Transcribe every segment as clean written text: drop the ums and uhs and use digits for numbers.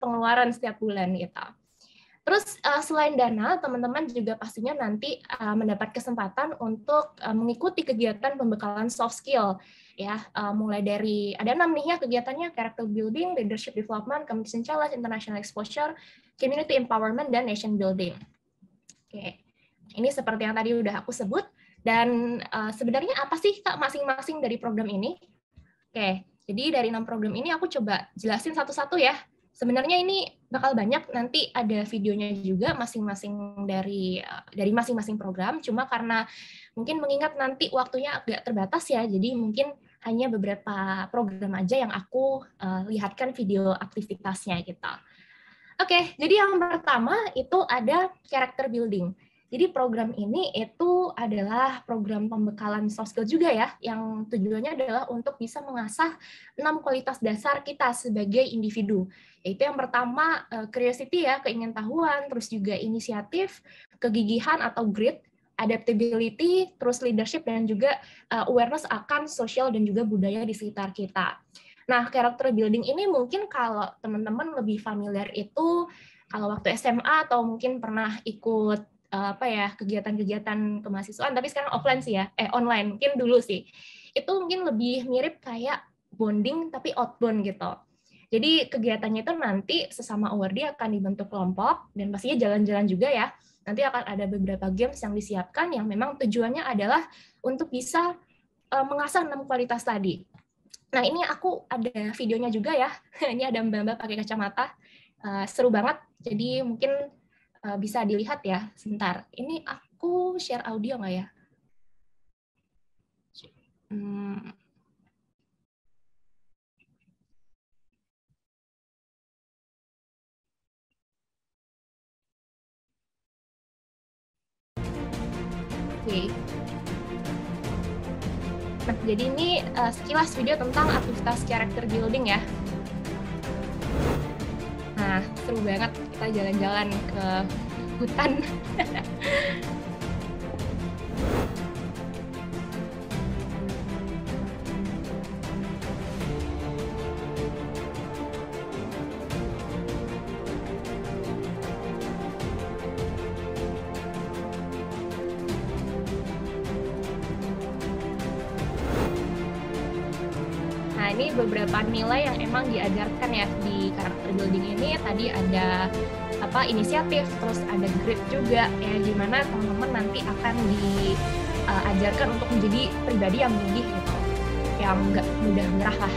pengeluaran setiap bulan gitu. Terus selain dana, teman-teman juga pastinya nanti mendapat kesempatan untuk mengikuti kegiatan pembekalan soft skill ya, mulai dari ada 6 nih ya kegiatannya: character building, leadership development, competition challenge, international exposure, community empowerment, dan nation building. Oke, ini seperti yang tadi udah aku sebut. Dan sebenarnya apa sih Kak masing-masing dari program ini? Oke, jadi dari 6 program ini aku coba jelasin satu-satu ya. Sebenarnya ini bakal banyak, nanti ada videonya juga masing-masing dari masing-masing program, cuma karena mungkin mengingat nanti waktunya agak terbatas ya, jadi mungkin hanya beberapa program aja yang aku lihatkan video aktivitasnya gitu. Oke, jadi yang pertama itu ada character building. Jadi program ini itu adalah program pembekalan soft skill juga ya, yang tujuannya adalah untuk bisa mengasah 6 kualitas dasar kita sebagai individu. Yaitu yang pertama curiosity ya, keingintahuan, terus juga inisiatif, kegigihan atau grit, adaptability, terus leadership, dan juga awareness akan sosial dan juga budaya di sekitar kita. Nah, character building ini mungkin kalau teman-teman lebih familiar itu kalau waktu SMA atau mungkin pernah ikut kegiatan-kegiatan kemahasiswaan, tapi sekarang offline sih ya, online mungkin dulu sih. Itu mungkin lebih mirip kayak bonding tapi outbound gitu. Jadi kegiatannya itu nanti sesama awardee akan dibentuk kelompok dan pastinya jalan-jalan juga ya. Nanti akan ada beberapa games yang disiapkan yang memang tujuannya adalah untuk bisa mengasah 6 kualitas tadi. Nah, ini aku ada videonya juga ya. Ini ada mbak-mbak pakai kacamata. Seru banget. Jadi mungkin bisa dilihat ya. Sebentar. Ini aku share audio nggak ya? Oke. Nah, jadi ini sekilas video tentang aktivitas character building ya. Nah, seru banget kita jalan-jalan ke hutan. Ini beberapa nilai yang emang diajarkan ya di character building ini. Tadi ada inisiatif, terus ada grit juga ya, gimana teman-teman nanti akan diajarkan untuk menjadi pribadi yang gigih gitu, yang nggak mudah menyerah lah.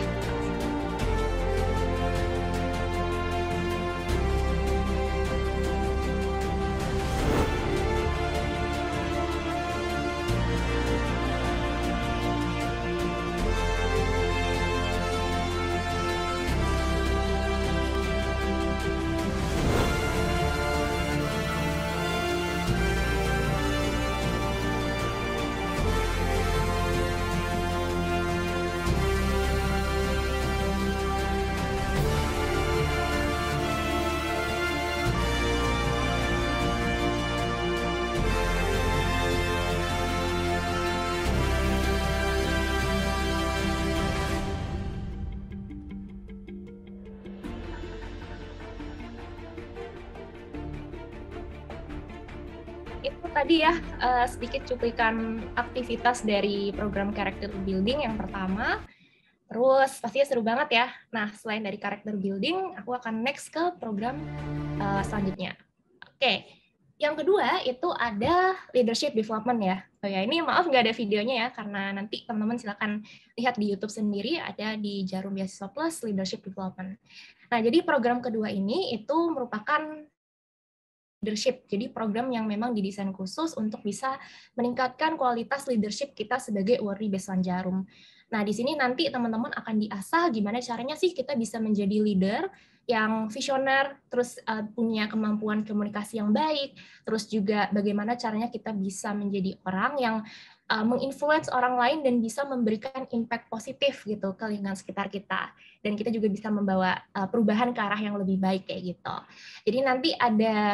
Itu tadi ya sedikit cuplikan aktivitas dari program character building yang pertama. Terus pastinya seru banget ya. Nah, selain dari character building, aku akan next ke program selanjutnya. Oke, yang kedua itu ada leadership development ya. Oh ya, ini maaf nggak ada videonya ya, karena nanti teman-teman silakan lihat di YouTube sendiri, ada di Jarum Beasiswa Plus Leadership Development. Nah, jadi program kedua ini itu merupakan leadership. Jadi program yang memang didesain khusus untuk bisa meningkatkan kualitas leadership kita sebagai awardee Beasiswa Jarum. Nah, di sini nanti teman-teman akan diasah gimana caranya sih kita bisa menjadi leader yang visioner, terus punya kemampuan komunikasi yang baik, terus juga bagaimana caranya kita bisa menjadi orang yang menginfluence orang lain dan bisa memberikan impact positif gitu ke lingkungan sekitar kita, dan kita juga bisa membawa perubahan ke arah yang lebih baik kayak gitu. Jadi nanti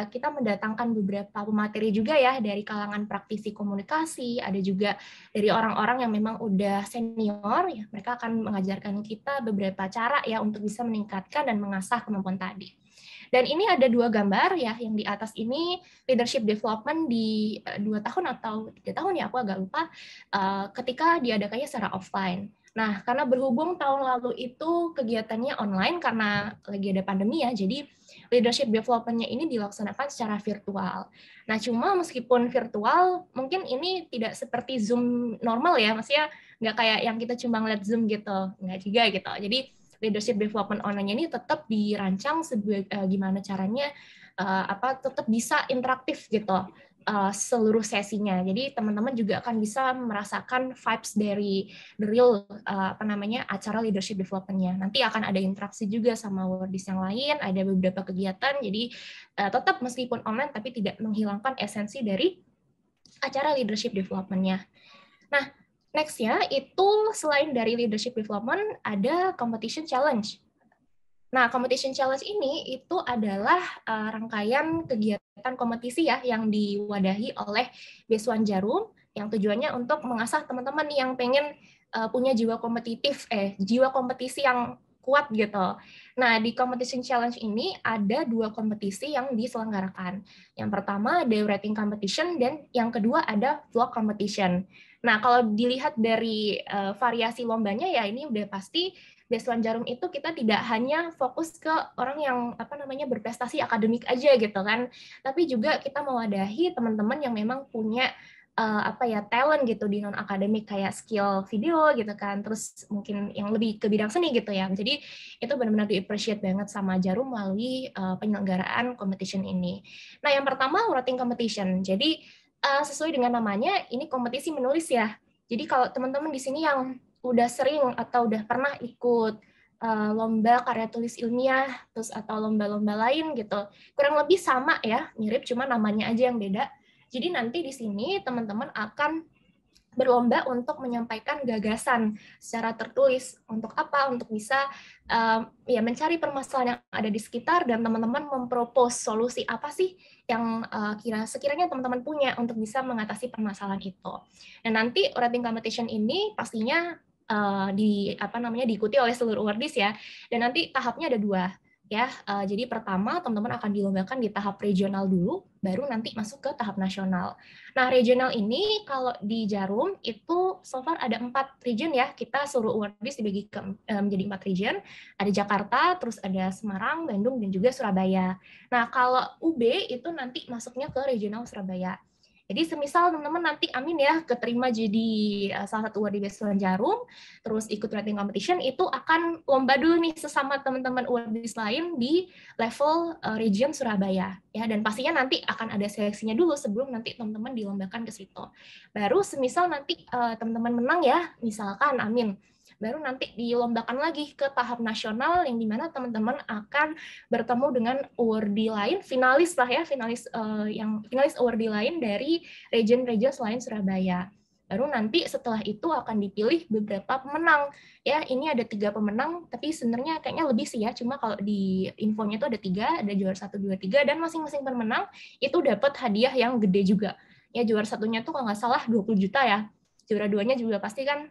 kita mendatangkan beberapa pemateri juga ya dari kalangan praktisi komunikasi, ada juga dari orang-orang yang memang udah senior ya, mereka akan mengajarkan kita beberapa cara ya untuk bisa meningkatkan dan mengasah kemampuan tadi. Dan ini ada dua gambar ya, yang di atas ini leadership development di 2 tahun atau 3 tahun ya, aku agak lupa, ketika diadakannya secara offline. Nah, karena berhubung tahun lalu itu kegiatannya online karena lagi ada pandemi ya, jadi leadership development-nya ini dilaksanakan secara virtual. Nah, cuma meskipun virtual, mungkin ini tidak seperti Zoom normal ya, maksudnya nggak kayak yang kita cuma ngeliat Zoom gitu, nggak juga gitu. Jadi leadership development online ini tetap dirancang gimana caranya tetap bisa interaktif gitu seluruh sesinya. Jadi teman-teman juga akan bisa merasakan vibes dari the real acara leadership development-nya. Nanti akan ada interaksi juga sama Wordies yang lain, ada beberapa kegiatan. Jadi tetap meskipun online tapi tidak menghilangkan esensi dari acara leadership development-nya. Nah, next ya, itu selain dari leadership development, ada competition challenge. Nah, competition challenge ini itu adalah rangkaian kegiatan kompetisi ya yang diwadahi oleh Besuan Jarum yang tujuannya untuk mengasah teman-teman yang pengen punya jiwa kompetisi yang kuat gitu. Nah, di competition challenge ini ada 2 kompetisi yang diselenggarakan. Yang pertama ada writing competition dan yang kedua ada vlog competition. Nah, kalau dilihat dari variasi lombanya ya ini udah pasti Besuan Jarum itu kita tidak hanya fokus ke orang yang berprestasi akademik aja gitu kan, tapi juga kita mewadahi teman-teman yang memang punya talent gitu di non akademik kayak skill video gitu kan, terus mungkin yang lebih ke bidang seni gitu ya. Jadi itu benar-benar di-appreciate banget sama Jarum melalui penyelenggaraan competition ini. Nah, yang pertama writing competition. Jadi sesuai dengan namanya ini kompetisi menulis ya. Jadi kalau teman-teman di sini yang udah sering atau udah pernah ikut lomba karya tulis ilmiah, terus atau lomba-lomba lain gitu, kurang lebih sama ya, mirip, cuma namanya aja yang beda. Jadi nanti di sini teman-teman akan berlomba untuk menyampaikan gagasan secara tertulis. Untuk apa? Untuk bisa mencari permasalahan yang ada di sekitar dan teman-teman mempropos solusi apa sih yang sekiranya teman-teman punya untuk bisa mengatasi permasalahan itu. Dan nanti writing competition ini pastinya diikuti oleh seluruh awardees ya. Dan nanti tahapnya ada 2 ya. Jadi pertama teman-teman akan dilombakan di tahap regional dulu, baru nanti masuk ke tahap nasional. Nah, regional ini kalau di Jarum itu so far ada 4 region ya. Kita suruh awardees dibagi menjadi 4 region. Ada Jakarta, terus ada Semarang, Bandung, dan juga Surabaya. Nah, kalau UB itu nanti masuknya ke regional Surabaya. Jadi semisal teman-teman nanti amin ya keterima jadi salah satu awardee Besuan Jarum, terus ikut writing competition, itu akan lomba dulu nih sesama teman-teman awardees lain di level region Surabaya ya, dan pastinya nanti akan ada seleksinya dulu sebelum nanti teman-teman dilombakan ke situ. Baru semisal nanti teman-teman menang ya, misalkan amin, baru nanti dilombakan lagi ke tahap nasional yang dimana teman-teman akan bertemu dengan awardee lain, finalis lah ya, finalis awardee lain dari region-region selain Surabaya. Baru nanti setelah itu akan dipilih beberapa pemenang. Ya, ini ada 3 pemenang, tapi sebenarnya kayaknya lebih sih ya, cuma kalau di infonya itu ada 3, ada juara 1, 2, 3, dan masing-masing pemenang itu dapat hadiah yang gede juga. Ya, juara satunya tuh kalau nggak salah 20 juta ya. Juara 2-nya juga pasti kan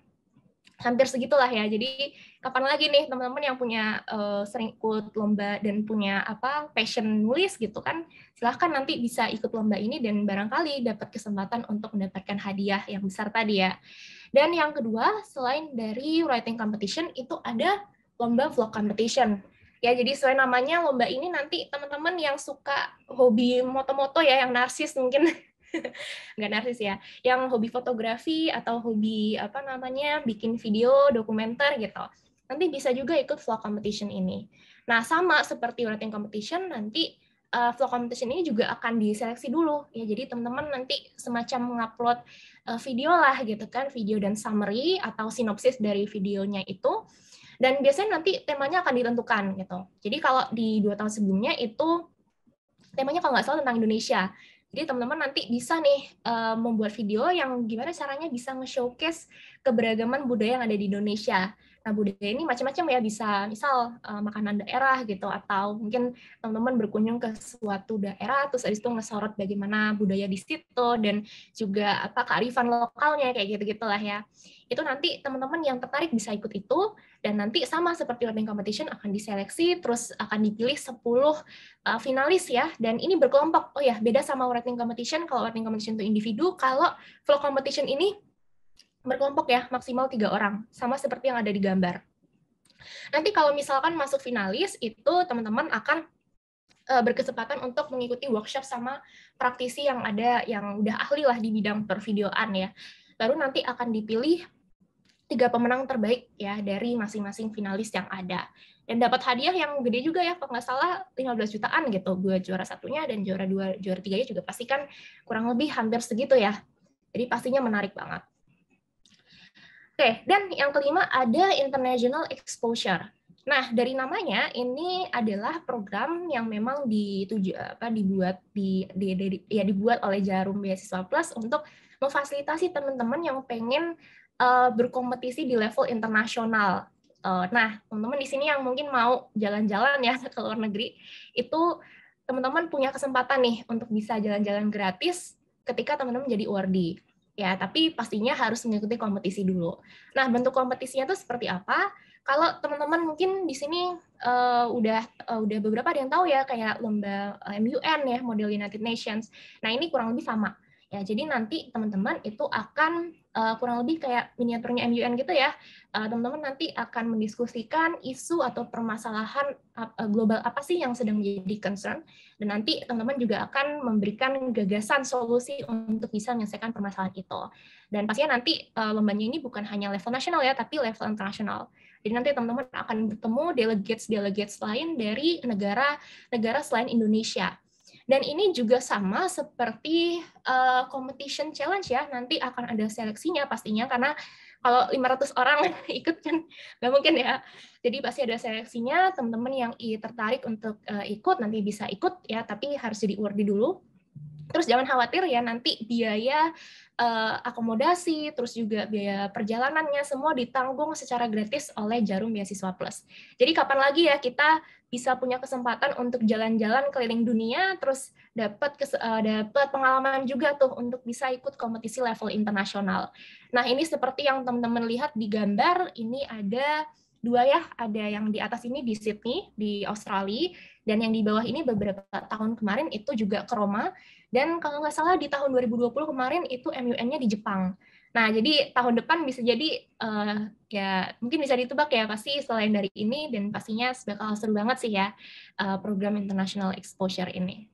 hampir segitulah ya. Jadi kapan lagi nih teman-teman yang punya sering ikut lomba dan punya passion nulis gitu kan, silahkan nanti bisa ikut lomba ini dan barangkali dapat kesempatan untuk mendapatkan hadiah yang besar tadi ya. Dan yang kedua, selain dari writing competition itu ada lomba vlog competition. Ya, jadi sesuai namanya lomba ini nanti teman-teman yang suka hobi moto-moto ya, yang narsis mungkin nggak narsis ya, yang hobi fotografi atau hobi bikin video dokumenter gitu, nanti bisa juga ikut vlog competition ini. Nah, sama seperti writing competition, nanti vlog competition ini juga akan diseleksi dulu ya, jadi teman-teman nanti semacam mengupload video lah gitu kan, video dan summary atau sinopsis dari videonya itu, dan biasanya nanti temanya akan ditentukan gitu. Jadi kalau di 2 tahun sebelumnya itu temanya kalau nggak salah tentang Indonesia. Jadi teman-teman nanti bisa nih membuat video yang gimana caranya bisa nge-showcase keberagaman budaya yang ada di Indonesia. Nah, budaya ini macam-macam ya, bisa misal makanan daerah gitu, atau mungkin teman-teman berkunjung ke suatu daerah, terus habis itu ngesorot bagaimana budaya di situ, dan juga apa kearifan lokalnya, kayak gitu-gitulah ya. Itu nanti teman-teman yang tertarik bisa ikut itu, dan nanti sama seperti writing competition akan diseleksi, terus akan dipilih 10 finalis ya, dan ini berkelompok. Oh ya, beda sama writing competition, kalau writing competition itu individu, kalau vlog competition ini berkelompok ya, maksimal 3 orang, sama seperti yang ada di gambar. Nanti kalau misalkan masuk finalis, itu teman-teman akan berkesempatan untuk mengikuti workshop sama praktisi yang ada, yang udah ahli lah di bidang pervideoan ya. Baru nanti akan dipilih 3 pemenang terbaik ya dari masing-masing finalis yang ada. Dan dapat hadiah yang gede juga ya, kalau nggak salah 15 jutaan gitu buat juara satunya, dan juara 2, juara 3-nya juga pasti kan kurang lebih hampir segitu ya. Jadi pastinya menarik banget. Oke, dan yang kelima ada international exposure. Nah, dari namanya ini adalah program yang memang dibuat oleh Jarum Beasiswa Plus untuk memfasilitasi teman-teman yang pengen berkompetisi di level internasional. Nah, teman-teman di sini yang mungkin mau jalan-jalan ya ke luar negeri, itu teman-teman punya kesempatan nih untuk bisa jalan-jalan gratis ketika teman-teman jadi awardee. Ya, tapi pastinya harus mengikuti kompetisi dulu. Nah, bentuk kompetisinya itu seperti apa? Kalau teman-teman mungkin di sini udah beberapa ada yang tahu ya, kayak lomba MUN ya, model United Nations. Nah, ini kurang lebih sama. Ya, jadi nanti teman-teman itu akan kurang lebih kayak miniaturnya MUN gitu ya. Teman-teman nanti akan mendiskusikan isu atau permasalahan global apa sih yang sedang menjadi concern, dan nanti teman-teman juga akan memberikan gagasan solusi untuk bisa menyelesaikan permasalahan itu. Dan pastinya nanti lombanya ini bukan hanya level nasional ya, tapi level internasional. Jadi nanti teman-teman akan bertemu delegates lain dari negara selain Indonesia. Dan ini juga sama seperti competition challenge ya, nanti akan ada seleksinya pastinya, karena kalau 500 orang ikut kan nggak mungkin ya. Jadi pasti ada seleksinya, teman-teman yang tertarik untuk ikut nanti bisa ikut ya, tapi harus jadi awardee dulu. Terus jangan khawatir ya, nanti biaya akomodasi, terus juga biaya perjalanannya semua ditanggung secara gratis oleh Jarum Beasiswa Plus. Jadi kapan lagi ya kita bisa punya kesempatan untuk jalan-jalan keliling dunia, terus dapat pengalaman juga tuh untuk bisa ikut kompetisi level internasional. Nah, ini seperti yang teman-teman lihat di gambar, ini ada 2 ya, ada yang di atas ini di Sydney, di Australia, dan yang di bawah ini beberapa tahun kemarin itu juga ke Roma. Dan kalau nggak salah di tahun 2020 kemarin itu MUN-nya di Jepang. Nah, jadi tahun depan bisa jadi ya mungkin bisa ditebak ya, pasti selain dari ini, dan pastinya bakal seru banget sih ya program international exposure ini.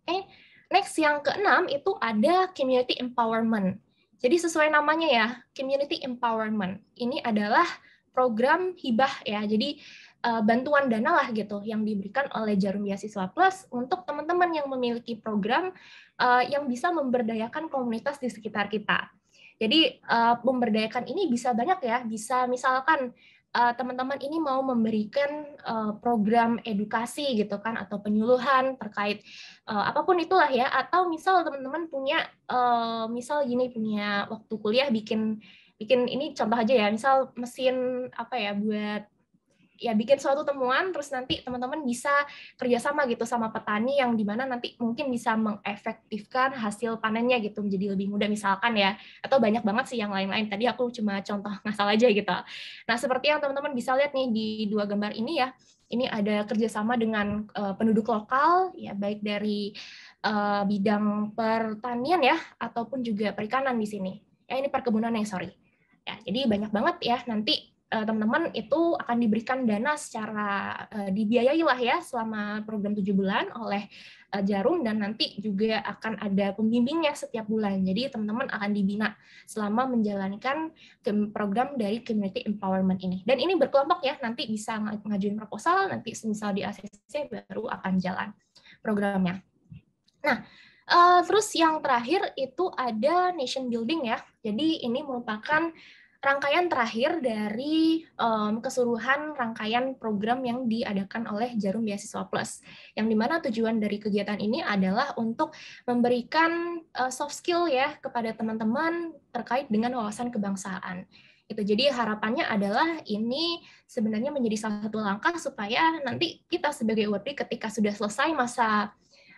Oke, next yang keenam itu ada community empowerment. Jadi sesuai namanya ya, community empowerment. Ini adalah program hibah ya. Jadi bantuan dana lah gitu yang diberikan oleh Jarum Beasiswa Plus untuk teman-teman yang memiliki program yang bisa memberdayakan komunitas di sekitar kita. Jadi memberdayakan ini bisa banyak ya, bisa misalkan teman-teman ini mau memberikan program edukasi gitu kan, atau penyuluhan terkait apapun itulah ya, atau misal teman-teman punya misal gini, punya waktu kuliah bikin ini contoh aja ya, misal mesin apa ya buat ya bikin suatu temuan, terus nanti teman-teman bisa kerjasama gitu sama petani yang dimana nanti mungkin bisa mengefektifkan hasil panennya gitu menjadi lebih mudah misalkan ya, atau banyak banget sih yang lain-lain, tadi aku cuma contoh ngasal aja gitu. Nah, seperti yang teman-teman bisa lihat nih di 2 gambar ini ya, ini ada kerjasama dengan penduduk lokal ya, baik dari bidang pertanian ya ataupun juga perikanan di sini ya, ini perkebunan ya, sorry ya. Jadi banyak banget ya, nanti teman-teman itu akan diberikan dana secara dibiayai lah ya selama program 7 bulan oleh Jarum, dan nanti juga akan ada pembimbingnya setiap bulan. Jadi teman-teman akan dibina selama menjalankan program dari community empowerment ini. Dan ini berkelompok ya, nanti bisa ngajuin proposal, nanti misal di ACC baru akan jalan programnya. Nah, terus yang terakhir itu ada nation building ya. Jadi ini merupakan rangkaian terakhir dari keseluruhan rangkaian program yang diadakan oleh Jarum Beasiswa Plus, yang dimana tujuan dari kegiatan ini adalah untuk memberikan soft skill ya kepada teman-teman terkait dengan wawasan kebangsaan. Itu jadi harapannya adalah ini sebenarnya menjadi salah satu langkah supaya nanti kita sebagai awardee ketika sudah selesai masa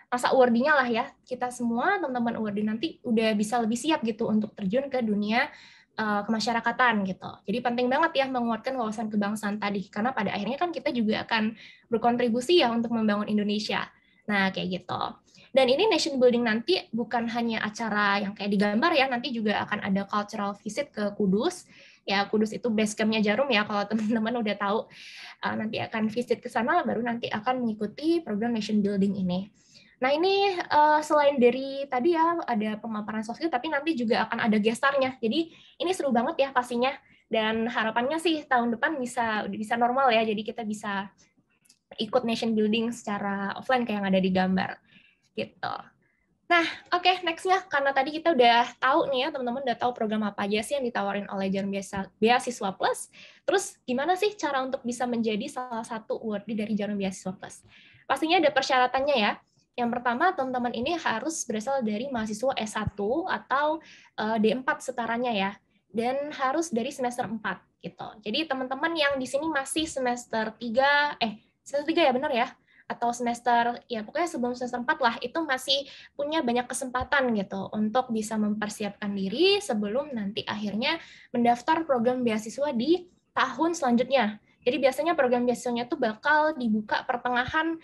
awardee-nya lah ya, kita semua teman-teman awardee nanti udah bisa lebih siap gitu untuk terjun ke dunia kemasyarakatan gitu. Jadi penting banget ya menguatkan wawasan kebangsaan tadi, karena pada akhirnya kan kita juga akan berkontribusi ya untuk membangun Indonesia. Nah, kayak gitu. Dan ini nation building nanti bukan hanya acara yang kayak digambar ya, nanti juga akan ada cultural visit ke Kudus. Ya, Kudus itu base camp-nya Jarum ya, kalau teman-teman udah tahu. Nanti akan visit ke sana, baru nanti akan mengikuti program nation building ini. Nah, ini selain dari tadi ya, ada pemaparan soft skill, tapi nanti juga akan ada gestarnya. Jadi, ini seru banget ya pastinya. Dan harapannya sih tahun depan bisa normal ya, jadi kita bisa ikut nation building secara offline kayak yang ada di gambar gitu. Nah, oke, next-nya karena tadi kita udah tahu nih ya, teman-teman udah tahu program apa aja sih yang ditawarin oleh Jarum Beasiswa Plus. Terus gimana sih cara untuk bisa menjadi salah satu awardee dari Jarum Beasiswa Plus? Pastinya ada persyaratannya ya. Yang pertama, teman-teman ini harus berasal dari mahasiswa S1 atau D4 setaranya ya. Dan harus dari semester 4 gitu. Jadi teman-teman yang di sini masih semester 3 ya benar ya, atau semester ya pokoknya sebelum semester 4 lah, itu masih punya banyak kesempatan gitu untuk bisa mempersiapkan diri sebelum nanti akhirnya mendaftar program beasiswa di tahun selanjutnya. Jadi biasanya program beasiswanya tuh bakal dibuka pertengahan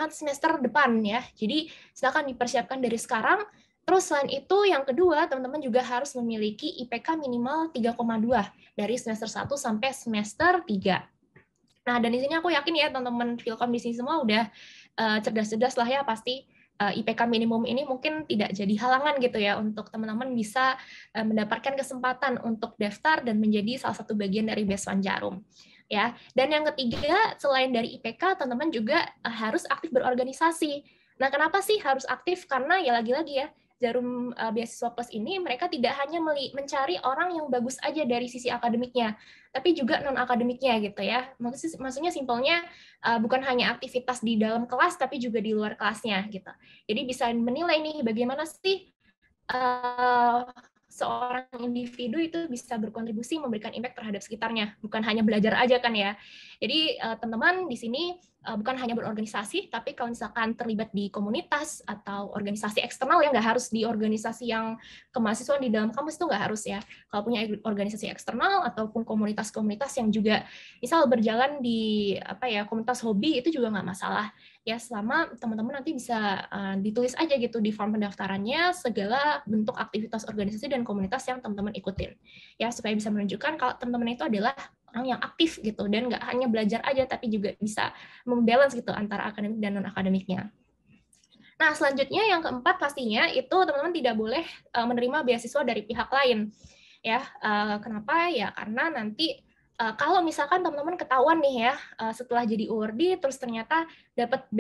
semester depan ya. Jadi silakan dipersiapkan dari sekarang. Terus selain itu yang kedua, teman-teman juga harus memiliki IPK minimal 3,2 dari semester 1 sampai semester 3. Nah, dan di sini aku yakin ya teman-teman Filkom di sini semua udah cerdas-cerdas lah ya, pasti IPK minimum ini mungkin tidak jadi halangan gitu ya untuk teman-teman bisa mendapatkan kesempatan untuk daftar dan menjadi salah satu bagian dari Beasiswa Jarum. Ya, dan yang ketiga selain dari IPK, teman-teman juga harus aktif berorganisasi. Nah, kenapa sih harus aktif? Karena ya lagi-lagi ya, Jarum Beasiswa Plus ini mereka tidak hanya mencari orang yang bagus aja dari sisi akademiknya, tapi juga non-akademiknya gitu ya. Maksudnya simpelnya bukan hanya aktivitas di dalam kelas, tapi juga di luar kelasnya gitu. Jadi bisa menilai nih bagaimana sih seorang individu itu bisa berkontribusi memberikan impact terhadap sekitarnya, bukan hanya belajar aja kan ya. Jadi teman-teman di sini bukan hanya berorganisasi, tapi kalau misalkan terlibat di komunitas atau organisasi eksternal ya, nggak harus di organisasi yang kemahasiswaan di dalam kampus itu nggak harus ya. Kalau punya organisasi eksternal ataupun komunitas-komunitas yang juga misal berjalan di komunitas hobi itu juga nggak masalah ya, selama teman-teman nanti bisa ditulis aja gitu di form pendaftarannya segala bentuk aktivitas organisasi dan komunitas yang teman-teman ikutin ya, supaya bisa menunjukkan kalau teman-teman itu adalah orang yang aktif gitu dan nggak hanya belajar aja tapi juga bisa membalance gitu antara akademik dan non akademiknya. Nah, selanjutnya yang keempat pastinya itu teman-teman tidak boleh menerima beasiswa dari pihak lain ya. Kenapa ya? Karena nanti kalau misalkan teman-teman ketahuan nih ya setelah jadi awardee terus ternyata dapat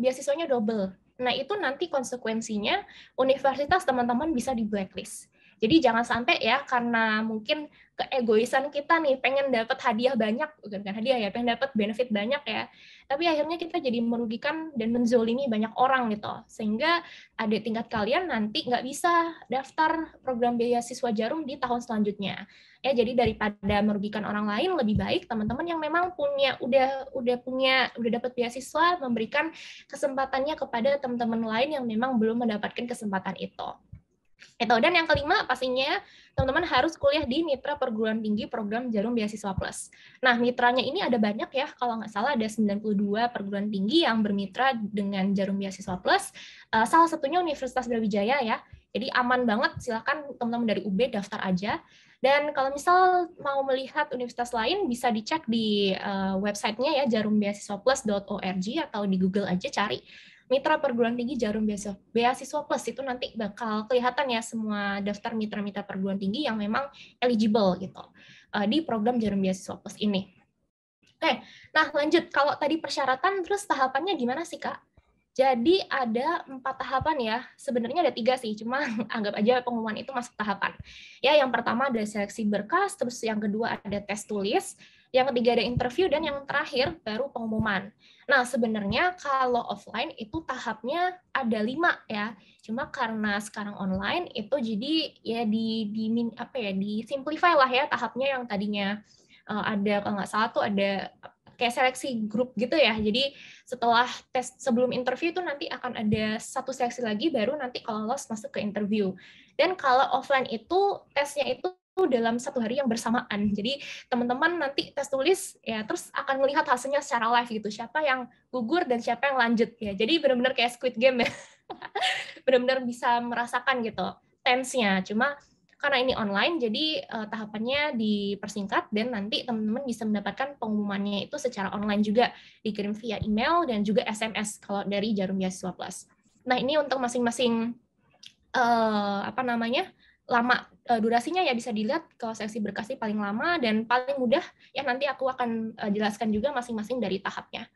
beasiswanya double. Nah, itu nanti konsekuensinya universitas teman-teman bisa di blacklist. Jadi jangan sampai ya karena mungkin keegoisan kita nih pengen dapat hadiah banyak, bukan hadiah ya, pengen dapat benefit banyak ya. Tapi akhirnya kita jadi merugikan dan menzolimi banyak orang gitu. Sehingga adik tingkat kalian nanti nggak bisa daftar program beasiswa Jarum di tahun selanjutnya. Ya, jadi daripada merugikan orang lain, lebih baik teman-teman yang memang udah dapat beasiswa memberikan kesempatannya kepada teman-teman lain yang memang belum mendapatkan kesempatan itu. Dan yang kelima pastinya teman-teman harus kuliah di mitra perguruan tinggi program Jarum Beasiswa Plus. Nah, mitranya ini ada banyak ya, kalau nggak salah ada 92 perguruan tinggi yang bermitra dengan Jarum Beasiswa Plus. Salah satunya Universitas Brawijaya ya. Jadi aman banget, silakan teman-teman dari UB daftar aja. Dan kalau misal mau melihat universitas lain, bisa dicek di websitenya ya, jarumbeasiswaplus.org atau di Google aja cari Mitra Perguruan Tinggi Jarum Beasiswa Plus, itu nanti bakal kelihatan ya semua daftar mitra-mitra perguruan tinggi yang memang eligible gitu di program Jarum Beasiswa Plus ini. Oke, nah lanjut, kalau tadi persyaratan, terus tahapannya gimana sih Kak? Jadi ada 4 tahapan ya, sebenarnya ada 3 sih, cuma anggap aja pengumuman itu masuk tahapan. Ya, yang pertama ada seleksi berkas, terus yang kedua ada tes tulis, yang ketiga ada interview, dan yang terakhir baru pengumuman. Nah, sebenarnya kalau offline itu tahapnya ada 5 ya. Cuma karena sekarang online itu jadi ya di simplify lah ya tahapnya, yang tadinya ada kalau nggak salah tuh ada kayak seleksi grup gitu ya. Jadi setelah tes sebelum interview itu nanti akan ada satu seleksi lagi, baru nanti kalau lolos masuk ke interview. Dan kalau offline itu tesnya itu dalam satu hari yang bersamaan. Jadi teman-teman nanti tes tulis ya, terus akan melihat hasilnya secara live gitu. Siapa yang gugur dan siapa yang lanjut ya. Jadi benar-benar kayak Squid Game ya. Benar-benar bisa merasakan gitu tense-nya. Cuma karena ini online, jadi tahapannya dipersingkat, dan nanti teman-teman bisa mendapatkan pengumumannya itu secara online juga, dikirim via email dan juga SMS kalau dari Jarum Beasiswa Plus. Nah, ini untuk masing-masing lama durasinya ya, bisa dilihat kalau seleksi berkas paling lama dan paling mudah ya, nanti aku akan jelaskan juga masing-masing dari tahapnya.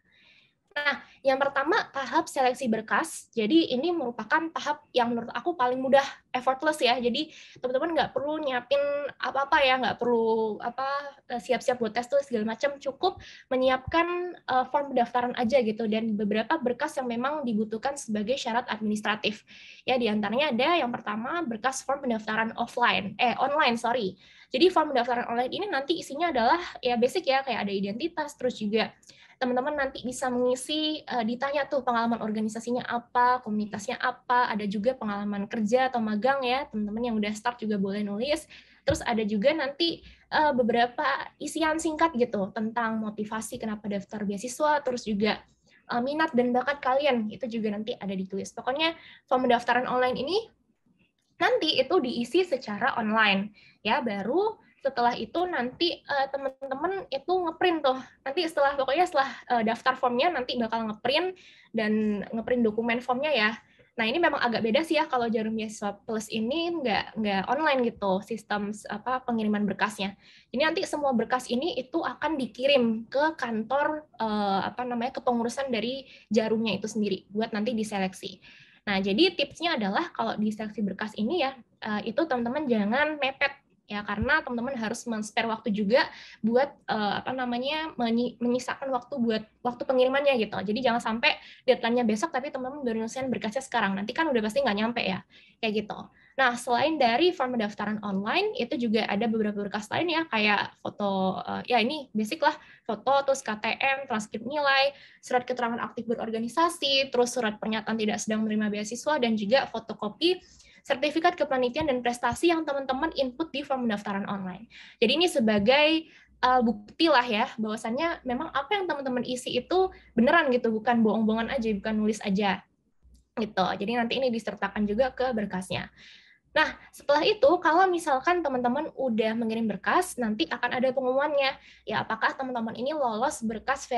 Nah, yang pertama tahap seleksi berkas. Jadi ini merupakan tahap yang menurut aku paling mudah, effortless ya. Jadi teman-teman nggak perlu nyiapin apa-apa ya, nggak perlu siap-siap buat tes tulis segala macam. Cukup menyiapkan form pendaftaran aja gitu, dan beberapa berkas yang memang dibutuhkan sebagai syarat administratif. Ya, diantaranya ada yang pertama berkas form pendaftaran online. Jadi form pendaftaran online ini nanti isinya adalah ya basic ya, kayak ada identitas, terus juga teman-teman nanti bisa mengisi, ditanya tuh pengalaman organisasinya apa, komunitasnya apa, ada juga pengalaman kerja atau magang ya, teman-teman yang udah start juga boleh nulis. Terus ada juga nanti beberapa isian singkat gitu tentang motivasi kenapa daftar beasiswa, terus juga minat dan bakat kalian, itu juga nanti ada ditulis. Pokoknya form pendaftaran online ini nanti itu diisi secara online ya, baru setelah itu nanti teman-teman itu ngeprint tuh. Nanti setelah daftar formnya nanti bakal ngeprint dan ngeprint dokumen formnya ya. Nah, ini memang agak beda sih ya, kalau Jarum Beasiswa Plus ini nggak online gitu sistem pengiriman berkasnya. Jadi nanti semua berkas ini itu akan dikirim ke kantor kepengurusan dari Jarumnya itu sendiri buat nanti diseleksi. Nah, jadi tipsnya adalah kalau di seleksi berkas ini ya, itu teman-teman jangan mepet ya, karena teman-teman harus men-spare waktu juga buat menyisakan waktu buat waktu pengirimannya gitu. Jadi jangan sampai deadline-nya besok tapi teman-teman baru nyelesain berkasnya sekarang. Nanti kan udah pasti nggak nyampe ya, kayak gitu. Nah, selain dari form pendaftaran online, itu juga ada beberapa berkas lain ya, kayak foto, ya ini basic lah, foto, terus KTM, transkrip nilai, surat keterangan aktif berorganisasi, terus surat pernyataan tidak sedang menerima beasiswa, dan juga fotokopi sertifikat kepanitiaan dan prestasi yang teman-teman input di form pendaftaran online. Jadi ini sebagai bukti lah ya, bahwasannya memang apa yang teman-teman isi itu beneran gitu, bukan bohong-bohongan aja, bukan nulis aja gitu. Jadi nanti ini disertakan juga ke berkasnya. Nah, setelah itu, kalau misalkan teman-teman udah mengirim berkas, nanti akan ada pengumumannya. Ya, apakah teman-teman ini lolos berkas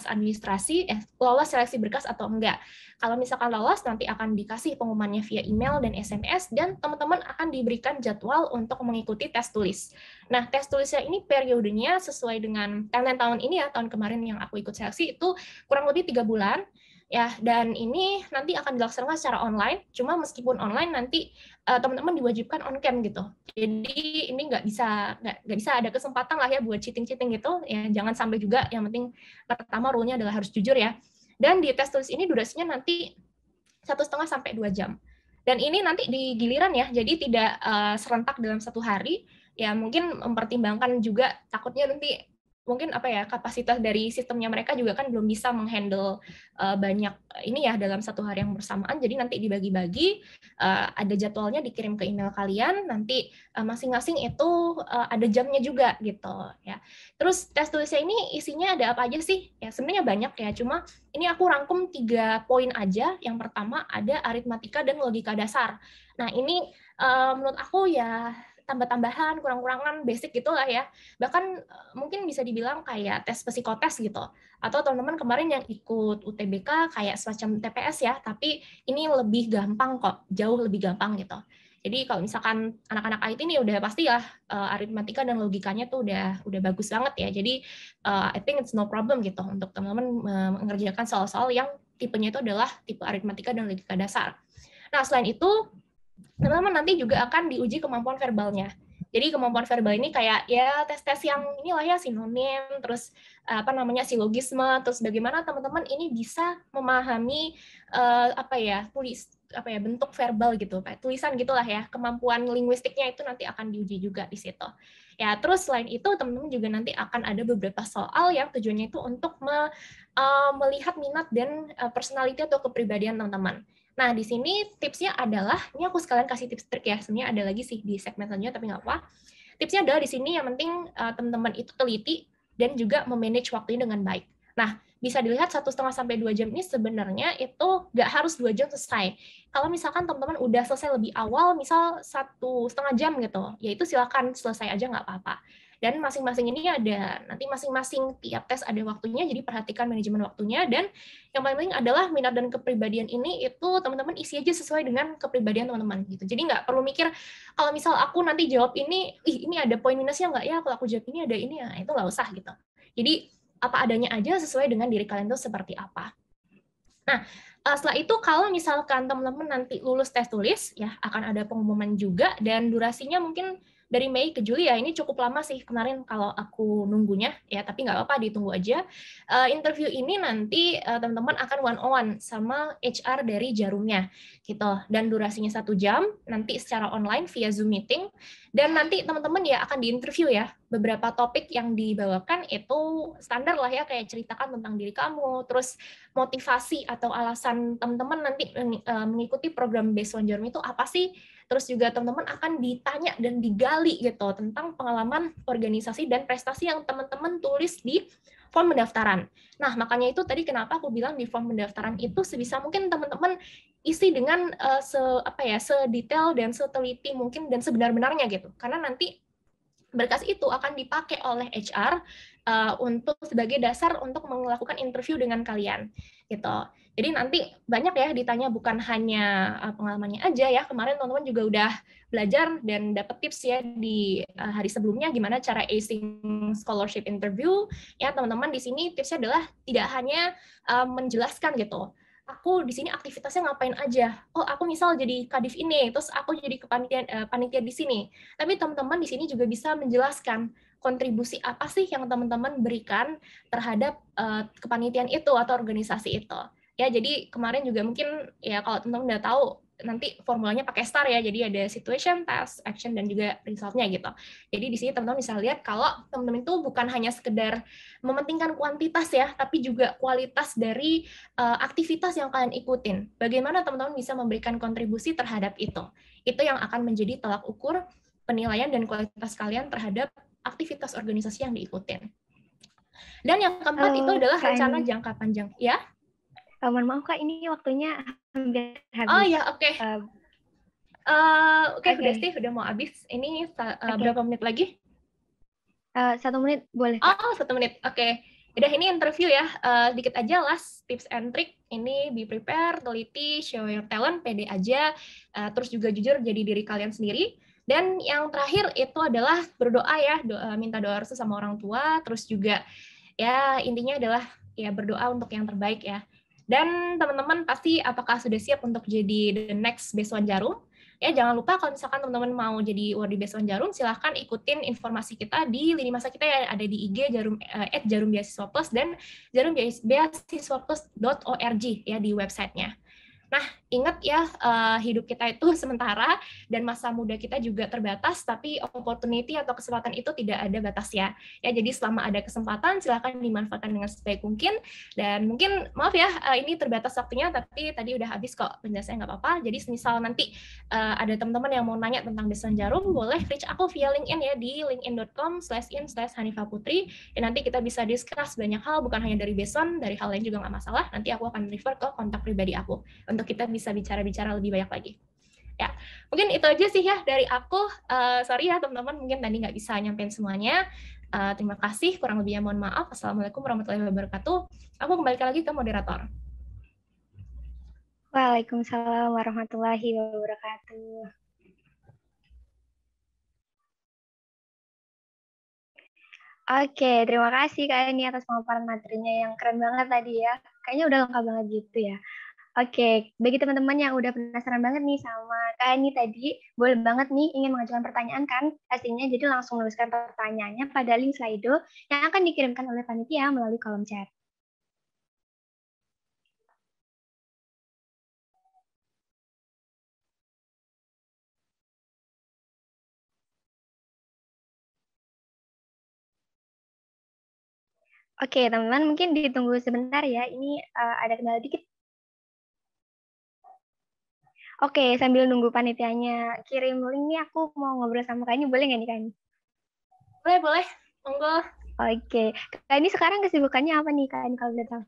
administrasi, lolos seleksi berkas atau enggak. Kalau misalkan lolos, nanti akan dikasih pengumumannya via email dan SMS, dan teman-teman akan diberikan jadwal untuk mengikuti tes tulis. Nah, tes tulisnya ini periodenya sesuai dengan timeline tahun ini ya, tahun kemarin yang aku ikut seleksi itu kurang lebih 3 bulan. Ya, dan ini nanti akan dilaksanakan secara online, cuma meskipun online nanti teman-teman diwajibkan on cam gitu. Jadi ini nggak bisa ada kesempatan lah ya buat cheating gitu. Ya, jangan sampai juga. Yang penting pertama rule-nya adalah harus jujur ya. Dan di tes tulis ini durasinya nanti 1,5 sampai 2 jam. Dan ini nanti di giliran ya, jadi tidak serentak dalam satu hari. Ya mungkin mempertimbangkan juga takutnya nanti mungkin kapasitas dari sistemnya mereka juga kan belum bisa menghandle banyak ini ya dalam satu hari yang bersamaan. Jadi nanti dibagi-bagi, ada jadwalnya dikirim ke email kalian. Nanti masing-masing itu ada jamnya juga gitu ya. Terus tes tulisnya ini isinya ada apa aja sih? Ya sebenarnya banyak ya. Cuma ini aku rangkum 3 poin aja. Yang pertama ada aritmatika dan logika dasar. Nah ini menurut aku ya tambah-tambahan, kurang-kurangan basic gitulah ya. Bahkan mungkin bisa dibilang kayak tes psikotes gitu. Atau teman-teman kemarin yang ikut UTBK kayak semacam TPS ya, tapi ini lebih gampang kok, jauh lebih gampang gitu. Jadi kalau misalkan anak-anak IT ini udah pasti ya aritmatika dan logikanya tuh udah bagus banget ya. Jadi I think it's no problem gitu untuk teman-teman mengerjakan soal-soal yang tipenya itu adalah tipe aritmatika dan logika dasar. Nah, selain itu teman-teman nanti juga akan diuji kemampuan verbalnya. Jadi kemampuan verbal ini kayak ya tes-tes yang inilah ya, sinonim, terus silogisme, terus bagaimana teman-teman ini bisa memahami bentuk verbal gitu, kayak tulisan gitulah ya. Kemampuan linguistiknya itu nanti akan diuji juga di situ. Ya, terus selain itu teman-teman juga nanti akan ada beberapa soal yang tujuannya itu untuk melihat minat dan personality atau kepribadian teman-teman. Nah, di sini tipsnya adalah, ini aku sekalian kasih tips trik ya, sebenarnya ada lagi sih di segmen selanjutnya, tapi nggak apa. Tipsnya adalah di sini yang penting teman-teman itu teliti dan juga memanage waktunya dengan baik. Nah, bisa dilihat 1,5-2 jam ini sebenarnya itu nggak harus 2 jam selesai. Kalau misalkan teman-teman udah selesai lebih awal, misal 1,5 jam gitu, ya itu silakan selesai aja nggak apa-apa. Dan masing-masing ini ada, nanti masing-masing tiap tes ada waktunya, jadi perhatikan manajemen waktunya, dan yang paling penting adalah minat dan kepribadian ini itu teman-teman isi aja sesuai dengan kepribadian teman-teman gitu. Jadi nggak perlu mikir, kalau misal aku nanti jawab ini ada poin minusnya nggak ya, kalau aku jawab ini ada ini, ya itu nggak usah gitu. Jadi apa adanya aja sesuai dengan diri kalian itu seperti apa. Nah, setelah itu kalau misalkan teman-teman nanti lulus tes tulis, ya akan ada pengumuman juga, dan durasinya mungkin dari Mei ke Juli ya, ini cukup lama sih kemarin kalau aku nunggunya, ya tapi nggak apa-apa, ditunggu aja. Interview ini nanti teman-teman akan one-on-one sama HR dari Jarumnya, gitu. Dan durasinya 1 jam, nanti secara online via Zoom meeting, dan nanti teman-teman ya akan diinterview ya. Beberapa topik yang dibawakan itu standar lah ya, kayak ceritakan tentang diri kamu, terus motivasi atau alasan teman-teman nanti mengikuti program Based on Jarum itu apa sih? Terus juga teman-teman akan ditanya dan digali gitu tentang pengalaman organisasi dan prestasi yang teman-teman tulis di form pendaftaran. Nah, makanya itu tadi kenapa aku bilang di form pendaftaran itu sebisa mungkin teman-teman isi dengan sedetail dan seteliti mungkin dan sebenar-benarnya gitu. Karena nanti berkas itu akan dipakai oleh HR untuk sebagai dasar untuk melakukan interview dengan kalian gitu. Jadi nanti banyak ya ditanya, bukan hanya pengalamannya aja ya. Kemarin teman-teman juga udah belajar dan dapat tips ya di hari sebelumnya gimana cara acing scholarship interview. Ya teman-teman, di sini tipsnya adalah tidak hanya menjelaskan gitu. Aku di sini aktivitasnya ngapain aja. Oh, aku misal jadi kadif ini, terus aku jadi panitia di sini. Tapi teman-teman di sini juga bisa menjelaskan kontribusi apa sih yang teman-teman berikan terhadap kepanitiaan itu atau organisasi itu. Ya, jadi kemarin juga mungkin ya kalau teman-teman udah tahu nanti formulanya pakai STAR ya. Jadi ada situation, task, action, dan juga result-nya gitu. Jadi di sini teman-teman bisa lihat kalau teman-teman itu bukan hanya sekedar mementingkan kuantitas ya, tapi juga kualitas dari aktivitas yang kalian ikutin. Bagaimana teman-teman bisa memberikan kontribusi terhadap itu. Itu yang akan menjadi tolak ukur penilaian dan kualitas kalian terhadap aktivitas organisasi yang diikutin. Dan yang keempat itu adalah rencana jangka panjang. Ya? Mohon maaf Kak, ini waktunya hampir habis. Oh ya, oke. Oke, udah sih, udah mau habis. Ini berapa menit lagi? 1 menit boleh Kak. Oh, 1 menit. Oke. Udah, ini interview ya. Dikit aja last tips and trick. Ini be prepare, teliti, show your talent, pede aja. Terus juga jujur jadi diri kalian sendiri. Dan yang terakhir itu adalah berdoa ya, minta doa restu sama orang tua. Terus juga ya intinya adalah ya berdoa untuk yang terbaik ya. Dan teman-teman pasti apakah sudah siap untuk jadi the next Based on Jarum? Ya, jangan lupa kalau misalkan teman-teman mau jadi Wordy Based on Jarum, silahkan ikutin informasi kita di lini masa kita yang ada di IG Jarum Beasiswa Plus dan jarumbeasiswaplus.org ya di websitenya. Nah, ingat ya, hidup kita itu sementara dan masa muda kita juga terbatas, tapi opportunity atau kesempatan itu tidak ada batasnya. Ya, jadi selama ada kesempatan, silakan dimanfaatkan dengan sebaik mungkin. Dan mungkin, maaf ya, ini terbatas waktunya, tapi tadi udah habis kok penjelasannya, nggak apa-apa. Jadi, misal nanti ada teman-teman yang mau nanya tentang Based on Jarum, boleh reach aku via LinkedIn ya, di linkedin.com/in/hanifaputri. Dan nanti kita bisa discuss banyak hal, bukan hanya dari Based on, dari hal lain juga nggak masalah. Nanti aku akan refer ke kontak pribadi aku untuk kita bisa bicara-bicara lebih banyak lagi. Ya, mungkin itu aja sih ya dari aku. Sorry ya teman-teman, mungkin tadi nggak bisa nyampein semuanya. Terima kasih, kurang lebihnya mohon maaf. Assalamualaikum warahmatullahi wabarakatuh. Aku kembalikan lagi ke moderator. Waalaikumsalam warahmatullahi wabarakatuh. Oke, terima kasih Kak Eni atas pemaparan materinya yang keren banget tadi ya. Kayaknya udah lengkap banget gitu ya. Oke, bagi teman-teman yang udah penasaran banget nih sama Kak ini tadi, boleh banget nih ingin mengajukan pertanyaan kan? Pastinya jadi langsung menuliskan pertanyaannya pada link Slido yang akan dikirimkan oleh panitia melalui kolom chat. Oke, teman-teman mungkin ditunggu sebentar ya. Ini ada kendala dikit. Oke, sambil nunggu panitianya kirim link nih, aku mau ngobrol sama Kak ini, boleh nggak nih Kak ini? Boleh, monggo. Oke, Kak ini sekarang kesibukannya apa nih Kak ini kalau udah tahu?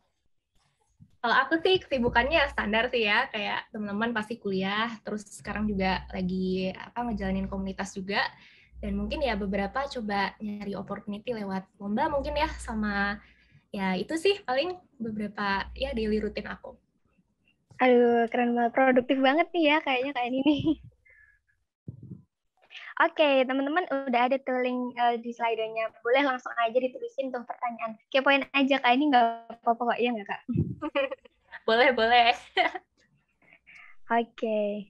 Kalau aku sih kesibukannya standar sih ya, kayak teman-teman pasti kuliah, terus sekarang juga lagi ngejalanin komunitas juga, dan mungkin ya beberapa coba nyari opportunity lewat lomba mungkin ya, sama ya itu sih paling beberapa ya daily rutin aku. Aduh, keren banget, produktif banget nih ya kayaknya Kak ini nih. Oke, teman-teman udah ada tuh link di slide-nya. Boleh langsung aja ditulisin tuh pertanyaan. Kepoin aja Kak, ini nggak apa-apa kok, iya nggak Kak? Boleh. Oke.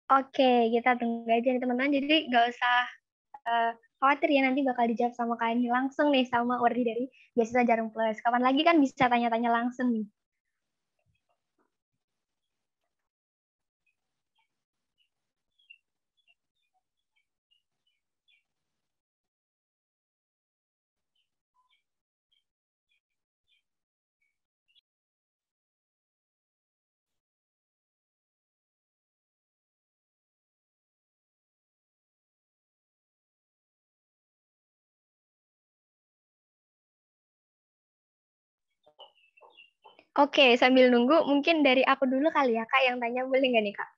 Oke, kita tunggu aja nih teman-teman. Jadi nggak usah khawatir ya nanti bakal dijawab sama Kak ini langsung nih sama Wardi dari Beasiswa Jarum Plus. Kapan lagi kan bisa tanya-tanya langsung nih. Oke, sambil nunggu mungkin dari aku dulu kali ya Kak yang tanya, boleh nggak nih Kak?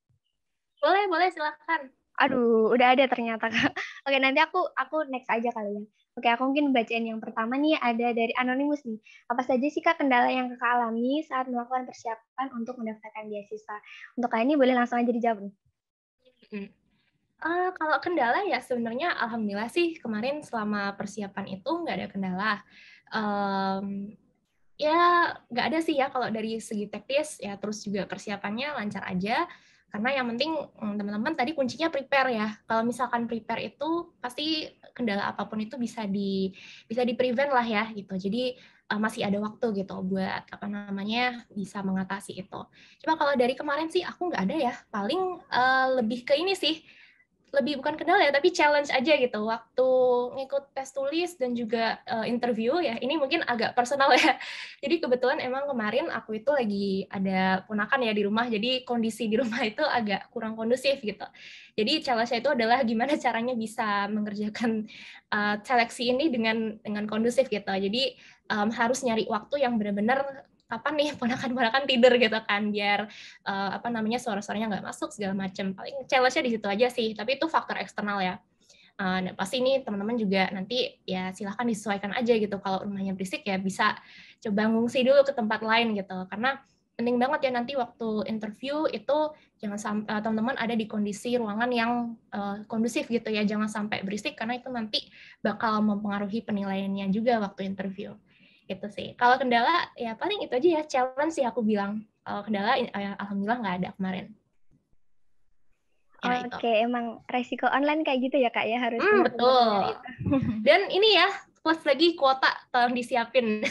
Boleh, silakan. Aduh, udah ada ternyata Kak. Oke, nanti aku next aja kali ya. Oke, aku mungkin bacain yang pertama nih, ada dari Anonymous nih. Apa saja sih Kak kendala yang Kakak alami saat melakukan persiapan untuk mendaftarkan beasiswa? Untuk Kak ini boleh langsung aja dijawab nih. Kalau kendala ya sebenarnya alhamdulillah sih kemarin selama persiapan itu nggak ada kendala. Ya nggak ada sih ya kalau dari segi teknis ya, terus juga persiapannya lancar aja. Karena yang penting teman-teman tadi kuncinya prepare ya. Kalau misalkan prepare itu pasti kendala apapun itu bisa di prevent lah ya gitu. Jadi masih ada waktu gitu buat bisa mengatasi itu. Coba kalau dari kemarin sih aku nggak ada ya. Paling lebih ke ini sih, lebih bukan kendala ya, tapi challenge aja gitu waktu ngikut tes tulis dan juga interview ya. Ini mungkin agak personal ya. Jadi kebetulan emang kemarin aku itu lagi ada ponakan ya di rumah, jadi kondisi di rumah itu agak kurang kondusif gitu. Jadi challenge-nya itu adalah gimana caranya bisa mengerjakan seleksi ini dengan kondusif gitu. Jadi harus nyari waktu yang benar-benar kapan nih ponakan-ponakan tidur gitu kan, biar suara-suaranya nggak masuk segala macam. Paling challenge-nya di situ aja sih, tapi itu faktor eksternal ya. Nah, pasti ini teman-teman juga nanti ya silahkan disesuaikan aja gitu. Kalau rumahnya berisik ya bisa coba ngungsi dulu ke tempat lain gitu. Karena penting banget ya nanti waktu interview itu jangan sampai teman-teman ada di kondisi ruangan yang kondusif gitu ya. Jangan sampai berisik karena itu nanti bakal mempengaruhi penilaiannya juga waktu interview. Gitu sih. Kalau kendala ya paling itu aja ya, challenge sih aku bilang. Kalau kendala alhamdulillah nggak ada kemarin. Ya itu. Oke, emang resiko online kayak gitu ya Kak ya, harus benar-benar Betul. nyari itu. Dan ini ya, plus lagi kuota tolong disiapin.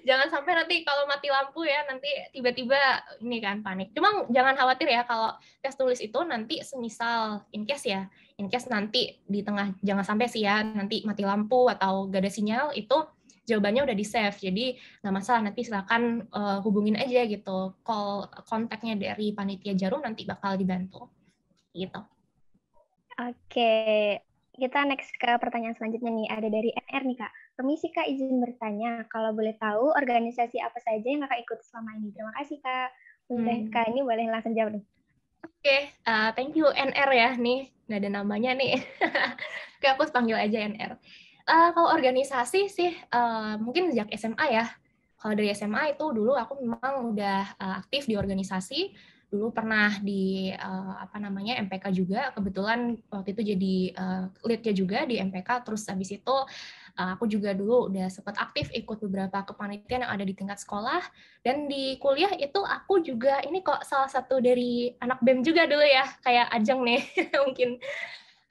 Jangan sampai nanti kalau mati lampu ya, nanti tiba-tiba ini kan panik. Cuma jangan khawatir ya kalau tes tulis itu nanti semisal in case nanti di tengah, jangan sampai sih ya, nanti mati lampu atau gak ada sinyal, itu jawabannya udah di-save. Jadi nggak masalah, nanti silakan hubungin aja gitu. Kontaknya dari panitia Jarum nanti bakal dibantu. Gitu. Oke, kita next ke pertanyaan selanjutnya nih. Ada dari NR nih Kak. Permisi Kak, izin bertanya. Kalau boleh tahu organisasi apa saja yang Kakak ikut selama ini? Terima kasih Kak. Boleh, Kak, ini boleh langsung jawab nih. Oke, thank you NR ya nih, nggak ada namanya nih. Oke, aku panggil aja NR. Kalau organisasi sih, mungkin sejak SMA ya. Kalau dari SMA itu dulu aku memang udah aktif di organisasi. Dulu pernah di apa namanya MPK juga. Kebetulan waktu itu jadi lead-nya juga di MPK. Terus habis itu aku juga dulu udah sempat aktif ikut beberapa kepanitiaan yang ada di tingkat sekolah. Dan di kuliah itu aku juga ini kok salah satu dari anak BEM juga dulu ya, kayak Ajeng nih mungkin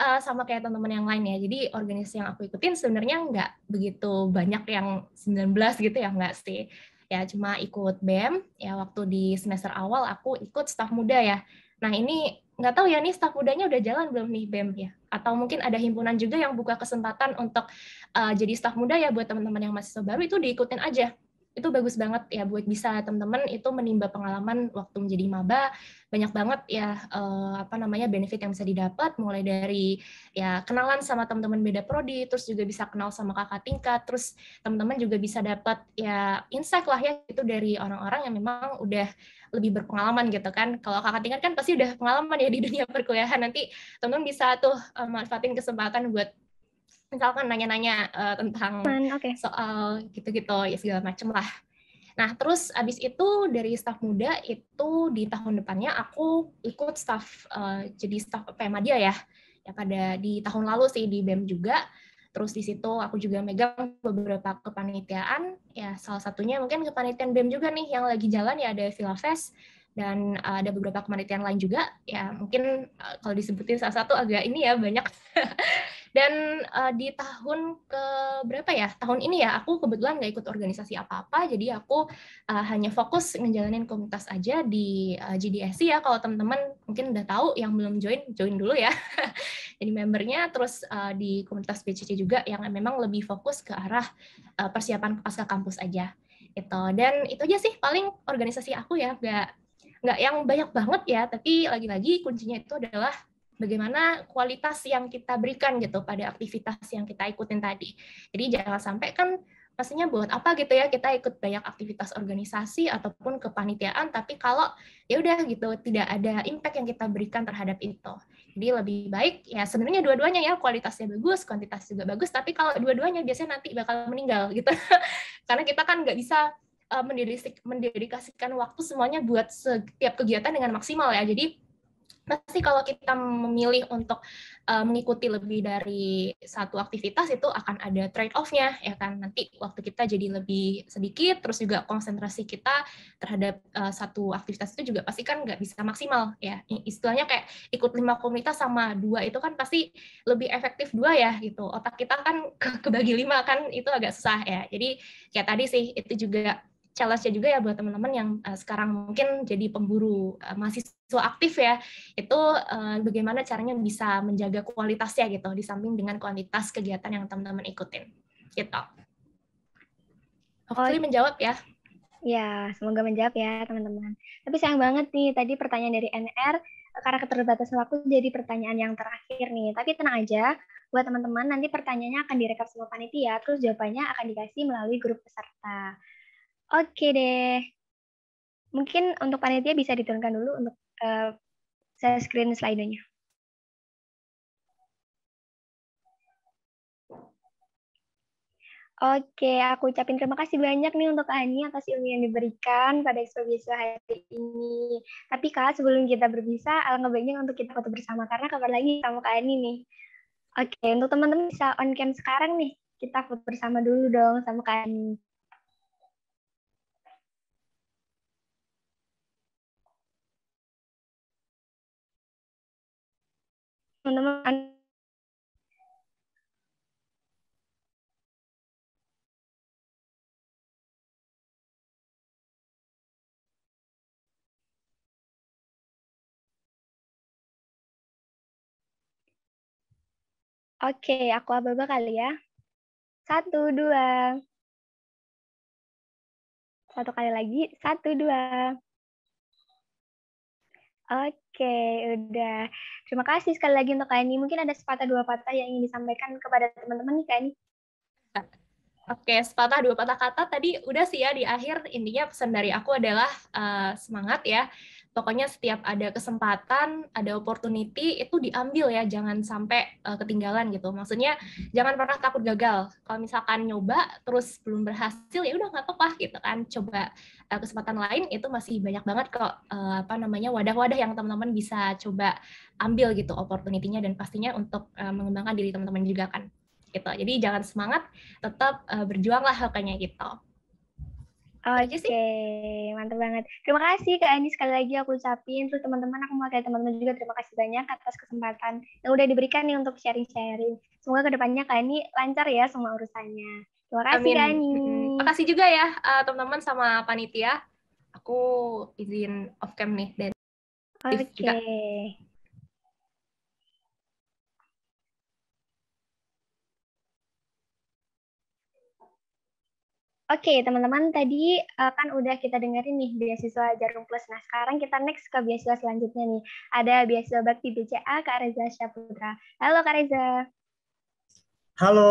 sama kayak teman-teman yang lain ya. Jadi organisasi yang aku ikutin sebenarnya nggak begitu banyak yang 19 gitu ya, nggak sih. Ya cuma ikut BEM, ya waktu di semester awal aku ikut staf muda ya. Nah ini nggak tahu ya nih staf mudanya udah jalan belum nih BEM ya. Atau mungkin ada himpunan juga yang buka kesempatan untuk jadi staf muda ya buat teman-teman yang mahasiswa baru itu diikutin aja. Itu bagus banget ya buat bisa teman-teman itu menimba pengalaman waktu menjadi maba, banyak banget ya apa namanya benefit yang bisa didapat, mulai dari ya kenalan sama teman-teman beda prodi, terus juga bisa kenal sama kakak tingkat, terus teman-teman juga bisa dapat ya insight lah ya itu dari orang-orang yang memang udah lebih berpengalaman gitu kan. Kalau kakak tingkat kan pasti udah pengalaman ya di dunia perkuliahan, nanti teman-teman bisa tuh manfaatin kesempatan buat misalkan nanya-nanya tentang Oke. soal gitu-gitu ya segala macem lah. Nah, terus abis itu dari staf muda itu di tahun depannya aku ikut staf jadi staf Pemadia ya. Ya pada di tahun lalu sih di BEM juga. Terus di situ aku juga megang beberapa kepanitiaan. Ya salah satunya mungkin kepanitiaan BEM juga nih yang lagi jalan ya ada Villa Fest dan ada beberapa kepanitiaan lain juga. Ya mungkin kalau disebutin salah satu agak ini ya banyak. Dan di tahun ke berapa ya? Tahun ini ya, aku kebetulan nggak ikut organisasi apa-apa, jadi aku hanya fokus ngejalanin komunitas aja di GDSC ya. Kalau teman-teman mungkin udah tahu, yang belum join, join dulu ya. Jadi membernya, terus di komunitas BCC juga yang memang lebih fokus ke arah persiapan pasca kampus aja. Itu. Dan itu aja sih paling organisasi aku ya, nggak yang banyak banget ya, tapi lagi-lagi kuncinya itu adalah bagaimana kualitas yang kita berikan gitu pada aktivitas yang kita ikutin tadi. Jadi jangan sampai kan pastinya buat apa gitu ya kita ikut banyak aktivitas organisasi ataupun kepanitiaan tapi kalau ya udah gitu tidak ada impact yang kita berikan terhadap itu. Jadi lebih baik ya sebenarnya dua-duanya ya kualitasnya bagus, kuantitas juga bagus tapi kalau dua-duanya biasanya nanti bakal meninggal gitu. Karena kita kan nggak bisa mendedikasikan waktu semuanya buat setiap kegiatan dengan maksimal ya. Jadi pasti kalau kita memilih untuk mengikuti lebih dari satu aktivitas itu akan ada trade off-nya ya kan, nanti waktu kita jadi lebih sedikit, terus juga konsentrasi kita terhadap satu aktivitas itu juga pasti kan nggak bisa maksimal ya, istilahnya kayak ikut 5 komunitas sama 2 itu kan pasti lebih efektif 2 ya gitu, otak kita kan kebagi 5 kan itu agak susah ya. Jadi kayak tadi sih itu juga challenge-nya juga ya buat teman-teman yang sekarang mungkin jadi pemburu mahasiswa aktif ya, itu bagaimana caranya bisa menjaga kualitasnya gitu, di samping dengan kuantitas kegiatan yang teman-teman ikutin. Gitu. Hopefully menjawab ya. Ya, semoga menjawab ya teman-teman. Tapi sayang banget nih, tadi pertanyaan dari NR, karena keterbatasan waktu jadi pertanyaan yang terakhir nih. Tapi tenang aja, buat teman-teman, nanti pertanyaannya akan direkap sama panitia, terus jawabannya akan dikasih melalui grup peserta. Oke deh. Mungkin untuk panitia bisa diturunkan dulu untuk share screen slide-nya. Oke, aku ucapin terima kasih banyak nih untuk Ani atas ilmu yang diberikan pada eksposisi hari ini. Tapi Kak, sebelum kita berpisah, alangkah baiknya untuk kita foto bersama karena kapan lagi sama Kak Ani nih. Oke, untuk teman-teman bisa on cam sekarang nih. Kita foto bersama dulu dong sama Kak Ani. Teman-teman. Oke, aku aba-aba kali ya. 1, 2. Satu kali lagi. 1, 2. Oke, udah. Terima kasih sekali lagi untuk Kak Ani. Mungkin ada sepatah dua patah yang ingin disampaikan kepada teman-teman nih Kak Ani. Oke, sepatah dua patah kata tadi udah sih ya di akhir. Intinya pesan dari aku adalah semangat ya. Pokoknya setiap ada kesempatan, ada opportunity itu diambil ya, jangan sampai ketinggalan gitu. Maksudnya jangan pernah takut gagal. Kalau misalkan nyoba terus belum berhasil ya udah nggak apa-apa gitu kan. Coba kesempatan lain itu masih banyak banget kok wadah-wadah yang teman-teman bisa coba ambil gitu opportunity-nya, dan pastinya untuk mengembangkan diri teman-teman juga kan. Gitu. Jadi jangan semangat, tetap berjuanglah pokoknya gitu. Oke, mantap banget. Terima kasih Kak Ani, sekali lagi aku ucapin. Terus teman-teman, aku mau kayak teman-teman juga terima kasih banyak atas kesempatan yang udah diberikan nih untuk sharing-sharing. Semoga kedepannya Kak Ani lancar ya semua urusannya. Terima kasih Kak Amin. Ani. Makasih juga ya teman-teman sama panitia. Aku izin off cam nih dan juga. Oke, teman-teman, tadi kan udah kita dengerin nih beasiswa Jarum Plus. Nah, sekarang kita next ke beasiswa selanjutnya nih. Ada beasiswa Bakti BCA Kak Reza Syaputra. Halo Kak Reza. Halo.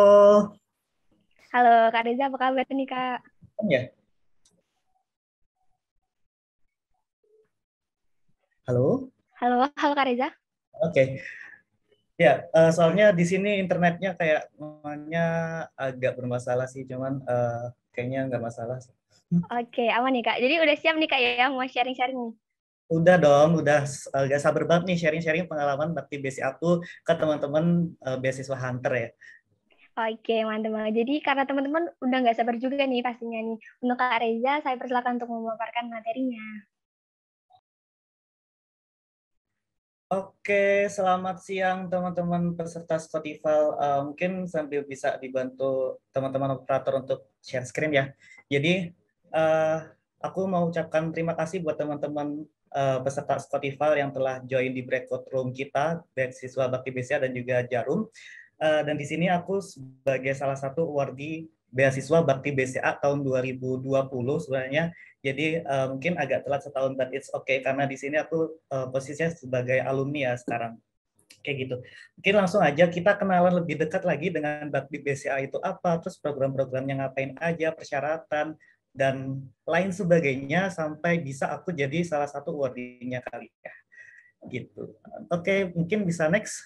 Halo Kak Reza, apa kabar nih Kak? Ya. Halo. Halo Kak Reza. Oke. Ya, soalnya di sini internetnya kayak namanya agak bermasalah sih, cuman kayaknya nggak masalah. Oke, aman nih Kak. Jadi udah siap nih Kak ya mau sharing-sharing nih? Udah dong, udah agak sabar banget nih sharing-sharing pengalaman bakti basic aku ke teman-teman beasiswa Hunter ya. Oke, mantap banget. Jadi karena teman-teman udah nggak sabar juga nih pastinya nih. Untuk Kak Reza, saya persilakan untuk memaparkan materinya. Oke, selamat siang teman-teman peserta Spotify. Mungkin sambil bisa dibantu teman-teman operator untuk share screen ya. Jadi aku mau ucapkan terima kasih buat teman-teman peserta Spotify yang telah join di breakout room kita, beasiswa Bakti BCA dan juga Jarum. Dan di sini aku sebagai salah satu awardee beasiswa Bakti BCA tahun 2020 sebenarnya. Jadi mungkin agak telat setahun, but it's okay karena di sini aku posisinya sebagai alumni ya sekarang. Kayak gitu. Mungkin langsung aja kita kenalan lebih dekat lagi dengan Bakti BCA itu apa, terus program-programnya ngapain aja, persyaratan, dan lain sebagainya sampai bisa aku jadi salah satu awardee-nya kali ya. Gitu. Oke, mungkin bisa next.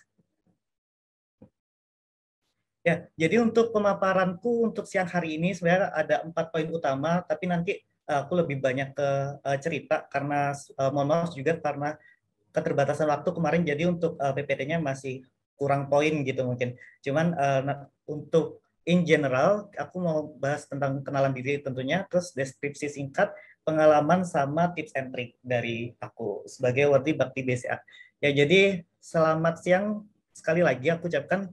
Ya, jadi untuk pemaparanku untuk siang hari ini sebenarnya ada 4 poin utama, tapi nanti aku lebih banyak ke cerita karena mohon maaf juga karena keterbatasan waktu kemarin, jadi untuk PPT-nya masih kurang poin gitu mungkin. Cuman untuk in general, aku mau bahas tentang kenalan diri tentunya, terus deskripsi singkat, pengalaman sama tips and trick dari aku sebagai Wardi Bakti BCA. Ya, jadi selamat siang sekali lagi aku ucapkan.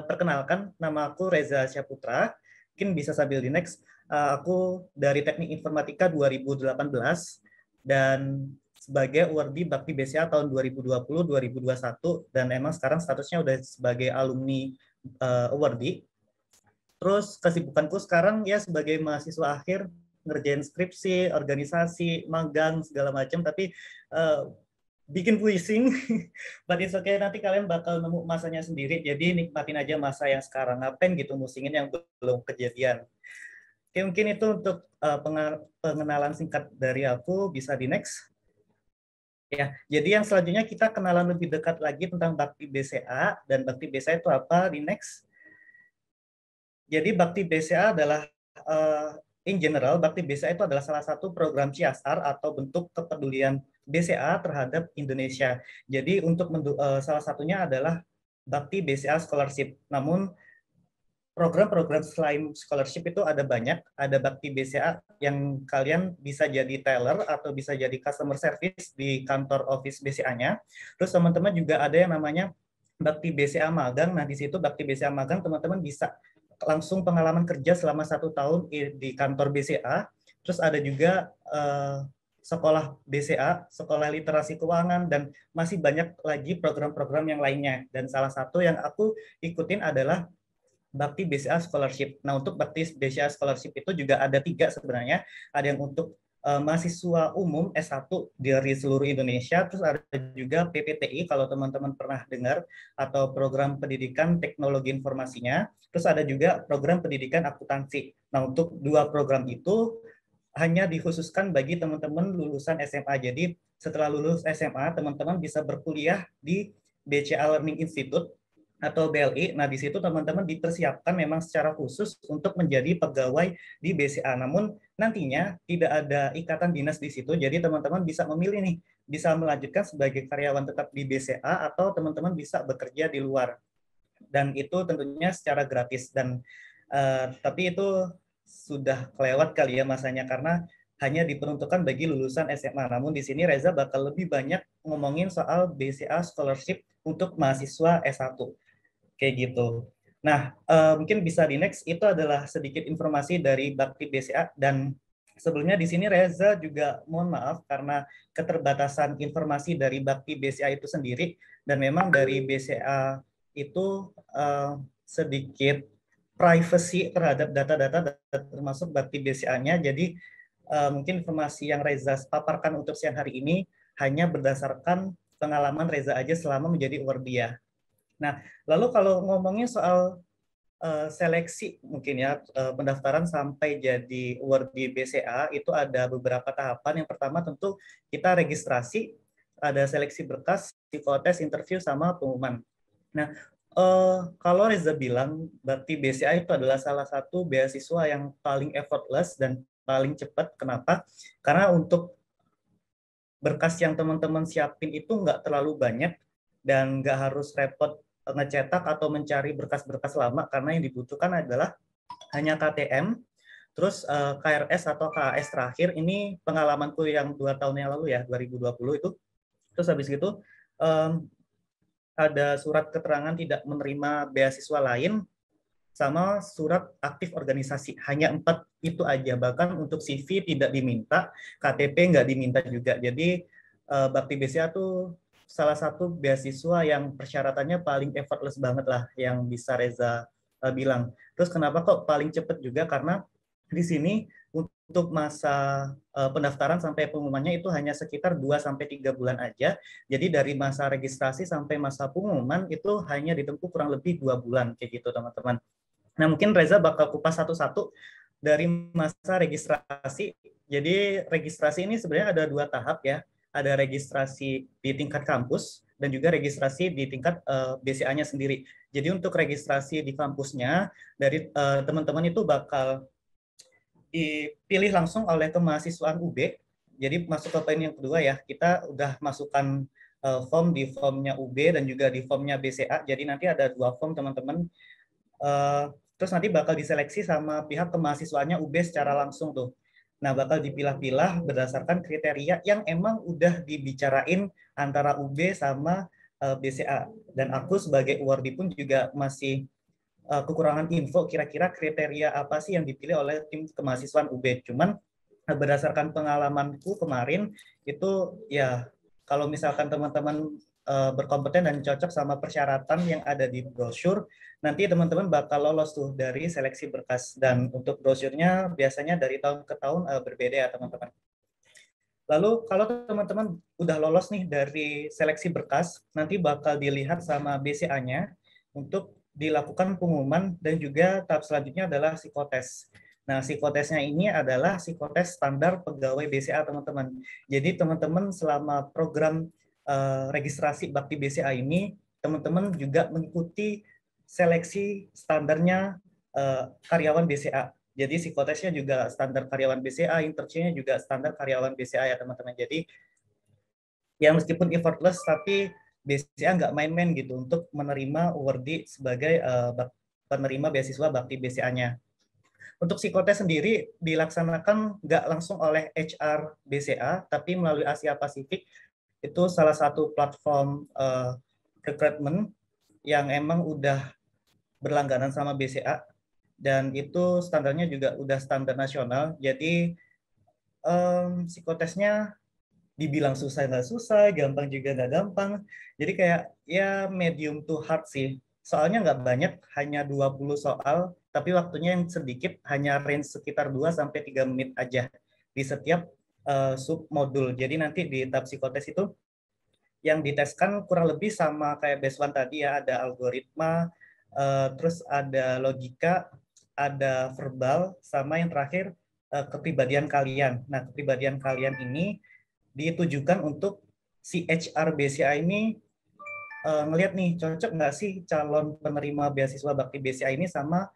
Perkenalkan, nama aku Reza Syaputra. Mungkin bisa sambil di next. Aku dari Teknik Informatika 2018 dan sebagai awardee Bakti BCA tahun 2020-2021 dan emang sekarang statusnya udah sebagai alumni awardee. Terus kesibukanku sekarang ya sebagai mahasiswa akhir ngerjain skripsi, organisasi, magang segala macam, tapi bikin pusing, but it's okay, nanti kalian bakal nemu masanya sendiri, jadi nikmatin aja masa yang sekarang, ngapain gitu musingin yang belum kejadian. Oke, mungkin itu untuk pengenalan singkat dari aku, bisa di next. Ya, jadi yang selanjutnya kita kenalan lebih dekat lagi tentang Bakti BCA, dan Bakti BCA itu apa, di next. Jadi Bakti BCA adalah in general, Bakti BCA itu adalah salah satu program CSR atau bentuk kepedulian BCA terhadap Indonesia. Jadi untuk salah satunya adalah Bakti BCA Scholarship. Namun program-program selain scholarship itu ada banyak. Ada Bakti BCA yang kalian bisa jadi teller atau bisa jadi customer service di kantor office BCA-nya. Terus teman-teman juga ada yang namanya Bakti BCA Magang. Nah, di situ Bakti BCA Magang teman-teman bisa langsung pengalaman kerja selama 1 tahun di kantor BCA. Terus ada juga sekolah BCA, sekolah literasi keuangan, dan masih banyak lagi program-program yang lainnya. Dan salah satu yang aku ikutin adalah Bakti BCA Scholarship. Nah, untuk Bakti BCA Scholarship itu juga ada 3 sebenarnya. Ada yang untuk mahasiswa umum S1 dari seluruh Indonesia, terus ada juga PPTI kalau teman-teman pernah dengar, atau program pendidikan teknologi informasinya, terus ada juga program pendidikan akuntansi. Nah, untuk dua program itu hanya dikhususkan bagi teman-teman lulusan SMA. Jadi setelah lulus SMA, teman-teman bisa berkuliah di BCA Learning Institute atau BLI. Nah, di situ teman-teman dipersiapkan memang secara khusus untuk menjadi pegawai di BCA. Namun nantinya tidak ada ikatan dinas di situ, jadi teman-teman bisa memilih nih, bisa melanjutkan sebagai karyawan tetap di BCA atau teman-teman bisa bekerja di luar. Dan itu tentunya secara gratis, dan tapi itu sudah kelewat kali ya masanya, karena hanya diperuntukkan bagi lulusan SMA. Namun di sini Reza bakal lebih banyak ngomongin soal BCA scholarship untuk mahasiswa S1 kayak gitu. Nah, mungkin bisa di next, itu adalah sedikit informasi dari Bakti BCA. Dan sebelumnya di sini Reza juga mohon maaf karena keterbatasan informasi dari Bakti BCA itu sendiri, dan memang dari BCA itu sedikit privacy terhadap data-data termasuk Bakti BCA-nya. Jadi mungkin informasi yang Reza paparkan untuk siang hari ini hanya berdasarkan pengalaman Reza aja selama menjadi awardee. Nah, lalu kalau ngomongin soal seleksi mungkin ya, pendaftaran sampai jadi awardee BCA itu ada beberapa tahapan. Yang pertama tentu kita registrasi, ada seleksi berkas, psikotes, interview, sama pengumuman. Nah, kalau Reza bilang berarti BCA itu adalah salah satu beasiswa yang paling effortless dan paling cepat. Kenapa? Karena untuk berkas yang teman-teman siapin itu nggak terlalu banyak dan nggak harus repot ngecetak atau mencari berkas-berkas lama, karena yang dibutuhkan adalah hanya KTM, terus KRS atau KAS terakhir. Ini pengalamanku yang 2 tahun yang lalu ya, 2020 itu. Terus habis gitu ada surat keterangan tidak menerima beasiswa lain, sama surat aktif organisasi. Hanya 4 itu aja. Bahkan untuk CV tidak diminta, KTP nggak diminta juga. Jadi Bakti BCA tuh salah satu beasiswa yang persyaratannya paling effortless banget lah, yang bisa Reza bilang. Terus kenapa kok paling cepat juga? Karena di sini untuk masa pendaftaran sampai pengumumannya itu hanya sekitar 2-3 bulan aja. Jadi dari masa registrasi sampai masa pengumuman itu hanya ditempuh kurang lebih 2 bulan kayak gitu teman-teman. Nah, mungkin Reza bakal kupas satu-satu dari masa registrasi. Jadi registrasi ini sebenarnya ada 2 tahap ya. Ada registrasi di tingkat kampus dan juga registrasi di tingkat BCA-nya sendiri. Jadi untuk registrasi di kampusnya, dari teman-teman itu bakal dipilih langsung oleh kemahasiswaan UB. Jadi masuk ke poin yang kedua ya, kita udah masukkan form di formnya UB dan juga di formnya BCA. Jadi nanti ada 2 form teman-teman. Terus nanti bakal diseleksi sama pihak kemahasiswaannya UB secara langsung tuh. Nah, bakal dipilah-pilah berdasarkan kriteria yang emang udah dibicarain antara UB sama BCA. Dan aku sebagai awardee pun juga masih kekurangan info kira-kira kriteria apa sih yang dipilih oleh tim kemahasiswaan UB. Cuman berdasarkan pengalamanku kemarin itu ya, kalau misalkan teman-teman berkompeten dan cocok sama persyaratan yang ada di brosur, nanti teman-teman bakal lolos tuh dari seleksi berkas. Dan untuk brosurnya biasanya dari tahun ke tahun berbeda ya teman-teman. Lalu kalau teman-teman udah lolos nih dari seleksi berkas, nanti bakal dilihat sama BCA-nya untuk dilakukan pengumuman, dan juga tahap selanjutnya adalah psikotes. Nah, psikotesnya ini adalah psikotes standar pegawai BCA teman-teman. Jadi teman-teman selama program registrasi Bakti BCA ini, teman-teman juga mengikuti seleksi standarnya karyawan BCA. Jadi psikotesnya juga standar karyawan BCA, interviewnya juga standar karyawan BCA ya teman-teman. Jadi ya meskipun effortless, tapi BCA nggak main-main gitu untuk menerima awardee sebagai penerima beasiswa Bakti BCA-nya. Untuk psikotes sendiri dilaksanakan nggak langsung oleh HR BCA, tapi melalui Asia Pasifik. Itu salah satu platform recruitment yang emang udah berlangganan sama BCA, dan itu standarnya juga udah standar nasional. Jadi psikotesnya dibilang susah nggak susah, gampang juga nggak gampang. Jadi kayak ya medium to hard sih. Soalnya nggak banyak, hanya 20 soal, tapi waktunya yang sedikit, hanya range sekitar 2-3 menit aja di setiap submodul. Jadi nanti di tahap psikotes itu yang diteskan kurang lebih sama kayak base one tadi ya, ada algoritma, terus ada logika, ada verbal, sama yang terakhir kepribadian kalian. Nah, kepribadian kalian ini ditujukan untuk si HR BCA ini ngelihat nih cocok nggak sih calon penerima beasiswa Bakti BCA ini sama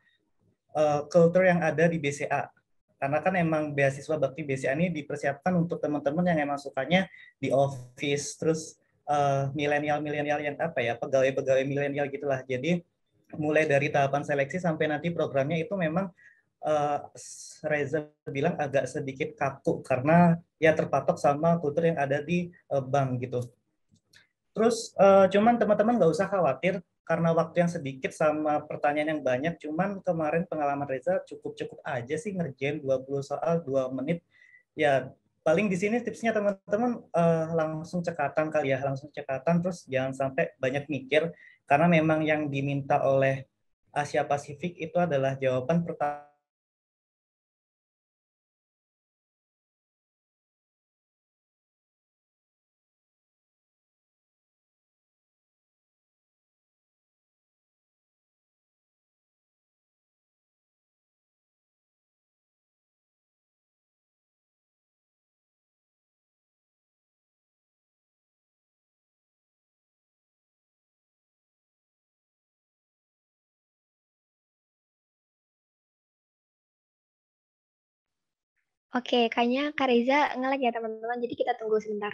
culture yang ada di BCA. Karena kan emang beasiswa Bakti BCA ini dipersiapkan untuk teman-teman yang emang sukanya di office, terus milenial-milenial yang apa ya, pegawai-pegawai milenial gitulah. Jadi mulai dari tahapan seleksi sampai nanti programnya itu memang Reza bilang agak sedikit kaku karena ya terpatok sama kultur yang ada di bank gitu. Terus cuman teman-teman nggak usah khawatir karena waktu yang sedikit sama pertanyaan yang banyak, cuman kemarin pengalaman Reza cukup-cukup aja sih ngerjain 20 soal 2 menit. Ya paling di sini tipsnya teman-teman langsung cekatan kali ya, langsung cekatan terus jangan sampai banyak mikir karena memang yang diminta oleh Asia Pasifik itu adalah jawaban pertama. Oke, kayaknya Kak Reza nge-lag ya teman-teman, jadi kita tunggu sebentar.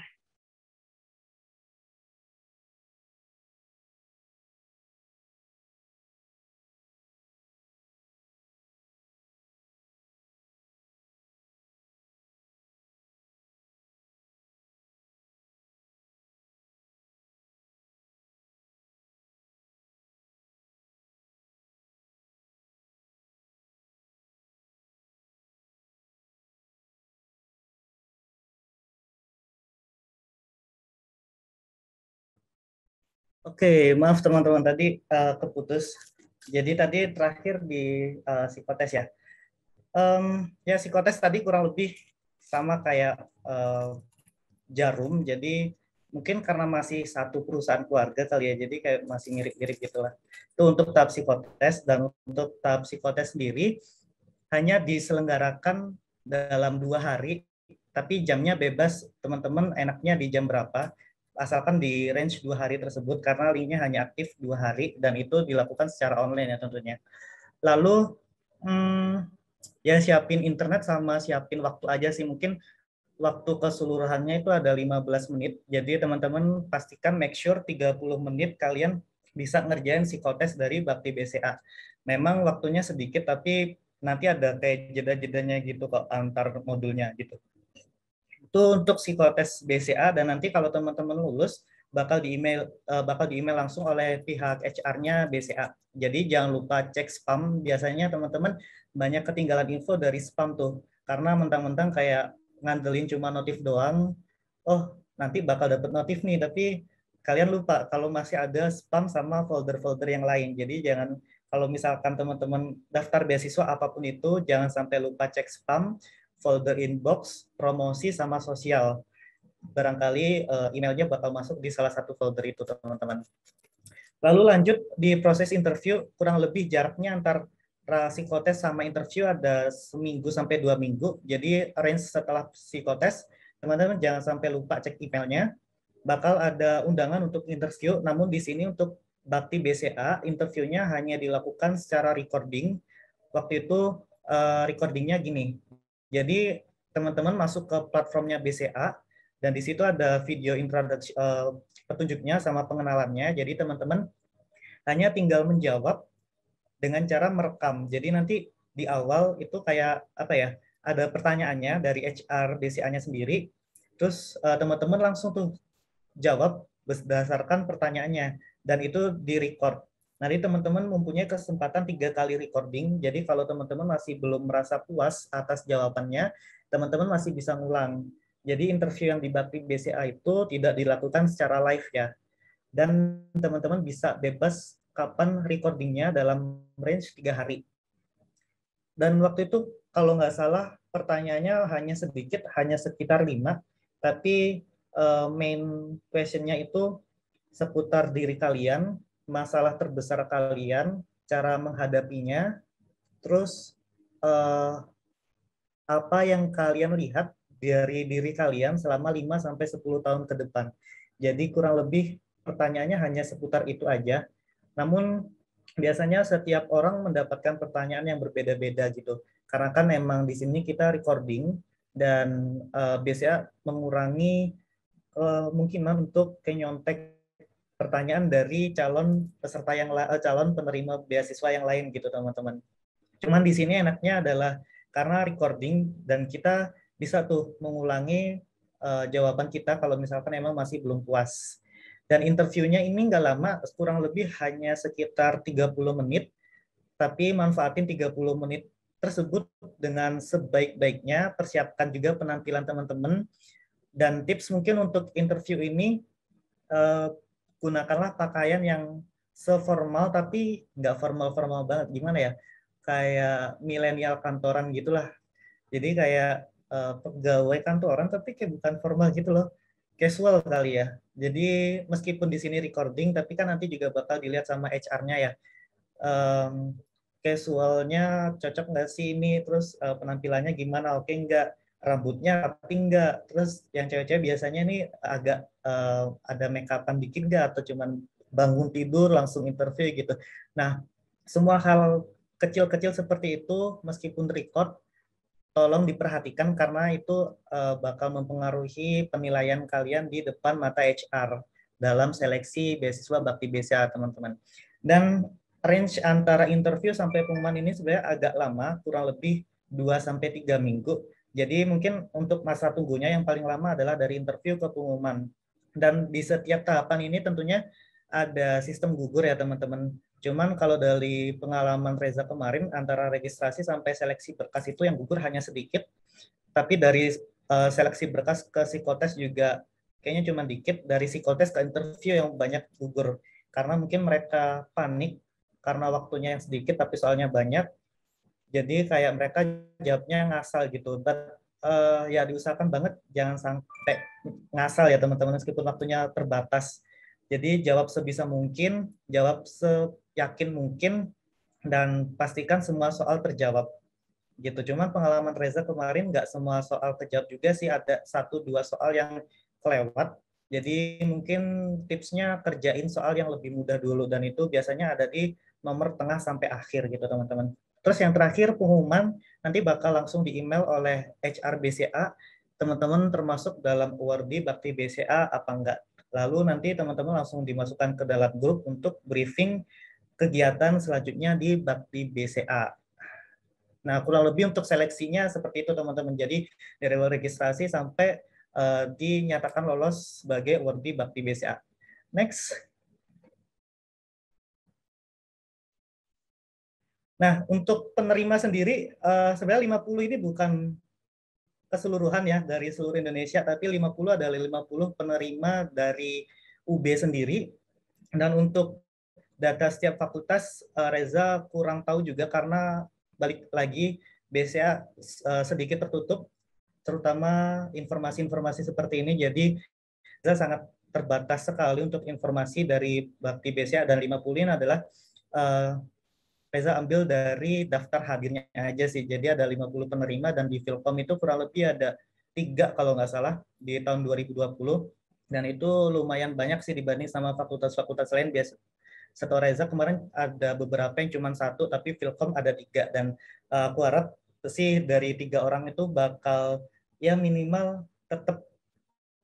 Oke, maaf teman-teman tadi keputus. Jadi tadi terakhir di psikotes ya. Ya psikotes tadi kurang lebih sama kayak Jarum. Jadi mungkin karena masih satu perusahaan keluarga kali ya. Jadi kayak masih mirip-mirip gitulah. Itu untuk tahap psikotes, dan untuk tahap psikotes sendiri hanya diselenggarakan dalam 2 hari. Tapi jamnya bebas, teman-teman enaknya di jam berapa, asalkan di range 2 hari tersebut karena linknya hanya aktif 2 hari dan itu dilakukan secara online ya tentunya. Lalu ya siapin internet sama siapin waktu aja sih, mungkin waktu keseluruhannya itu ada 15 menit. Jadi teman-teman pastikan make sure 30 menit kalian bisa ngerjain psikotes dari Bakti BCA. Memang waktunya sedikit tapi nanti ada kayak jeda-jedanya gitu kok antar modulnya gitu. Itu untuk psikotes BCA, dan nanti kalau teman-teman lulus bakal di email langsung oleh pihak HR-nya BCA. Jadi jangan lupa cek spam. Biasanya teman-teman banyak ketinggalan info dari spam tuh. Karena mentang-mentang kayak ngandelin cuma notif doang. Oh, nanti bakal dapat notif nih, tapi kalian lupa kalau masih ada spam sama folder-folder yang lain. Jadi jangan, kalau misalkan teman-teman daftar beasiswa apapun itu, jangan sampai lupa cek spam, folder inbox, promosi, sama sosial. Barangkali emailnya bakal masuk di salah satu folder itu, teman-teman. Lalu lanjut di proses interview, kurang lebih jaraknya antar psikotes sama interview ada 1-2 minggu. Jadi range setelah psikotes, teman-teman jangan sampai lupa cek emailnya. Bakal ada undangan untuk interview, namun di sini untuk Bakti BCA, interviewnya hanya dilakukan secara recording. Waktu itu recordingnya gini. Jadi teman-teman masuk ke platformnya BCA dan di situ ada video introduction, petunjuknya sama pengenalannya. Jadi teman-teman hanya tinggal menjawab dengan cara merekam. Jadi nanti di awal itu kayak apa ya? Ada pertanyaannya dari HR BCA-nya sendiri. Terus teman-teman langsung tuh jawab berdasarkan pertanyaannya dan itu di-record. Nanti teman-teman mempunyai kesempatan 3 kali recording. Jadi kalau teman-teman masih belum merasa puas atas jawabannya, teman-teman masih bisa ngulang. Jadi interview yang di Bakti BCA itu tidak dilakukan secara live ya. Dan teman-teman bisa bebas kapan recordingnya dalam range 3 hari. Dan waktu itu kalau nggak salah pertanyaannya hanya sedikit, hanya sekitar 5, tapi main question-nya itu seputar diri kalian, masalah terbesar kalian, cara menghadapinya, terus apa yang kalian lihat dari diri kalian selama 5-10 tahun ke depan. Jadi kurang lebih pertanyaannya hanya seputar itu aja. Namun biasanya setiap orang mendapatkan pertanyaan yang berbeda-beda gitu. Karena kan memang di sini kita recording dan biasanya mengurangi kemungkinan untuk nyontek pertanyaan dari calon peserta calon penerima beasiswa yang lain gitu teman-teman. Cuman di sini enaknya adalah karena recording dan kita bisa tuh mengulangi jawaban kita kalau misalkan emang masih belum puas. Dan interviewnya ini nggak lama, kurang lebih hanya sekitar 30 menit, tapi manfaatin 30 menit tersebut dengan sebaik-baiknya, persiapkan juga penampilan teman-teman, dan tips mungkin untuk interview ini, gunakanlah pakaian yang seformal tapi nggak formal-formal banget, gimana ya? Kayak milenial kantoran gitulah. Jadi kayak pegawai kantoran tapi kayak bukan formal gitu loh. Casual kali ya. Jadi meskipun di sini recording tapi kan nanti juga bakal dilihat sama HR-nya ya. Casualnya cocok nggak sih ini, terus penampilannya gimana, oke nggak, rambutnya rapi nggak, terus yang cewek-cewek biasanya nih agak ada make up-an dikit nggak, atau cuman bangun tidur langsung interview gitu. Nah, semua hal kecil-kecil seperti itu meskipun record, tolong diperhatikan karena itu bakal mempengaruhi penilaian kalian di depan mata HR dalam seleksi beasiswa Bakti BCA, teman-teman. Dan range antara interview sampai pengumuman ini sebenarnya agak lama, kurang lebih 2-3 minggu. Jadi mungkin untuk masa tunggunya yang paling lama adalah dari interview ke pengumuman. Dan di setiap tahapan ini tentunya ada sistem gugur ya teman-teman. Cuman kalau dari pengalaman Reza kemarin, antara registrasi sampai seleksi berkas itu yang gugur hanya sedikit. Tapi dari seleksi berkas ke psikotes juga kayaknya cuma dikit. Dari psikotes ke interview yang banyak gugur. Karena mungkin mereka panik karena waktunya yang sedikit tapi soalnya banyak. Jadi kayak mereka jawabnya ngasal gitu. Dan ya diusahakan banget jangan sampai ngasal ya teman-teman, meskipun waktunya terbatas. Jadi jawab sebisa mungkin, jawab seyakin mungkin, dan pastikan semua soal terjawab. Gitu. Cuman pengalaman Reza kemarin nggak semua soal terjawab juga sih, ada 1-2 soal yang kelewat. Jadi mungkin tipsnya kerjain soal yang lebih mudah dulu, dan itu biasanya ada di nomor tengah sampai akhir gitu teman-teman. Terus yang terakhir pengumuman nanti bakal langsung di email oleh HR BCA, teman-teman termasuk dalam awardee Bakti BCA apa enggak. Lalu nanti teman-teman langsung dimasukkan ke dalam grup untuk briefing kegiatan selanjutnya di Bakti BCA. Nah, kurang lebih untuk seleksinya seperti itu teman-teman. Jadi dari registrasi sampai dinyatakan lolos sebagai awardee Bakti BCA. Next. Nah, untuk penerima sendiri, sebenarnya 50 ini bukan keseluruhan ya dari seluruh Indonesia, tapi 50 adalah 50 penerima dari UB sendiri. Dan untuk data setiap fakultas, Reza kurang tahu juga karena balik lagi BCA sedikit tertutup, terutama informasi-informasi seperti ini. Jadi Reza sangat terbatas sekali untuk informasi dari Bakti BCA, dan 50 ini adalah Reza ambil dari daftar hadirnya aja sih. Jadi ada 50 penerima, dan di Filkom itu kurang lebih ada 3 kalau nggak salah di tahun 2020. Dan itu lumayan banyak sih dibanding sama fakultas-fakultas lain. Setahu Reza kemarin ada beberapa yang cuma 1, tapi Filkom ada 3. Dan aku harap sih dari 3 orang itu bakal ya minimal tetap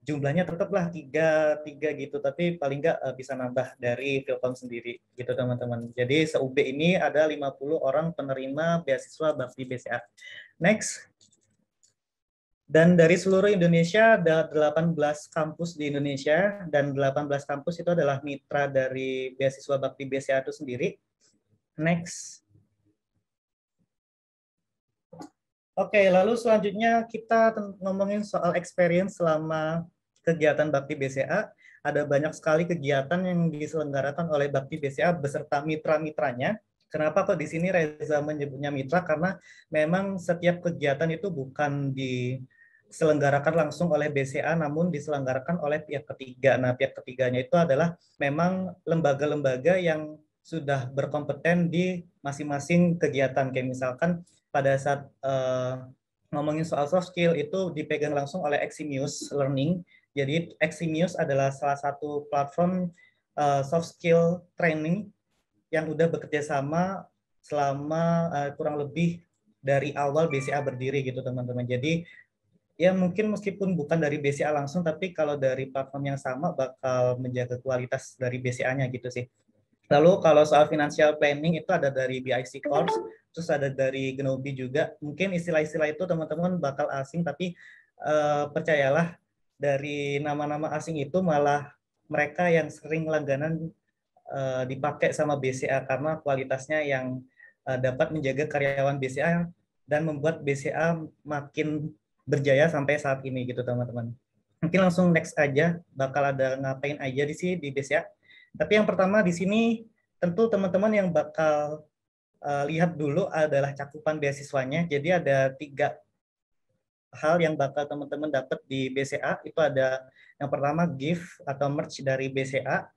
jumlahnya tetaplah 3 gitu, tapi paling nggak bisa nambah dari Filkom sendiri gitu teman-teman. Jadi se-UB ini ada 50 orang penerima beasiswa Bakti BCA. Next. Dan dari seluruh Indonesia ada 18 kampus di Indonesia, dan 18 kampus itu adalah mitra dari beasiswa Bakti BCA itu sendiri. Next. Oke, lalu selanjutnya kita ngomongin soal experience selama kegiatan Bakti BCA. Ada banyak sekali kegiatan yang diselenggarakan oleh Bakti BCA beserta mitra-mitranya. Kenapa kok di sini Reza menyebutnya mitra? Karena memang setiap kegiatan itu bukan diselenggarakan langsung oleh BCA, namun diselenggarakan oleh pihak ketiga. Nah, pihak ketiganya itu adalah memang lembaga-lembaga yang sudah berkompeten di masing-masing kegiatan. Kayak misalkan pada saat ngomongin soal soft skill itu dipegang langsung oleh Eximius Learning. Jadi Eximius adalah salah satu platform soft skill training yang udah bekerja sama selama kurang lebih dari awal BCA berdiri gitu teman-teman. Jadi ya mungkin meskipun bukan dari BCA langsung, tapi kalau dari platform yang sama bakal menjaga kualitas dari BCA-nya gitu sih. Lalu kalau soal financial planning itu ada dari BIC Corps, terus ada dari Genobi juga. Mungkin istilah-istilah itu teman-teman bakal asing, tapi percayalah dari nama-nama asing itu malah mereka yang sering langganan dipakai sama BCA karena kualitasnya yang dapat menjaga karyawan BCA dan membuat BCA makin berjaya sampai saat ini gitu teman-teman. Mungkin langsung next aja, bakal ada ngapain aja di sini di BCA. Tapi yang pertama di sini tentu teman-teman yang bakal lihat dulu adalah cakupan beasiswanya. Jadi ada 3 hal yang bakal teman-teman dapat di BCA. Itu ada yang pertama gift atau merch dari BCA.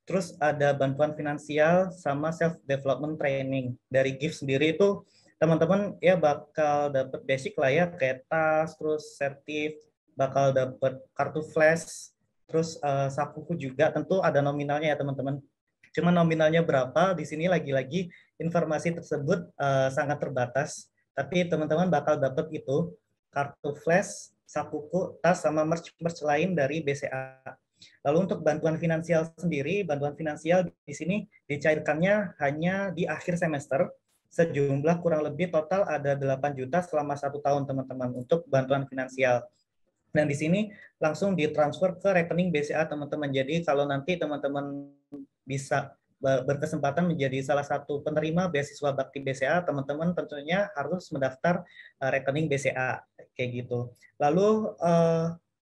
Terus ada bantuan finansial sama self development training. Dari gift sendiri itu teman-teman ya bakal dapat basic lah ya, kayak tas, terus sertif, bakal dapat kartu flash, terus sakuku juga. Tentu ada nominalnya ya teman-teman. Cuma nominalnya berapa di sini lagi-lagi informasi tersebut sangat terbatas. Tapi teman-teman bakal dapat itu kartu flash, sakuku, tas sama merch lain dari BCA. Lalu untuk bantuan finansial sendiri, bantuan finansial di sini dicairkannya hanya di akhir semester, sejumlah kurang lebih total ada 8 juta selama 1 tahun teman-teman untuk bantuan finansial. Dan di sini langsung ditransfer ke rekening BCA teman-teman. Jadi kalau nanti teman-teman bisa berkesempatan menjadi salah satu penerima beasiswa bakti BCA, teman-teman tentunya harus mendaftar rekening BCA kayak gitu. Lalu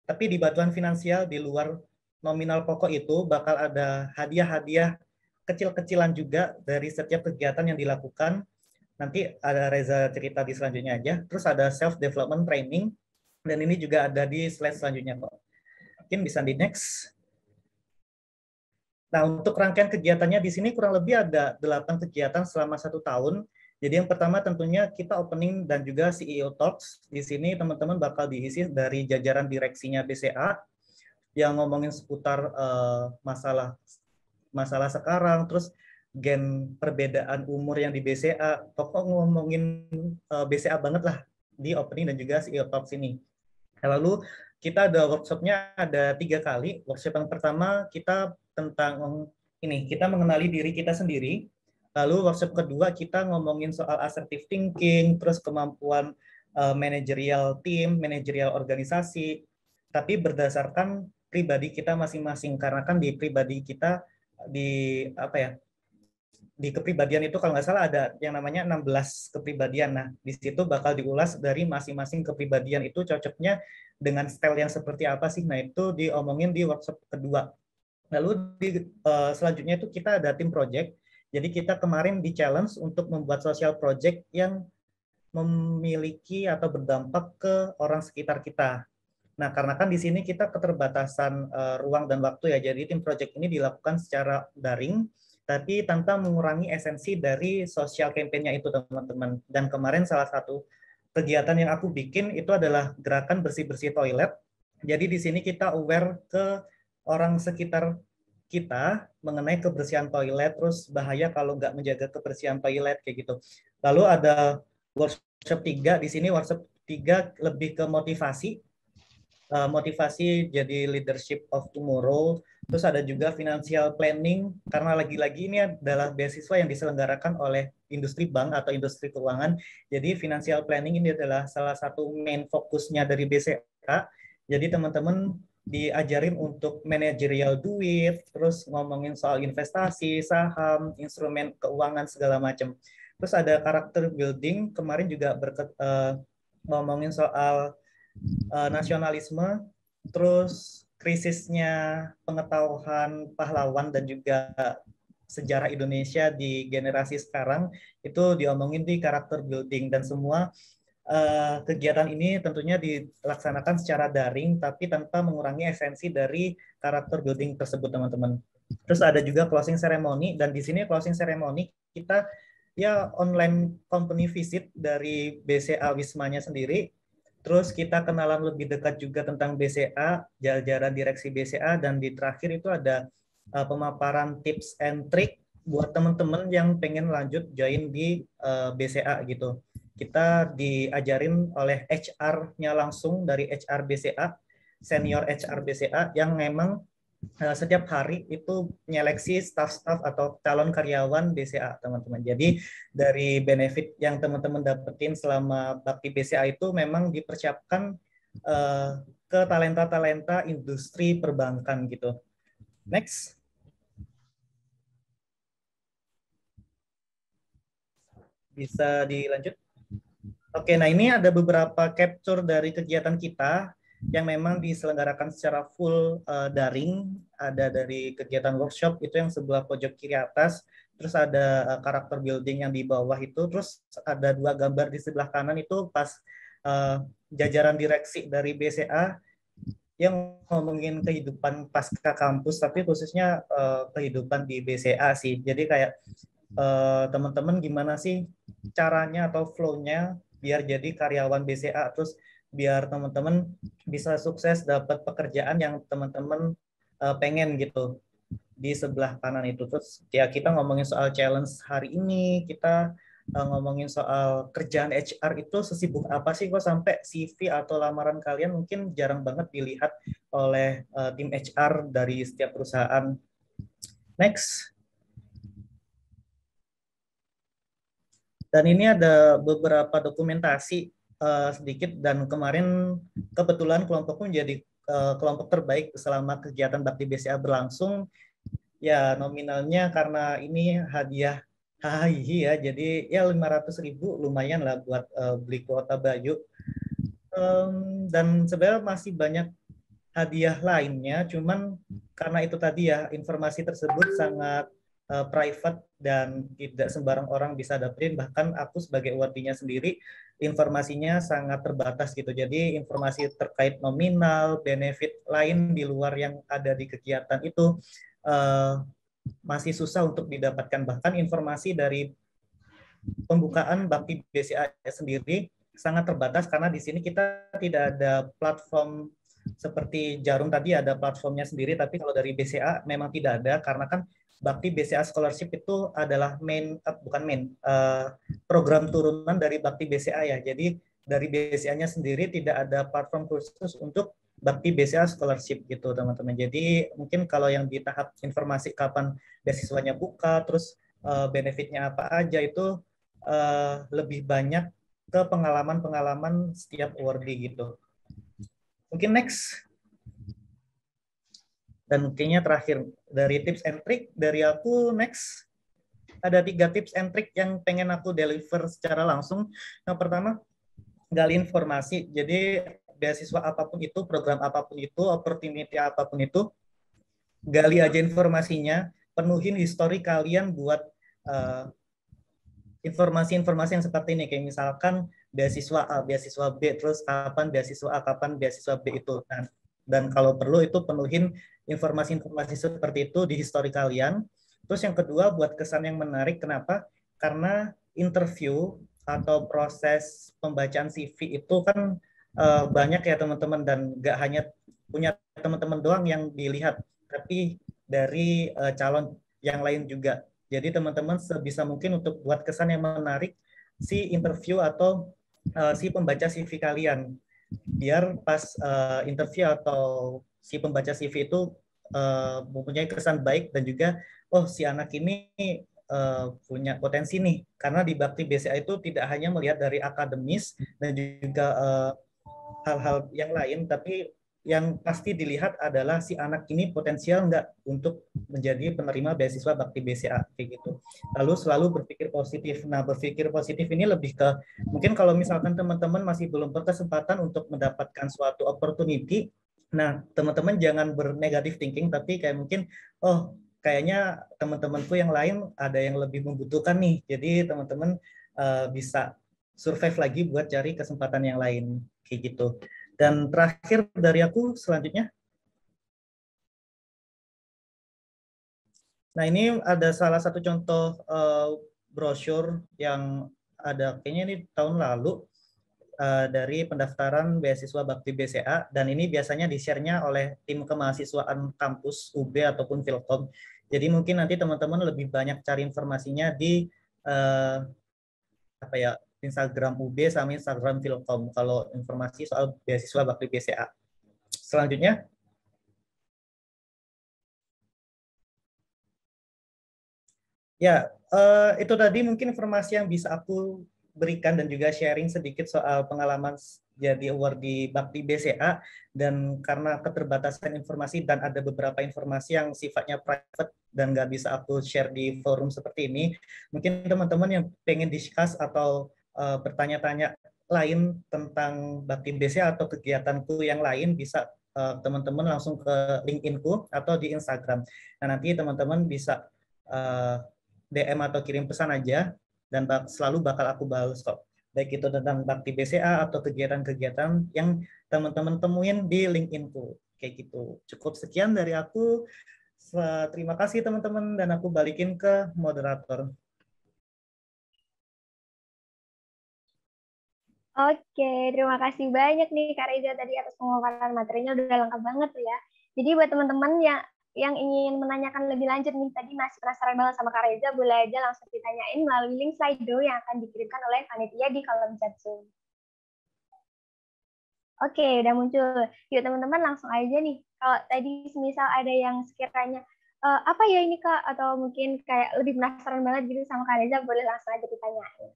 tapi di bantuan finansial di luar nominal pokok itu bakal ada hadiah-hadiah kecil-kecilan juga dari setiap kegiatan yang dilakukan. Nanti ada Reza cerita di selanjutnya aja. Terus ada self development training dan ini juga ada di slide selanjutnya kok. Mungkin bisa di next. Nah, untuk rangkaian kegiatannya di sini kurang lebih ada 8 kegiatan selama 1 tahun. Jadi yang pertama tentunya kita opening dan juga CEO Talks. Di sini teman-teman bakal diisi dari jajaran direksinya BCA yang ngomongin seputar masalah sekarang, terus gen perbedaan umur yang di BCA, pokok ngomongin BCA banget lah di opening dan juga CEO Talks ini. Lalu kita ada workshopnya ada 3 kali. Workshop yang pertama kita tentang ini, kita mengenali diri kita sendiri. Lalu workshop kedua kita ngomongin soal assertive thinking, terus kemampuan managerial team, managerial organisasi, tapi berdasarkan pribadi kita masing-masing, karena kan di pribadi kita di apa ya, di kepribadian itu kalau nggak salah ada yang namanya 16 kepribadian. Nah, di situ bakal diulas dari masing-masing kepribadian itu cocoknya dengan style yang seperti apa sih. Nah, itu diomongin di workshop kedua. Lalu di selanjutnya itu kita ada tim project. Jadi kita kemarin di challenge untuk membuat social project yang memiliki atau berdampak ke orang sekitar kita. Nah, karena kan di sini kita keterbatasan ruang dan waktu ya, jadi tim project ini dilakukan secara daring, tapi tanpa mengurangi esensi dari social campaign-nya itu teman-teman. Dan kemarin salah satu kegiatan yang aku bikin itu adalah gerakan bersih-bersih toilet. Jadi di sini kita aware ke orang sekitar kita mengenai kebersihan toilet, terus bahaya kalau nggak menjaga kebersihan toilet kayak gitu. Lalu ada workshop 3, di sini workshop 3 lebih ke motivasi. Motivasi jadi leadership of tomorrow. Terus ada juga financial planning, karena lagi-lagi ini adalah beasiswa yang diselenggarakan oleh industri bank atau industri keuangan. Jadi financial planning ini adalah salah satu main fokusnya dari BCA. Jadi teman-teman diajarin untuk manajerial duit, terus ngomongin soal investasi, saham, instrumen keuangan segala macam. Terus ada karakter building, kemarin juga ngomongin soal nasionalisme, terus krisisnya pengetahuan pahlawan dan juga sejarah Indonesia di generasi sekarang itu diomongin di karakter building, dan semua kegiatan ini tentunya dilaksanakan secara daring tapi tanpa mengurangi esensi dari karakter building tersebut, teman-teman. Terus ada juga closing ceremony, dan di sini closing ceremony kita ya online company visit dari BCA Wismanya sendiri. Terus kita kenalan lebih dekat juga tentang BCA, jajaran direksi BCA, dan di terakhir itu ada pemaparan tips and trick buat teman-teman yang pengen lanjut join di BCA gitu. Kita diajarin oleh HR-nya langsung dari HR BCA, senior HR BCA yang memang setiap hari itu menyeleksi staff-staff atau calon karyawan BCA, teman-teman. Jadi dari benefit yang teman-teman dapetin selama bakti BCA itu memang dipersiapkan ke talenta-talenta industri perbankan gitu. Next. Bisa dilanjut? Oke, nah ini ada beberapa capture dari kegiatan kita yang memang diselenggarakan secara full daring. Ada dari kegiatan workshop itu yang sebelah pojok kiri atas, terus ada karakter building yang di bawah itu, terus ada 2 gambar di sebelah kanan itu pas jajaran direksi dari BCA yang ngomongin kehidupan pasca kampus, tapi khususnya kehidupan di BCA sih. Jadi kayak teman-teman gimana sih caranya atau flow-nya biar jadi karyawan BCA, terus biar teman-teman bisa sukses dapat pekerjaan yang teman-teman pengen gitu di sebelah kanan itu. Terus ya kita ngomongin soal challenge hari ini, kita ngomongin soal kerjaan HR itu sesibuk apa sih kok sampai CV atau lamaran kalian mungkin jarang banget dilihat oleh tim HR dari setiap perusahaan. Next. Dan ini ada beberapa dokumentasi sedikit, dan kemarin kebetulan kelompokku menjadi kelompok terbaik selama kegiatan Bakti BCA berlangsung. Ya nominalnya karena ini hadiah HHI ya, jadi ya 500.000 lumayan lah buat beli kuota baju. Dan sebenarnya masih banyak hadiah lainnya, cuman karena itu tadi ya informasi tersebut sangat private dan tidak sembarang orang bisa dapetin. Bahkan aku sebagai awardee-nya sendiri informasinya sangat terbatas gitu. Jadi informasi terkait nominal, benefit lain di luar yang ada di kegiatan itu masih susah untuk didapatkan. Bahkan informasi dari pembukaan Bakti BCA sendiri sangat terbatas karena di sini kita tidak ada platform seperti Jarum tadi ada platformnya sendiri, tapi kalau dari BCA memang tidak ada karena kan Bakti BCA Scholarship itu adalah program turunan dari Bakti BCA ya. Jadi dari BCA-nya sendiri tidak ada platform khusus untuk Bakti BCA Scholarship gitu teman-teman. Jadi mungkin kalau yang di tahap informasi kapan beasiswanya buka, terus benefitnya apa aja itu lebih banyak ke pengalaman-pengalaman setiap awardee gitu. Mungkin next. Dan kayaknya terakhir dari tips and trick dari aku, next. Ada 3 tips and trick yang pengen aku deliver secara langsung. Yang pertama, gali informasi. Jadi beasiswa apapun itu, program apapun itu, opportunity apapun itu, gali aja informasinya, penuhin histori kalian buat informasi-informasi yang seperti ini. Kayak misalkan beasiswa A, beasiswa B, terus kapan beasiswa A, kapan beasiswa B itu. Dan kalau perlu itu penuhin informasi-informasi seperti itu di histori kalian. Terus yang kedua, buat kesan yang menarik. Kenapa? Karena interview atau proses pembacaan CV itu kan banyak ya teman-teman, dan nggak hanya punya teman-teman doang yang dilihat, tapi dari calon yang lain juga. Jadi teman-teman sebisa mungkin untuk buat kesan yang menarik si interview atau si pembaca CV kalian, biar pas interview atau si pembaca CV itu mempunyai kesan baik, dan juga oh si anak ini punya potensi nih, karena di Bakti BCA itu tidak hanya melihat dari akademis dan juga hal-hal yang lain, tapi yang pasti dilihat adalah si anak ini potensial nggak untuk menjadi penerima beasiswa Bakti BCA kayak gitu. Lalu selalu berpikir positif. Nah, berpikir positif ini lebih ke mungkin kalau misalkan teman-teman masih belum berkesempatan untuk mendapatkan suatu opportunity, nah teman-teman jangan bernegatif thinking, tapi kayak mungkin oh kayaknya teman-temanku yang lain ada yang lebih membutuhkan nih. Jadi teman-teman bisa survive lagi buat cari kesempatan yang lain kayak gitu. Dan terakhir dari aku selanjutnya. Nah, ini ada salah satu contoh brosur yang ada kayaknya ini tahun lalu dari pendaftaran beasiswa Bakti BCA, dan ini biasanya di-share-nya oleh tim kemahasiswaan kampus UB ataupun Filkom. Jadi mungkin nanti teman-teman lebih banyak cari informasinya di apa ya, Instagram UB sama Instagram Filkom kalau informasi soal beasiswa Bakti BCA. Selanjutnya. Ya, itu tadi mungkin informasi yang bisa aku berikan dan juga sharing sedikit soal pengalaman jadi award di Bakti BCA. Dan karena keterbatasan informasi dan ada beberapa informasi yang sifatnya private dan nggak bisa aku share di forum seperti ini, mungkin teman-teman yang pengen discuss atau bertanya-tanya lain tentang Bakti BCA atau kegiatanku yang lain bisa teman-teman langsung ke LinkedIn-ku atau di Instagram. Nah, nanti teman-teman bisa DM atau kirim pesan aja dan selalu bakal aku balas kok. Baik itu tentang Bakti BCA atau kegiatan-kegiatan yang teman-teman temuin di LinkedIn-ku. Kayak gitu. Cukup sekian dari aku. Terima kasih teman-teman dan aku balikin ke moderator. Oke, terima kasih banyak nih Kak Reza tadi atas pemaparan materinya udah lengkap banget tuh ya. Jadi buat teman-teman yang ingin menanyakan lebih lanjut nih, tadi masih penasaran banget sama Kak Reza, boleh aja langsung ditanyain melalui link Slido yang akan dikirimkan oleh panitia di kolom chat Zoom. Oke, udah muncul. Yuk teman-teman langsung aja nih. Kalau tadi misal ada yang sekiranya apa ya ini Kak, atau mungkin kayak lebih penasaran banget gitu sama Kak Reza, boleh langsung aja ditanyain.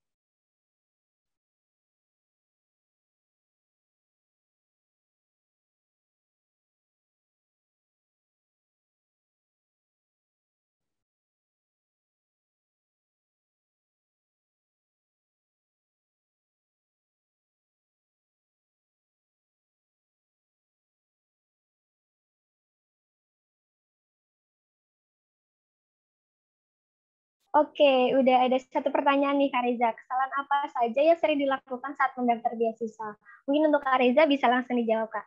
Oke, udah ada satu pertanyaan nih Kak Reza. Kesalahan apa saja yang sering dilakukan saat mendaftar beasiswa? Mungkin untuk Kak Reza bisa langsung dijawab, Kak.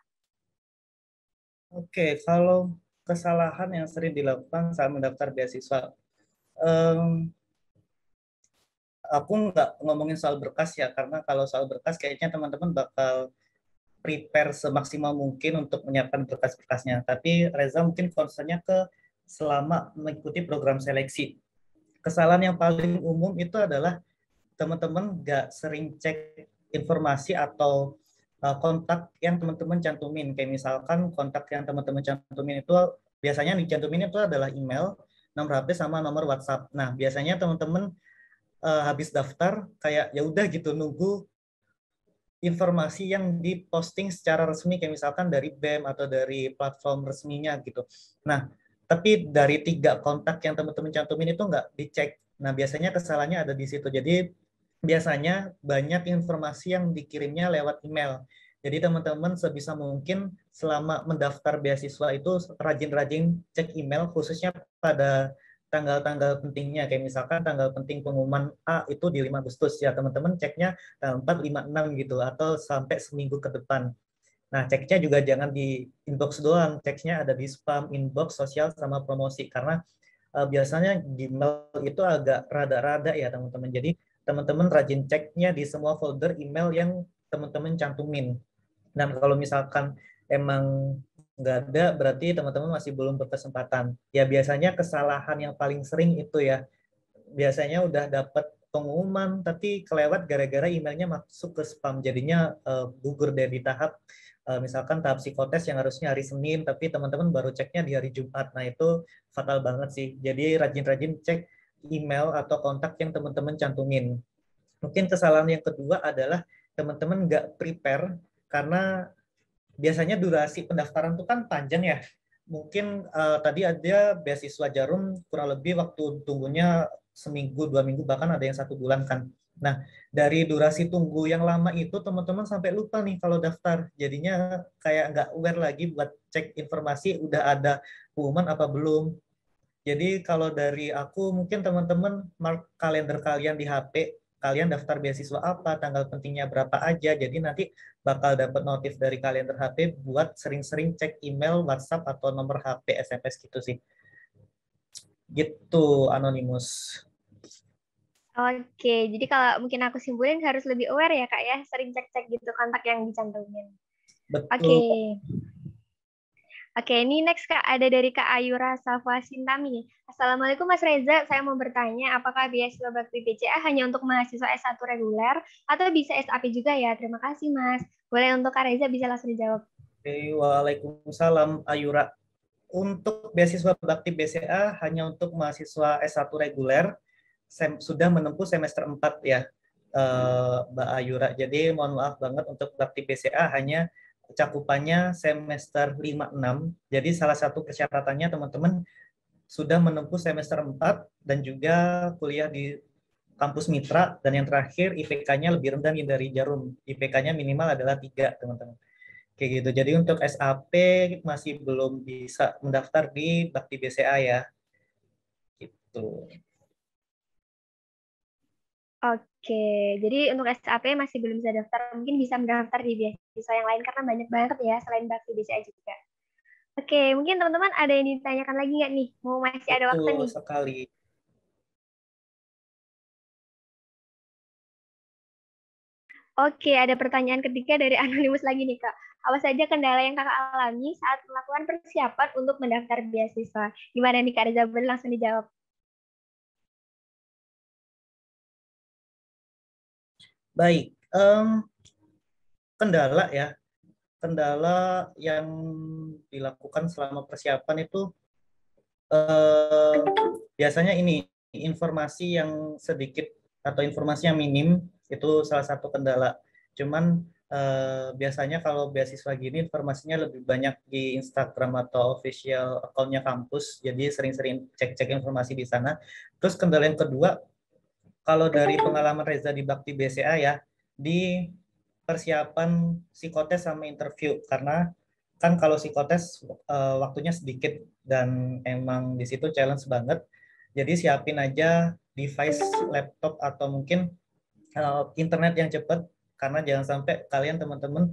Oke, kalau kesalahan yang sering dilakukan saat mendaftar beasiswa, aku nggak ngomongin soal berkas ya, karena kalau soal berkas kayaknya teman-teman bakal prepare semaksimal mungkin untuk menyiapkan berkas-berkasnya. Tapi Reza mungkin concernnya ke selama mengikuti program seleksi. Kesalahan yang paling umum itu adalah teman-teman nggak sering cek informasi atau kontak yang teman-teman cantumin. Kayak misalkan kontak yang teman-teman cantumin itu biasanya dicantumin itu adalah email, nomor HP sama nomor WhatsApp. Nah, biasanya teman-teman habis daftar kayak ya udah gitu nunggu informasi yang diposting secara resmi kayak misalkan dari BEM atau dari platform resminya gitu. Nah, tapi dari 3 kontak yang teman-teman cantumin itu nggak dicek. Nah, biasanya kesalahannya ada di situ. Jadi biasanya banyak informasi yang dikirimnya lewat email. Jadi teman-teman sebisa mungkin selama mendaftar beasiswa itu rajin-rajin cek email khususnya pada tanggal-tanggal pentingnya, kayak misalkan tanggal penting pengumuman A itu di 5 Agustus ya, teman-teman ceknya tanggal 4, 5, 6 gitu atau sampai seminggu ke depan. Nah, ceknya juga jangan di inbox doang, ceknya ada di spam, inbox, sosial, sama promosi karena biasanya Gmail itu agak rada-rada ya teman-teman. Jadi teman-teman rajin ceknya di semua folder email yang teman-teman cantumin. Dan kalau misalkan emang nggak ada, berarti teman-teman masih belum berkesempatan. Ya biasanya kesalahan yang paling sering itu ya, biasanya udah dapat pengumuman tapi kelewat gara-gara emailnya masuk ke spam. Jadinya gugur dari tahap misalkan tahap psikotes yang harusnya hari Senin, tapi teman-teman baru ceknya di hari Jumat. Nah itu fatal banget sih. Jadi rajin-rajin cek email atau kontak yang teman-teman cantumin. Mungkin kesalahan yang kedua adalah teman-teman nggak prepare karena biasanya durasi pendaftaran itu kan panjang ya. Mungkin tadi ada beasiswa Jarum kurang lebih waktu tunggunya seminggu, 2 minggu, bahkan ada yang 1 bulan kan. Nah, dari durasi tunggu yang lama itu teman-teman sampai lupa nih kalau daftar. Jadinya kayak nggak aware lagi buat cek informasi udah ada pengumuman apa belum. Jadi kalau dari aku, mungkin teman-teman mark kalender kalian di HP, kalian daftar beasiswa apa, tanggal pentingnya berapa aja. Jadi nanti bakal dapat notif dari kalender HP buat sering-sering cek email, WhatsApp, atau nomor HP, SMS gitu sih. Gitu, Anonymous. Oke, jadi kalau mungkin aku simpulin harus lebih aware ya Kak ya, sering cek-cek gitu kontak yang dicantumin. Oke. Betul. Oke, ini next Kak, ada dari Kak Ayura Safwa Sintami. Assalamualaikum Mas Reza, saya mau bertanya apakah beasiswa Bakti BCA hanya untuk mahasiswa S1 reguler atau bisa SAP juga ya? Terima kasih Mas. Boleh untuk Kak Reza bisa langsung dijawab. Oke, waalaikumsalam, Ayura. Untuk beasiswa Bakti BCA hanya untuk mahasiswa S1 reguler, sudah menempuh semester 4 ya, Mbak Ayura. Jadi mohon maaf banget untuk Bakti BCA hanya cakupannya semester 5-6. Jadi salah satu persyaratannya teman-teman sudah menempuh semester 4 dan juga kuliah di kampus mitra, dan yang terakhir IPK-nya lebih rendah dari Jarum. IPK-nya minimal adalah 3, teman-teman. Kayak gitu. Jadi untuk SAP masih belum bisa mendaftar di Bakti BCA ya. Gitu. Oke, jadi untuk SAP masih belum bisa daftar, mungkin bisa mendaftar di beasiswa yang lain karena banyak banget ya selain Bakti BCA juga. Oke, mungkin teman-teman ada yang ditanyakan lagi nggak nih? Mau masih ada waktu Betul nih? sekali. Oke, ada pertanyaan ketiga dari Anonymous lagi nih, Kak. Apa saja kendala yang Kakak alami saat melakukan persiapan untuk mendaftar beasiswa? Gimana nih, Kak Reza? Boleh langsung dijawab. Baik, kendala ya. Kendala yang dilakukan selama persiapan itu biasanya ini informasi yang sedikit atau informasi yang minim, itu salah satu kendala. Cuman biasanya kalau beasiswa gini informasinya lebih banyak di Instagram atau official account-nya kampus, jadi sering-sering cek-cek informasi di sana. Terus kendala yang kedua, kalau dari pengalaman Reza di Bakti BCA ya, di persiapan psikotes sama interview, karena kan kalau psikotes waktunya sedikit dan emang di situ challenge banget. Jadi siapin aja device laptop atau mungkin internet yang cepat, karena jangan sampai kalian teman-teman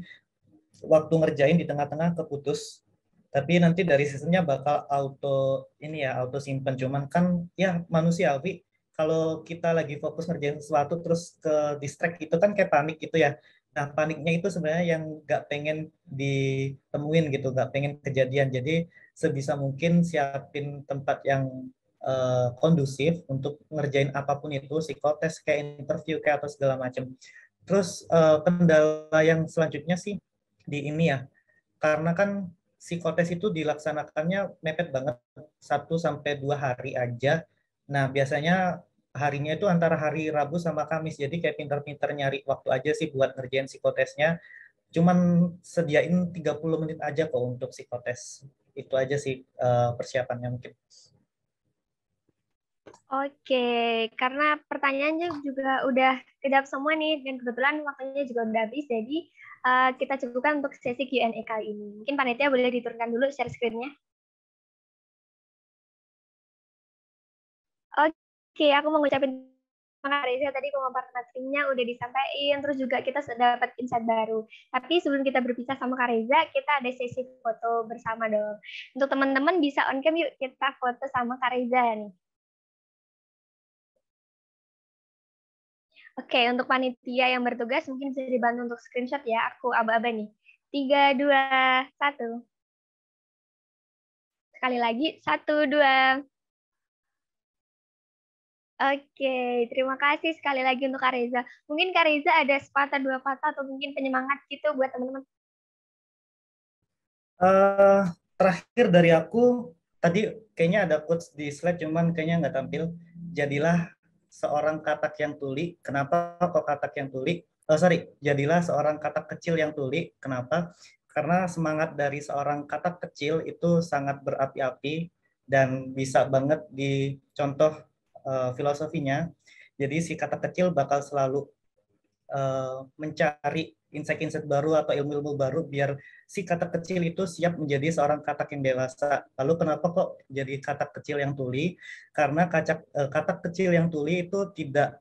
waktu ngerjain di tengah-tengah keputus, tapi nanti dari sistemnya bakal auto ini ya, auto simpen. Cuman kan ya manusiawi, kalau kita lagi fokus ngerjain sesuatu terus ke distract itu kan kayak panik gitu ya. Nah, paniknya itu sebenarnya yang nggak pengen ditemuin gitu, nggak pengen kejadian. Jadi sebisa mungkin siapin tempat yang kondusif untuk ngerjain apapun itu, psikotes kayak interview kayak atau segala macam. Terus kendala yang selanjutnya sih di ini ya, karena kan psikotes itu dilaksanakannya mepet banget, 1 sampai 2 hari aja. Nah, biasanya harinya itu antara hari Rabu sama Kamis, jadi kayak pinter-pinter nyari waktu aja sih buat ngerjain psikotesnya. Cuman sediain 30 menit aja kok untuk psikotes. Itu aja sih persiapannya mungkin. Oke, karena pertanyaannya juga udah kedap semua nih, dan kebetulan waktunya juga udah habis, jadi kita cukupkan untuk sesi Q&A kali ini. Mungkin panitia boleh diturunkan dulu share screen-nya. Oke, aku mau ngucapin terima kasih Reza, tadi pemaparan materinya udah disampaikan, terus juga kita sudah dapat insight baru. Tapi sebelum kita berpisah sama Kak Reza, kita ada sesi foto bersama dong. Untuk teman-teman bisa on cam yuk, kita foto sama Kak Reza nih. Oke, untuk panitia yang bertugas mungkin bisa dibantu untuk screenshot ya. Aku aba-aba nih. 3, 2, 1. Sekali lagi, 1, 2. Oke, terima kasih sekali lagi untuk Kak Reza. Mungkin Kak Reza ada sepatah dua patah atau mungkin penyemangat gitu buat teman-teman. Terakhir dari aku, tadi kayaknya ada quotes di slide, cuman kayaknya nggak tampil. Jadilah seorang katak yang tuli. Kenapa kok katak yang tuli? Jadilah seorang katak kecil yang tuli. Kenapa? Karena semangat dari seorang katak kecil itu sangat berapi-api dan bisa banget dicontoh filosofinya. Jadi si katak kecil bakal selalu mencari insight-insight baru atau ilmu-ilmu baru biar si katak kecil itu siap menjadi seorang katak yang dewasa. Lalu kenapa kok jadi katak kecil yang tuli? Karena katak kecil yang tuli itu tidak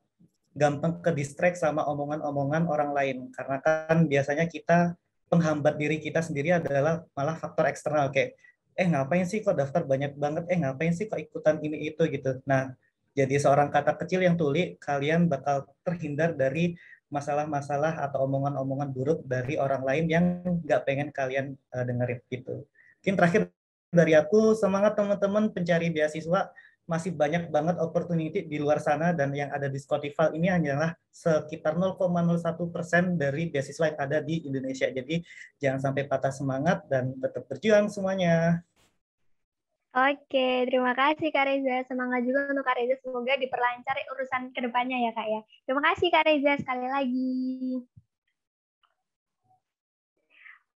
gampang ke distract sama omongan-omongan orang lain. Karena kan biasanya kita penghambat diri kita sendiri adalah malah faktor eksternal kayak ngapain sih kok daftar banyak banget, ngapain sih kok ikutan ini itu gitu. Nah, jadi seorang katak kecil yang tuli, kalian bakal terhindar dari masalah-masalah atau omongan-omongan buruk dari orang lain yang nggak pengen kalian dengerin gitu. Mungkin terakhir dari aku, semangat teman-teman pencari beasiswa, masih banyak banget opportunity di luar sana dan yang ada di Spotify ini hanyalah sekitar 0,01% dari beasiswa yang ada di Indonesia. Jadi jangan sampai patah semangat dan tetap berjuang semuanya. Oke, terima kasih Kak Reza. Semangat juga untuk Kak Reza. Semoga diperlancar urusan kedepannya ya Kak ya. Terima kasih Kak Reza sekali lagi.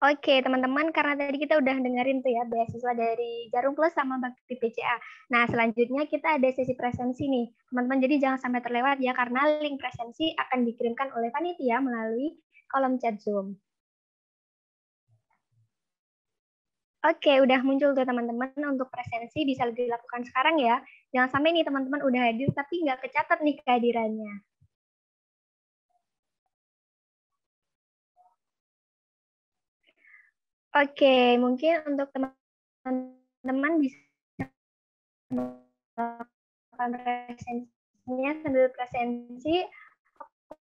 Oke, teman-teman, karena tadi kita udah dengerin tuh ya beasiswa dari Jarum Plus sama Bakti PCA. Nah, selanjutnya kita ada sesi presensi nih. Teman-teman, jadi jangan sampai terlewat ya, karena link presensi akan dikirimkan oleh panitia melalui kolom chat Zoom. Oke, udah muncul tuh teman-teman untuk presensi bisa dilakukan sekarang ya. Jangan sampai nih teman-teman udah hadir tapi nggak kecatat nih kehadirannya. Oke, mungkin untuk teman-teman bisa melakukan presensinya sambil presensi.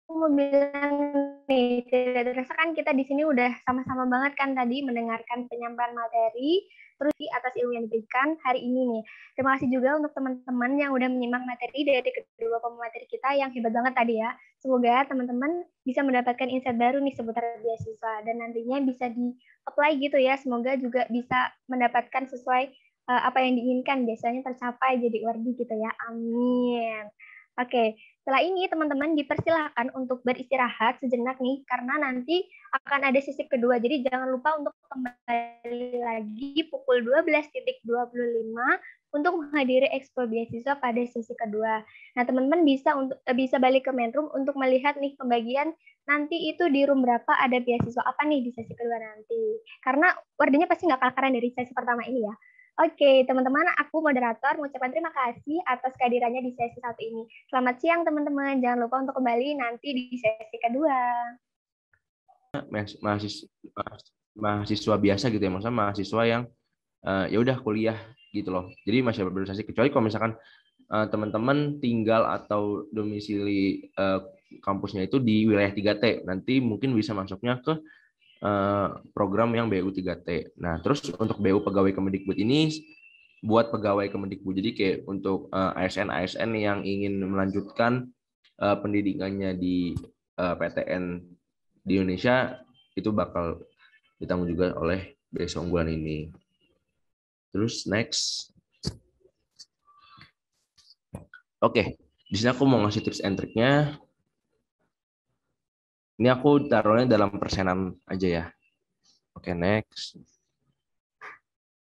Aku mau bilang nih, tidak terasa kan kita di sini udah sama-sama banget kan tadi mendengarkan penyampaian materi, terus di atas ilmu yang diberikan hari ini nih. Terima kasih juga untuk teman-teman yang udah menyimak materi dari kedua pemateri kita yang hebat banget tadi ya. Semoga teman-teman bisa mendapatkan insight baru nih seputar beasiswa dan nantinya bisa di-apply gitu ya. Semoga juga bisa mendapatkan sesuai apa yang diinginkan, biasanya tercapai jadi wardi gitu ya. Amin. Oke, setelah ini teman-teman dipersilahkan untuk beristirahat sejenak nih, karena nanti akan ada sesi kedua. Jadi jangan lupa untuk kembali lagi pukul 12.25 untuk menghadiri Expo Beasiswa pada sesi kedua. Nah, teman-teman bisa balik ke Menroom untuk melihat nih pembagian nanti itu di room berapa ada beasiswa apa nih di sesi kedua nanti. Karena wardinya pasti nggak kalah keren dari sesi pertama ini ya. Oke, teman-teman, aku moderator mengucapkan terima kasih atas kehadirannya di sesi satu ini. Selamat siang, teman-teman. Jangan lupa untuk kembali nanti di sesi kedua. Mahasiswa biasa gitu ya, maksudnya mahasiswa yang ya udah kuliah gitu loh. Jadi masih berorganisasi, kecuali kalau misalkan teman-teman tinggal atau domisili kampusnya itu di wilayah 3T, nanti mungkin bisa masuknya ke program yang BU 3T. Nah, terus untuk BU pegawai Kemendikbud ini buat pegawai Kemendikbud. Jadi kayak untuk ASN yang ingin melanjutkan pendidikannya di PTN di Indonesia itu bakal ditanggung juga oleh beasiswa unggulan ini. Terus next. Oke, di sini aku mau ngasih tips and triknya. Ini aku taruhnya dalam persenan aja ya. Oke, next.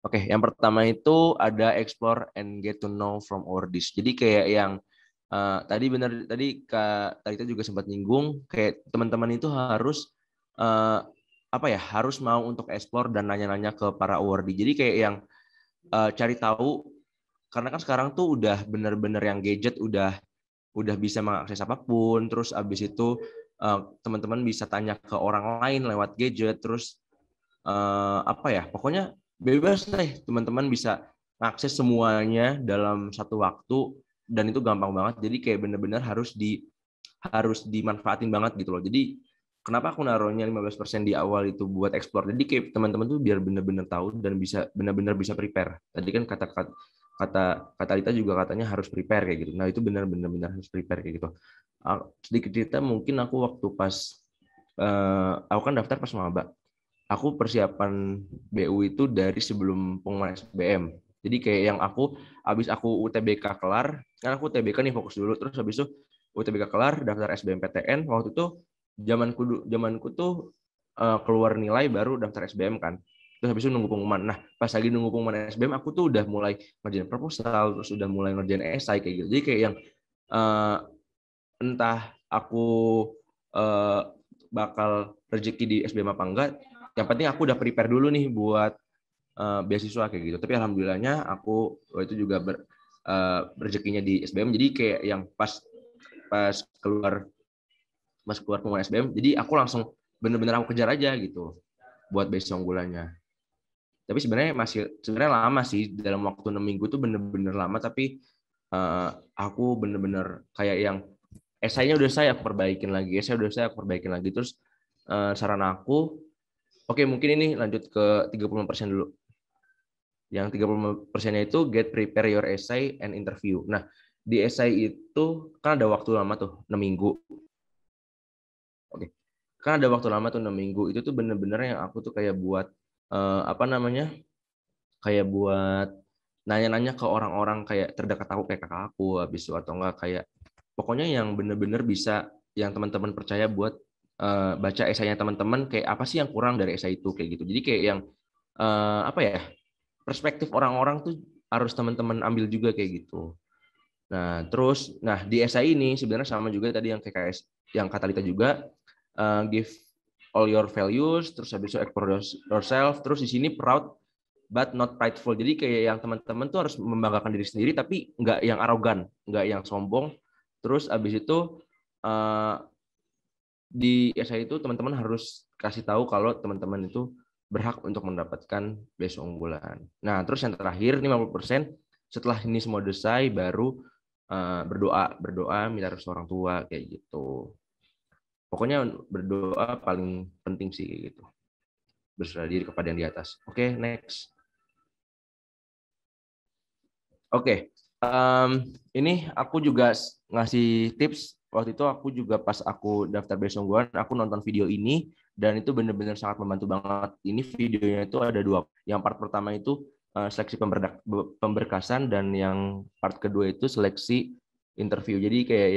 Oke, yang pertama itu ada explore and get to know from our dish. Jadi kayak yang tadi Kak Talita juga sempat nyinggung, kayak teman-teman itu harus harus mau untuk explore dan nanya-nanya ke para awardee. Jadi kayak yang cari tahu, karena kan sekarang tuh udah bener-bener yang gadget udah bisa mengakses apapun. Terus abis itu teman-teman bisa tanya ke orang lain lewat gadget. Terus pokoknya bebas deh, teman-teman bisa akses semuanya dalam satu waktu dan itu gampang banget. Jadi kayak bener-bener harus dimanfaatin banget gitu loh. Jadi kenapa aku naruhnya 15% di awal itu buat explore. Jadi kayak teman-teman tuh biar bener-bener tahu dan bisa bener-bener bisa prepare. Tadi kan kata Rita juga katanya harus prepare kayak gitu. Nah, itu benar-benar harus prepare kayak gitu. Sedikit cerita, mungkin aku waktu pas aku kan daftar pas maba. Aku persiapan BU itu dari sebelum pengumuman SBM. Jadi kayak yang habis aku UTBK kelar, kan aku UTBK nih fokus dulu, terus habis itu UTBK kelar, daftar SBMPTN. Waktu itu zamanku tuh keluar nilai baru daftar SBM kan. Terus habis itu nunggu pengumuman. Nah, pas lagi nunggu pengumuman SBM, aku tuh udah mulai ngerjain proposal, terus udah mulai ngerjain esai kayak gitu. Jadi kayak yang entah aku bakal rezeki di SBM apa enggak. Yang penting aku udah prepare dulu nih buat beasiswa kayak gitu. Tapi alhamdulillahnya aku itu juga rezekinya di SBM. Jadi kayak yang pas keluar pengumuman SBM, jadi aku langsung bener-bener aku kejar aja gitu buat beasiswa unggulannya. Tapi sebenarnya lama sih, dalam waktu 6 minggu tuh bener-bener lama. Tapi aku bener-bener kayak yang esainya udah aku perbaikin lagi, terus saran aku, oke, mungkin ini lanjut ke 30% dulu. Yang 30%-nya itu get prepare your essay and interview. Nah, di essay itu kan ada waktu lama tuh, 6 minggu. Oke. Kan ada waktu lama tuh 6 minggu. Itu tuh bener-bener yang aku tuh kayak buat kayak buat nanya-nanya ke orang-orang kayak terdekat aku, kayak kakak aku habis itu, atau enggak kayak pokoknya yang bener-bener bisa yang teman-teman percaya buat baca esainya teman-teman, kayak apa sih yang kurang dari esai itu kayak gitu. Jadi kayak yang apa ya, perspektif orang-orang tuh harus teman-teman ambil juga kayak gitu. Nah, terus di esai ini sebenarnya sama juga tadi yang KKS yang kata Lita juga, give all your values, terus habis itu express yourself, terus di sini proud but not prideful. Jadi kayak yang teman-teman tuh harus membanggakan diri sendiri tapi nggak yang arogan, nggak yang sombong. Terus habis itu di esai itu teman-teman harus kasih tahu kalau teman-teman itu berhak untuk mendapatkan beasiswa unggulan. Nah, terus yang terakhir 50%, setelah ini semua selesai baru berdoa minta restu orang tua kayak gitu. Pokoknya berdoa paling penting sih kayak gitu. Berserah diri kepada yang di atas. Oke, next. Oke. Ini aku juga ngasih tips. Waktu itu aku juga pas aku daftar beasiswa unggulan, aku nonton video ini dan itu benar-benar sangat membantu banget. Ini videonya itu ada 2. Yang part pertama itu seleksi pemberkasan dan yang part kedua itu seleksi interview. Jadi kayak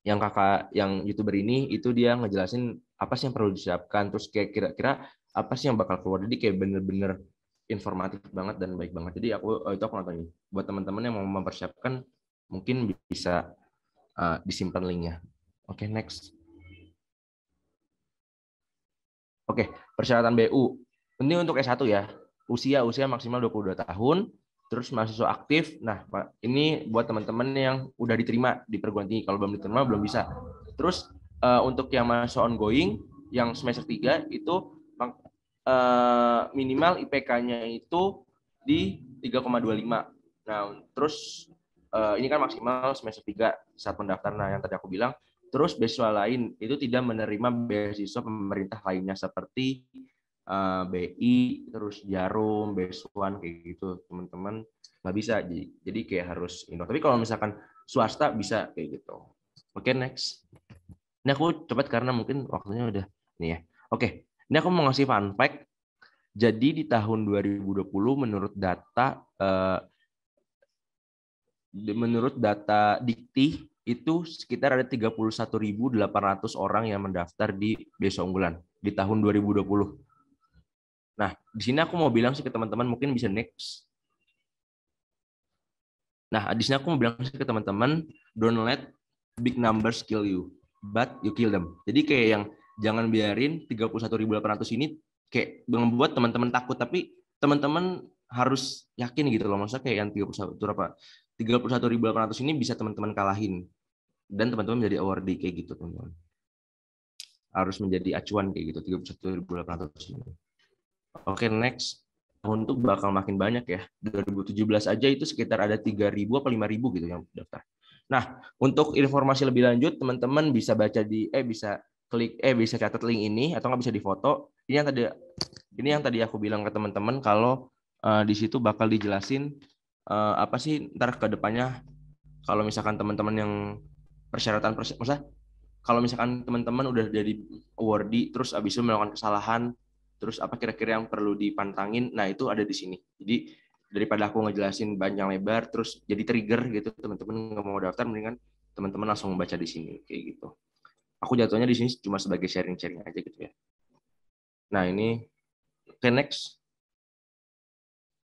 yang kakak yang YouTuber ini itu dia ngejelasin apa sih yang perlu disiapkan, terus kayak kira-kira apa sih yang bakal keluar. Jadi kayak bener-bener informatif banget dan baik banget. Jadi aku nonton ini. Buat teman-teman yang mau mempersiapkan mungkin bisa disimpan linknya. Oke, next. Oke, persyaratan BU. Ini untuk S1 ya. Usia maksimal 22 tahun. Terus mahasiswa aktif. Nah, ini buat teman-teman yang udah diterima di perguruan tinggi. Kalau belum diterima, belum bisa. Terus untuk yang mahasiswa ongoing, yang semester 3 itu minimal IPK-nya itu di 3,25. Nah, terus ini kan maksimal semester 3 saat pendaftaran. Nah, yang tadi aku bilang, terus beasiswa lain itu tidak menerima beasiswa pemerintah lainnya seperti BI, terus Jarum, Beasiswan kayak gitu, teman-teman nggak bisa. Jadi kayak harus Tapi kalau misalkan swasta bisa kayak gitu. Oke, next. Ini aku cepat karena mungkin waktunya udah nih ya. Oke, ini aku mau ngasih fun fact. Jadi di tahun 2020 menurut data Dikti itu sekitar ada 31.800 orang yang mendaftar di beasiswa unggulan di tahun 2020. Nah, di sini aku mau bilang sih ke teman-teman, mungkin bisa next. Nah, di sini aku mau bilang sih ke teman-teman, don't let big numbers kill you, but you kill them. Jadi kayak yang jangan biarin 31.800 ini kayak membuat teman-teman takut, tapi teman-teman harus yakin gitu loh. Maksudnya kayak yang 31.800 ini bisa teman-teman kalahin. Dan teman-teman menjadi awardee kayak gitu, teman-teman. Harus menjadi acuan kayak gitu, 31.800 ini. Oke, next. Tahun itu bakal makin banyak ya. 2017 aja itu sekitar ada 3.000 apa 5.000 gitu yang daftar. Nah, untuk informasi lebih lanjut, teman-teman bisa baca bisa klik bisa catat link ini atau nggak bisa difoto. Ini yang tadi aku bilang ke teman-teman kalau di situ bakal dijelasin apa sih ntar ke depannya kalau misalkan teman-teman yang maksudnya kalau misalkan teman-teman udah jadi awardee terus abis itu melakukan kesalahan, terus apa kira-kira yang perlu dipantangin, nah itu ada di sini. Jadi daripada aku ngejelasin panjang lebar terus jadi trigger gitu, teman-teman nggak mau daftar, mendingan teman-teman langsung membaca di sini kayak gitu. Aku jatuhnya di sini cuma sebagai sharing-sharing aja gitu ya. Nah ini next.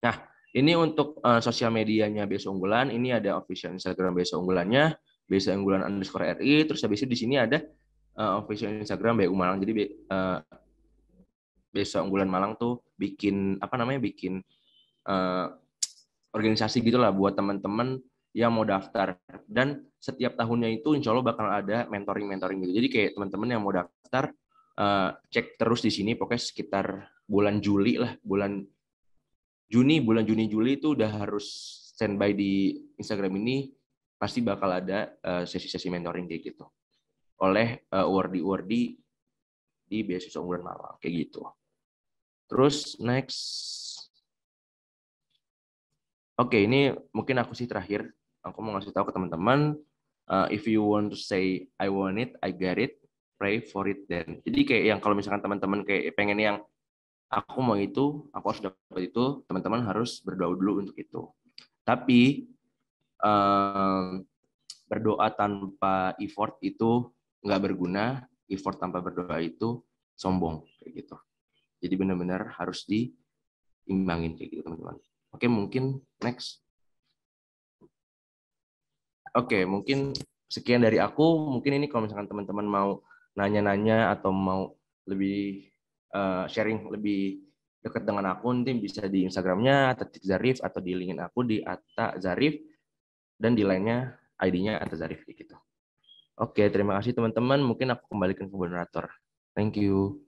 Nah ini untuk sosial medianya beasiswa unggulan, ini ada official Instagram beasiswa unggulannya. beasiswa unggulan _RI, terus habis itu di sini ada official Instagram BU Malang. Jadi beasiswa unggulan Malang tuh bikin bikin organisasi gitulah buat teman-teman yang mau daftar, dan setiap tahunnya itu insya Allah bakal ada mentoring gitu. Jadi kayak teman-teman yang mau daftar cek terus di sini, pokoknya sekitar bulan Juli lah, bulan Juni Juli itu udah harus standby di Instagram ini, pasti bakal ada sesi-sesi mentoring kayak gitu oleh awardee di beasiswa unggulan Malang kayak gitu. Terus next, oke, ini mungkin aku sih terakhir, aku mau ngasih tahu ke teman-teman, if you want to say I want it, I get it, pray for it then. Jadi kayak yang kalau misalkan teman-teman kayak pengen yang aku mau itu, aku harus dapat itu, teman-teman harus berdoa dulu untuk itu. Tapi berdoa tanpa effort itu nggak berguna, effort tanpa berdoa itu sombong kayak gitu. Jadi benar-benar harus diimbangin kayak gitu teman-teman. Oke, mungkin next. Oke, mungkin sekian dari aku. Mungkin ini kalau misalkan teman-teman mau nanya-nanya atau mau lebih sharing lebih dekat dengan aku, nanti bisa di Instagramnya @zarif atau di linkin aku di @zarif, dan di lainnya ID-nya @zarif gitu. Oke, terima kasih teman-teman. Mungkin aku kembalikan ke moderator. Thank you.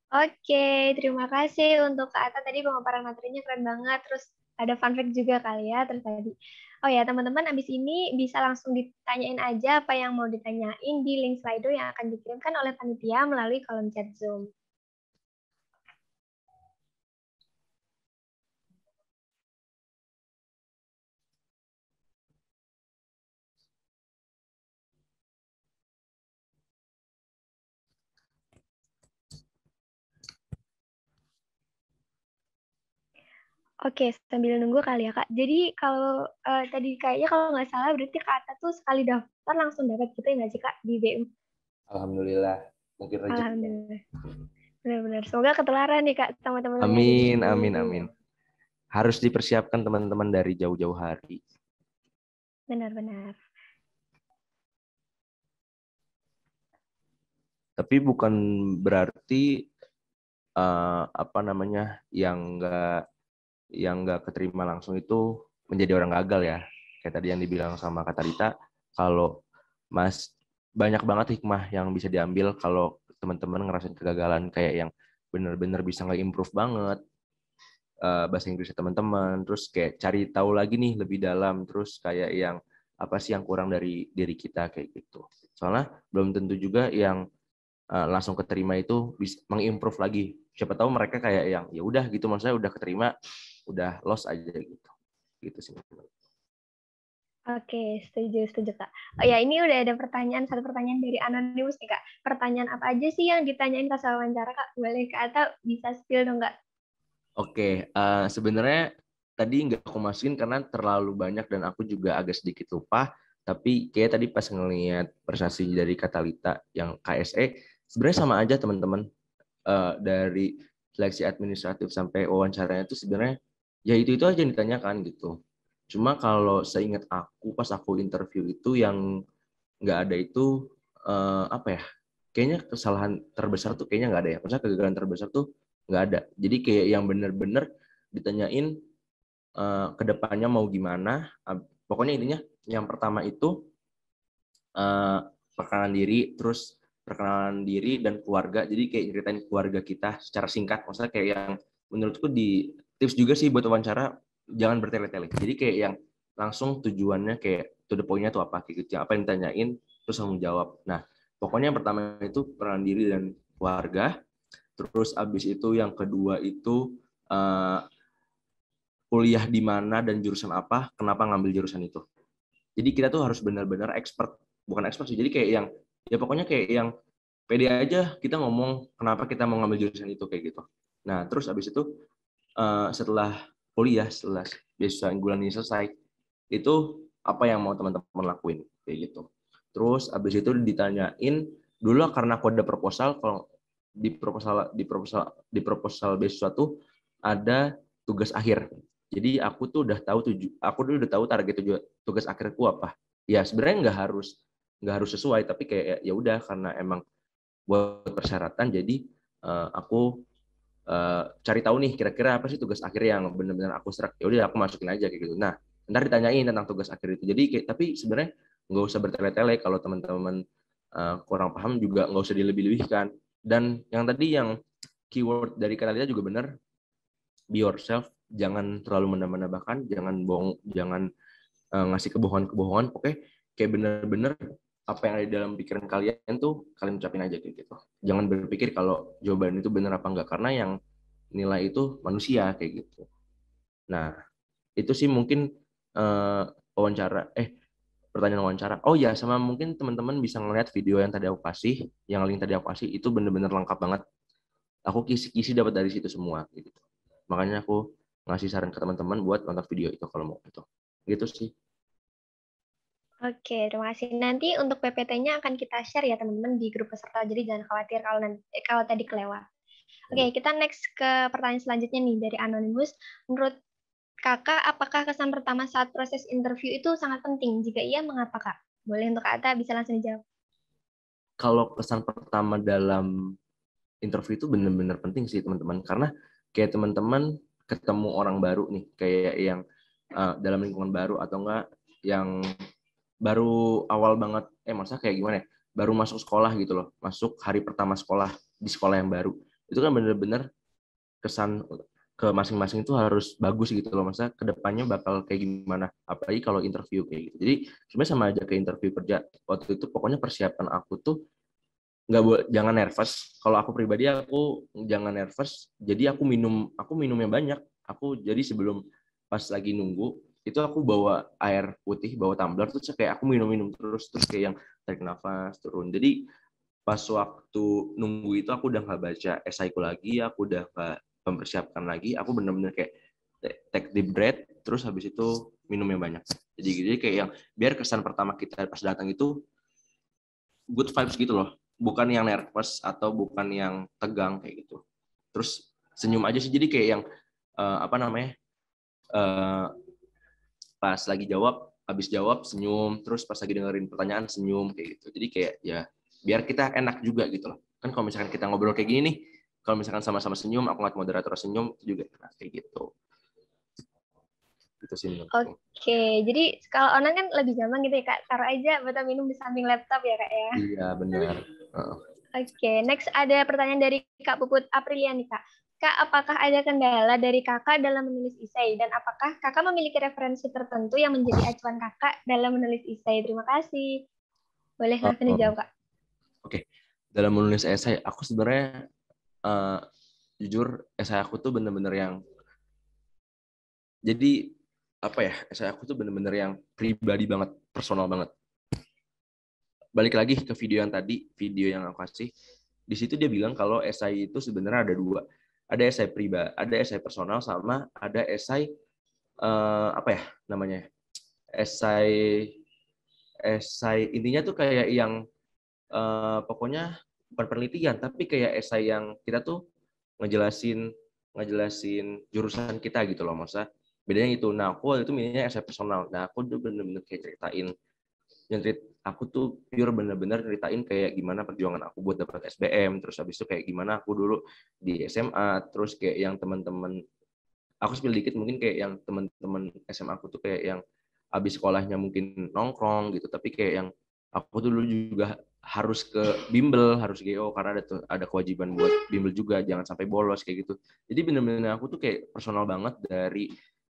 Oke, terima kasih untuk Kak Atta, tadi pemaparan materinya keren banget. Terus ada fun fact juga kali ya terus tadi. Oh ya, teman-teman, abis ini bisa langsung ditanyain aja apa yang mau ditanyain di link Slido yang akan dikirimkan oleh panitia melalui kolom chat Zoom. Oke, sambil nunggu kali ya, Kak. Jadi kalau tadi kayaknya kalau nggak salah berarti Kak Atta tuh sekali daftar langsung dapat gitu ya nggak sih, Kak, di BU? Alhamdulillah. Mungkin rezeki. Alhamdulillah. Benar-benar. Semoga ketularan nih, Kak, sama teman-teman. Amin, amin, amin. Harus dipersiapkan teman-teman dari jauh-jauh hari. Benar-benar. Tapi bukan berarti yang nggak keterima langsung itu menjadi orang gagal ya. Kayak tadi yang dibilang sama Kak Rita, kalau banyak banget hikmah yang bisa diambil kalau teman-teman ngerasain kegagalan, kayak yang benar-benar bisa nge-improve banget bahasa Inggrisnya teman-teman, terus kayak cari tahu lagi nih lebih dalam, terus kayak yang apa sih yang kurang dari diri kita kayak gitu. Soalnya belum tentu juga yang langsung keterima itu bisa mengimprove lagi. Siapa tahu mereka kayak yang ya udah gitu, maksudnya udah keterima, udah lost aja gitu. Gitu sih. Oke, setuju Kak. Oh ya, ini udah ada satu pertanyaan dari Anonymous nih, Kak. Pertanyaan apa aja sih yang ditanyain pas wawancara, Kak? Boleh Kak atau bisa spill dong, Kak? Oke, sebenarnya tadi nggak aku masukin karena terlalu banyak dan aku juga agak sedikit lupa. Tapi kayak tadi pas ngelihat prestasi dari Katalita yang KSE, sebenarnya sama aja teman-teman. Dari seleksi administratif sampai wawancaranya itu sebenarnya ya itu aja yang ditanyakan gitu. Cuma kalau seingat aku pas aku interview itu yang nggak ada itu apa ya? Kayaknya kesalahan terbesar tuh kayaknya nggak ada ya. Maksudnya kegagalan terbesar tuh nggak ada. Jadi kayak yang bener-bener ditanyain kedepannya mau gimana. Pokoknya intinya yang pertama itu perkenalan diri dan keluarga. Jadi kayak ceritain keluarga kita secara singkat. Maksudnya kayak yang menurutku di tips juga sih buat wawancara, jangan bertele-tele. Jadi kayak yang langsung tujuannya kayak to the point-nya tuh apa gitu. Apa yang ditanyain terus langsung jawab. Nah, pokoknya yang pertama itu perkenalan diri dan keluarga. Terus abis itu yang kedua itu kuliah di mana dan jurusan apa, kenapa ngambil jurusan itu. Jadi kita tuh harus benar-benar bukan expert sih, jadi kayak yang, ya pokoknya kayak yang pede aja kita ngomong kenapa kita mau ngambil jurusan itu kayak gitu. Nah terus abis itu setelah setelah beasiswa unggulan ini selesai, itu apa yang mau teman-teman lakuin kayak gitu. Terus abis itu ditanyain dulu karena aku ada proposal, kalau di proposal beasiswa tuh ada tugas akhir. Jadi aku tuh udah tahu target tugas akhirku apa. Ya sebenarnya nggak harus sesuai, tapi kayak ya udah karena emang buat persyaratan, jadi aku cari tahu nih kira-kira apa sih tugas akhir yang benar-benar aku serak. Ya udah aku masukin aja kayak gitu. Nah, ntar ditanyain tentang tugas akhir itu. Jadi tapi sebenarnya nggak usah bertele-tele, kalau teman-teman kurang paham juga nggak usah dilebih-lebihkan. Dan yang tadi yang keyword dari Kak Talita juga benar, be yourself, jangan terlalu menambah-nambahkan, jangan bohong, jangan ngasih kebohongan-kebohongan. Oke, kayak bener-bener apa yang ada di dalam pikiran kalian tuh kalian ucapin aja kayak gitu. Jangan berpikir kalau jawaban itu bener apa enggak, karena yang nilai itu manusia kayak gitu. Nah, itu sih mungkin pertanyaan wawancara. Oh ya, sama mungkin teman-teman bisa ngeliat video yang tadi aku kasih, yang link tadi aku kasih, itu bener-bener lengkap banget. Aku kisi-kisi dapat dari situ semua gitu. Makanya aku ngasih saran ke teman-teman buat nonton video itu kalau mau gitu. Gitu sih. Oke, terima kasih. Nanti untuk PPT-nya akan kita share ya teman-teman di grup peserta. Jadi jangan khawatir kalau tadi kelewat. Oke, kita next ke pertanyaan selanjutnya nih dari Anonymous. Menurut Kakak, apakah kesan pertama saat proses interview itu sangat penting? Jika iya, mengapa Kak? Boleh untuk Kak Atta, bisa langsung dijawab. Kalau kesan pertama dalam interview itu benar-benar penting sih teman-teman, karena kayak teman-teman ketemu orang baru nih, kayak yang dalam lingkungan baru atau enggak yang baru awal banget, masa kayak gimana ya, baru masuk sekolah gitu loh, masuk hari pertama sekolah di sekolah yang baru, itu kan bener-bener kesan ke masing-masing itu harus bagus gitu loh, masa kedepannya bakal kayak gimana, apalagi kalau interview kayak gitu. Jadi sebenarnya sama aja kayak interview kerja waktu itu, pokoknya persiapan aku tuh jangan nervous. Kalau aku pribadi aku jangan nervous, jadi aku minumnya banyak. Aku jadi sebelum pas lagi nunggu itu aku bawa air putih, bawa tumbler, terus kayak aku minum terus kayak yang tarik nafas turun. Jadi pas waktu nunggu itu aku udah nggak baca esaiku lagi, aku udah nggak mempersiapkan lagi, aku bener-bener kayak take deep breath, terus habis itu minumnya banyak. Jadi kayak yang biar kesan pertama kita pas datang itu good vibes gitu loh, bukan yang nervous atau bukan yang tegang kayak gitu. Terus senyum aja sih, jadi kayak yang pas lagi habis jawab senyum, terus pas lagi dengerin pertanyaan senyum kayak gitu. Jadi kayak ya biar kita enak juga gitu loh. Kan kalau misalkan kita ngobrol kayak gini nih, kalau misalkan sama-sama senyum, aku ngeliat moderator senyum, itu juga enak kayak gitu. Gitu sih menurutku. Oke, jadi kalau online kan lebih gampang gitu ya Kak, taruh aja botol minum di samping laptop ya Kak ya. Iya benar. Oke, next ada pertanyaan dari Kak Puput Apriliani Kak. Kak, apakah ada kendala dari Kakak dalam menulis esai? Dan apakah Kakak memiliki referensi tertentu yang menjadi acuan Kakak dalam menulis esai? Terima kasih. Boleh langsung dijawab Kak. Oke, dalam menulis esai, aku sebenarnya jujur esai aku tuh bener-bener yang esai aku tuh bener-bener yang pribadi banget, personal banget. Balik lagi ke video yang tadi, video yang aku kasih, di situ dia bilang kalau esai itu sebenarnya ada dua, ada esai pribadi, ada esai personal, sama ada esai esai intinya tuh kayak yang pokoknya bukan penelitian, tapi kayak esai yang kita tuh ngejelasin jurusan kita gitu loh, masa bedanya itu. Nah aku waktu itu milihnya esai personal. Nah aku tuh bener-bener kayak ceritain, aku tuh pure bener-bener ceritain kayak gimana perjuangan aku buat dapat SBM, terus habis itu kayak gimana aku dulu di SMA, terus kayak yang teman-teman aku spill dikit, mungkin kayak yang teman-teman SMA aku tuh kayak yang habis sekolahnya mungkin nongkrong gitu, tapi kayak yang aku tuh dulu juga harus ke bimbel, harus GO karena ada kewajiban buat bimbel juga, jangan sampai bolos kayak gitu. Jadi bener-bener aku tuh kayak personal banget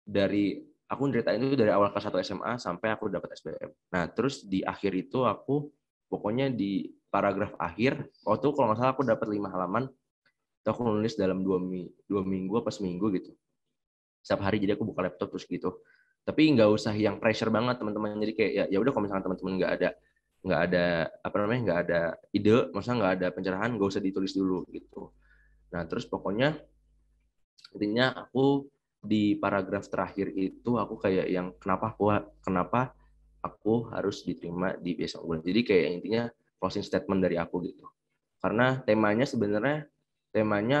dari aku ceritain itu dari awal kelas 1 SMA sampai aku dapat SBM. Nah, terus di akhir itu aku pokoknya di paragraf akhir, waktu kalau nggak salah aku dapat 5 halaman, itu aku nulis dalam 2 minggu apa seminggu gitu. Setiap hari, jadi aku buka laptop terus gitu. Tapi nggak usah yang pressure banget teman-teman. Jadi kayak ya udah, kalau misalkan teman-teman nggak ada ide, maksudnya nggak ada pencerahan, nggak usah ditulis dulu gitu. Nah, terus pokoknya intinya aku di paragraf terakhir itu aku kayak yang kenapa aku harus diterima di Biasa Unggulan. Jadi kayak intinya closing statement dari aku gitu. Karena temanya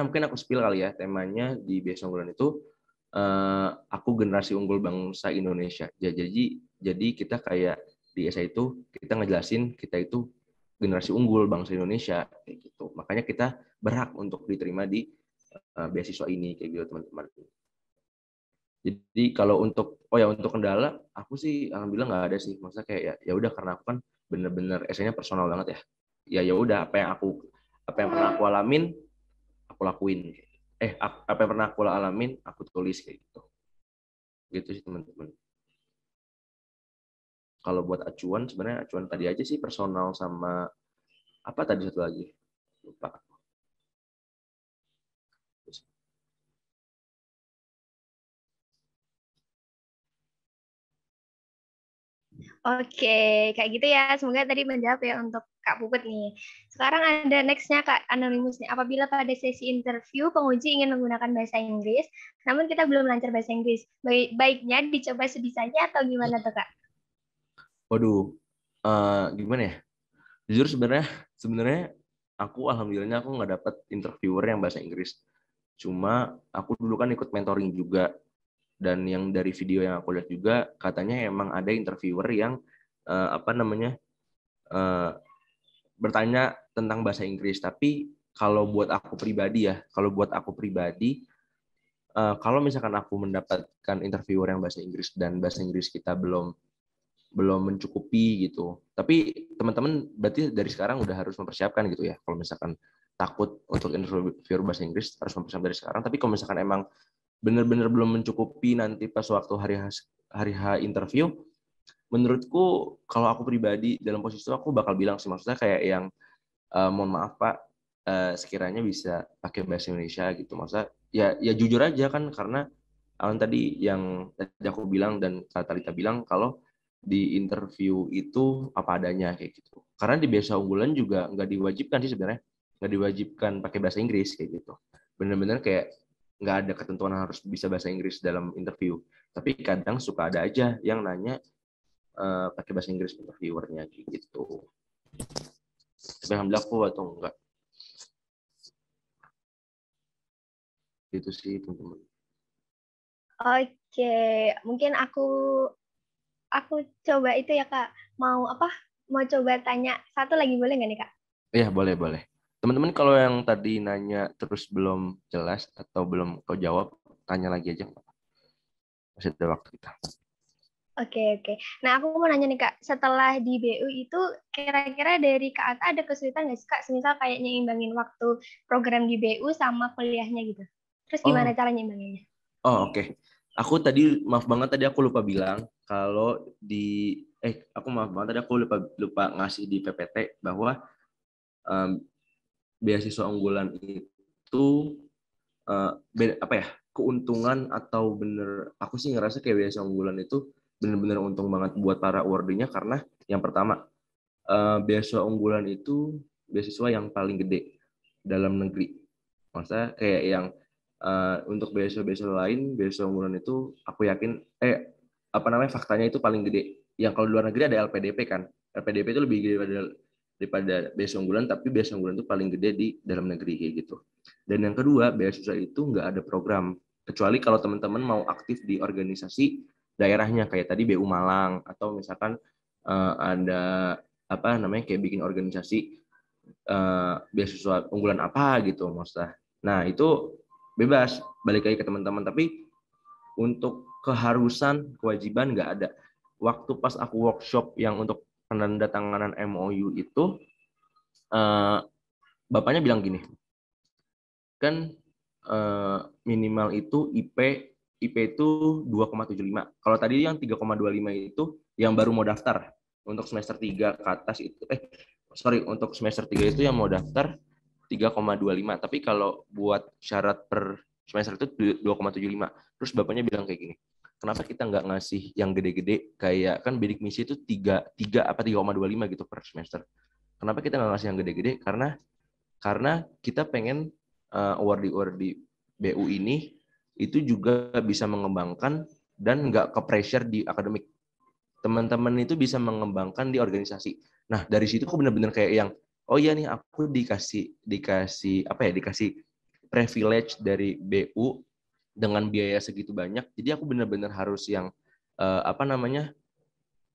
mungkin aku spill kali ya, temanya di Biasa Unggulan itu aku generasi unggul bangsa Indonesia. Jadi kita kayak di essay itu kita ngejelasin kita itu generasi unggul bangsa Indonesia kayak gitu. Makanya kita berhak untuk diterima di beasiswa ini kayak gitu teman-teman. Jadi kalau untuk untuk kendala aku sih alhamdulillah nggak ada sih. Maksudnya kayak ya udah karena aku kan bener-bener essay-nya personal banget ya. Ya udah apa yang pernah aku alamin aku lakuin. Apa yang pernah aku alamin aku tulis kayak gitu. Gitu sih teman-teman. Kalau buat acuan sebenarnya acuan tadi aja sih personal sama apa tadi satu lagi lupa. Oke, kayak gitu ya. Semoga tadi menjawab ya untuk Kak Puput nih. Sekarang ada next-nya Kak Anonymous nih. Apabila pada sesi interview penguji ingin menggunakan bahasa Inggris, namun kita belum lancar bahasa Inggris, baiknya dicoba sebisanya atau gimana tuh Kak? Waduh, gimana ya? Jujur sebenarnya aku alhamdulillahnya aku nggak dapet interviewer yang bahasa Inggris. Cuma aku dulu kan ikut mentoring juga. Dan yang dari video yang aku lihat juga katanya emang ada interviewer yang bertanya tentang bahasa Inggris. Tapi kalau buat aku pribadi kalau misalkan aku mendapatkan interviewer yang bahasa Inggris dan bahasa Inggris kita belum mencukupi gitu. Tapi teman-teman berarti dari sekarang udah harus mempersiapkan gitu ya. Kalau misalkan takut untuk interviewer bahasa Inggris harus mempersiapkan dari sekarang. Tapi kalau misalkan emang benar-benar belum mencukupi nanti pas waktu hari H interview, menurutku kalau aku pribadi dalam posisi itu aku bakal bilang sih, maksudnya kayak yang mohon maaf Pak, sekiranya bisa pakai bahasa Indonesia gitu. Maksudnya ya jujur aja kan, karena tadi yang tadi aku bilang dan Talita bilang kalau di interview itu apa adanya kayak gitu. Karena di beasiswa unggulan juga nggak diwajibkan sih sebenarnya, nggak diwajibkan pakai bahasa Inggris kayak gitu. Benar-benar kayak nggak ada ketentuan harus bisa bahasa Inggris dalam interview. Tapi kadang suka ada aja yang nanya pakai bahasa Inggris interviewernya gitu. Tapi alhamdulillah aku atau enggak. Gitu sih teman-teman. Oke, mungkin aku coba itu ya Kak. Mau coba tanya satu lagi boleh nggak nih Kak? Iya, boleh. Teman-teman kalau yang tadi nanya terus belum jelas atau belum kau jawab, tanya lagi aja. Masih ada waktu kita. Oke. Nah, aku mau nanya nih Kak, setelah di BU itu kira-kira dari Kak Ata ada kesulitan nggak sih Kak? Semisal kayak nyimbangin waktu program di BU sama kuliahnya gitu. Terus gimana cara nyimbanginnya? Oke. Aku tadi maaf banget tadi aku lupa bilang kalau aku lupa ngasih di PPT bahwa beasiswa unggulan itu keuntungan atau aku sih ngerasa kayak beasiswa unggulan itu bener-bener untung banget buat para awardee-nya karena yang pertama beasiswa unggulan itu beasiswa yang paling gede dalam negeri. Maksudnya kayak yang untuk beasiswa lain, beasiswa unggulan itu aku yakin faktanya itu paling gede. Yang kalau di luar negeri ada LPDP kan. LPDP itu lebih gede daripada beasiswa unggulan, tapi beasiswa unggulan itu paling gede di dalam negeri kayak gitu. Dan yang kedua, beasiswa itu nggak ada program. Kecuali kalau teman-teman mau aktif di organisasi daerahnya kayak tadi BU Malang atau misalkan ada kayak bikin organisasi beasiswa unggulan apa gitu maksudnya. Nah, itu bebas balik lagi ke teman-teman, tapi untuk kewajiban nggak ada. Waktu pas aku workshop yang untuk penandatanganan MOU itu bapaknya bilang gini, kan minimal itu IP itu 2,75. Kalau tadi yang 3,25 itu yang baru mau daftar untuk semester 3 ke atas itu untuk semester 3 itu yang mau daftar 3,25. Tapi kalau buat syarat per semester itu 2,75. Terus bapaknya bilang kayak gini, kenapa kita nggak ngasih yang gede-gede kayak kan bidik misi itu 3,25 gitu per semester. Kenapa kita nggak ngasih yang gede-gede? Karena kita pengen awardee BU ini itu juga bisa mengembangkan dan nggak ke pressure di akademik. Teman-teman itu bisa mengembangkan di organisasi. Nah, dari situ aku benar-benar kayak yang oh iya nih aku dikasih privilege dari BU dengan biaya segitu banyak, jadi aku benar-benar harus yang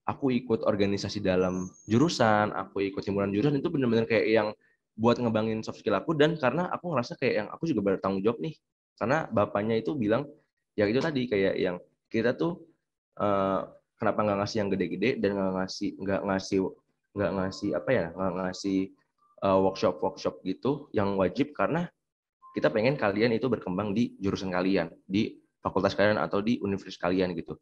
aku ikut organisasi dalam jurusan, aku ikut himpunan jurusan, itu benar-benar kayak yang buat ngembangin soft skill aku. Dan karena aku ngerasa kayak yang aku juga bertanggung jawab nih, karena bapaknya itu bilang ya itu tadi kayak yang kita tuh kenapa nggak ngasih yang gede-gede dan nggak ngasih workshop gitu yang wajib, karena kita pengen kalian itu berkembang di jurusan kalian, di fakultas kalian atau di universitas kalian gitu.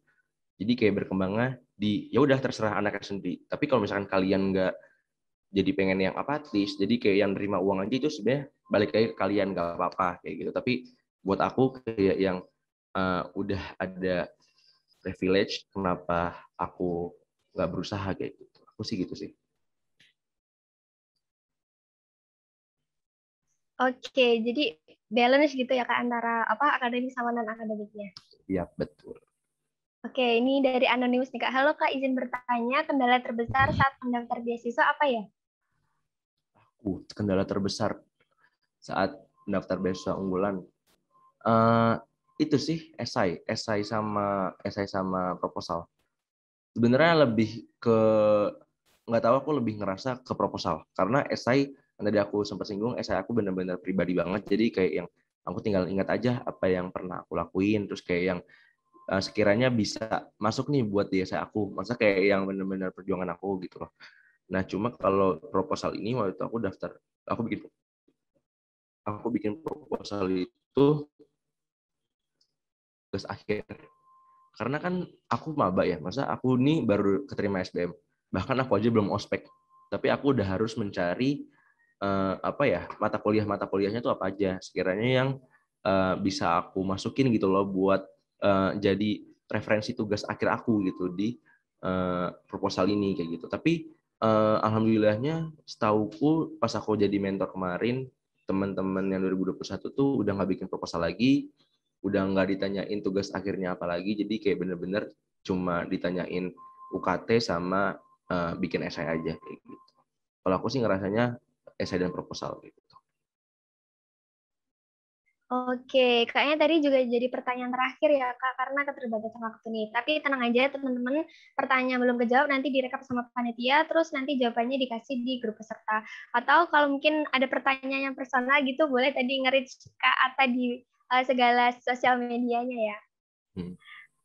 Jadi kayak berkembangnya di ya udah terserah anaknya sendiri. Tapi kalau misalkan kalian nggak jadi pengen yang apatis, jadi kayak yang nerima uang aja, itu sebenarnya balik lagi ke kalian, nggak apa-apa kayak gitu. Tapi buat aku kayak yang udah ada privilege, kenapa aku nggak berusaha kayak gitu. Aku sih gitu sih. Oke, jadi balance gitu ya Kak antara akademik sama non akademiknya. Iya, betul. Oke, ini dari anonimus nih Kak. Halo Kak, izin bertanya, kendala terbesar saat mendaftar beasiswa apa ya? Kendala terbesar saat mendaftar beasiswa unggulan itu sih esai sama proposal. Sebenarnya lebih ke nggak tahu, aku lebih ngerasa ke proposal karena esai yang tadi aku sempat singgung, esai aku benar-benar pribadi banget, jadi kayak yang aku tinggal ingat aja apa yang pernah aku lakuin, terus kayak yang sekiranya bisa masuk nih buat di esai aku, masa kayak yang benar-benar perjuangan aku gitu loh. Nah cuma kalau proposal ini waktu itu aku bikin proposal itu tugas akhir, karena kan aku maba ya, masa aku nih baru keterima SBM, bahkan aku aja belum ospek, tapi aku udah harus mencari mata kuliahnya tuh apa aja sekiranya yang bisa aku masukin gitu loh buat jadi referensi tugas akhir aku gitu di proposal ini kayak gitu. Tapi alhamdulillahnya setauku pas aku jadi mentor kemarin, teman-teman yang 2021 tuh udah nggak bikin proposal lagi, udah nggak ditanyain tugas akhirnya apa lagi, jadi kayak bener-bener cuma ditanyain UKT sama bikin esai aja kayak gitu. Kalau aku sih ngerasanya esai dan proposal gitu. Oke, kayaknya tadi juga jadi pertanyaan terakhir ya Kak, karena keterbatasan waktu nih. Tapi tenang aja teman-teman, pertanyaan belum kejawab nanti direkap sama panitia, terus nanti jawabannya dikasih di grup peserta. Atau kalau mungkin ada pertanyaan yang personal gitu, boleh tadi nge-reach Kak Ata di segala sosial medianya ya.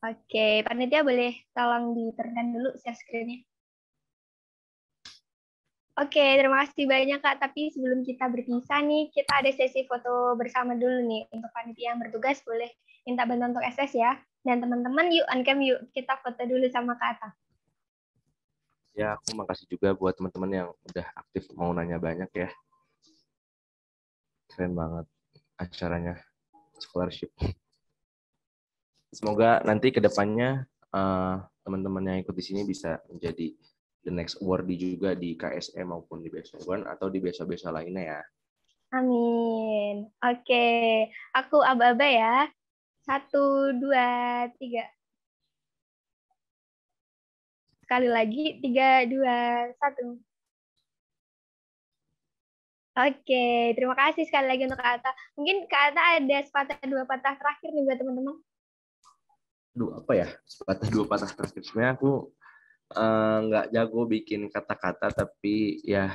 Oke, panitia boleh tolong diturunkan dulu share screen-nya. Oke, terima kasih banyak Kak. Tapi sebelum kita berpisah nih, kita ada sesi foto bersama dulu nih. Untuk panitia yang bertugas boleh minta bantuan untuk SS ya. Dan teman-teman yuk, on cam yuk. Kita foto dulu sama Kak Ata. Ya, aku makasih juga buat teman-teman yang udah aktif mau nanya banyak ya. Keren banget acaranya, scholarship. Semoga nanti ke depannya teman-teman yang ikut di sini bisa menjadi the next awardee juga di KSE maupun di BSO1 atau di BSO-BSO lainnya ya. Amin. Oke, aku aba-aba ya. 1, 2, 3. Sekali lagi, 3, 2, 1. Oke, terima kasih sekali lagi untuk Kak Ata. Mungkin Kak Ata ada sepatah dua patah terakhir nih buat teman-teman. Apa ya? Sepatah dua patah terakhir. Sebenarnya aku nggak jago bikin kata-kata, tapi ya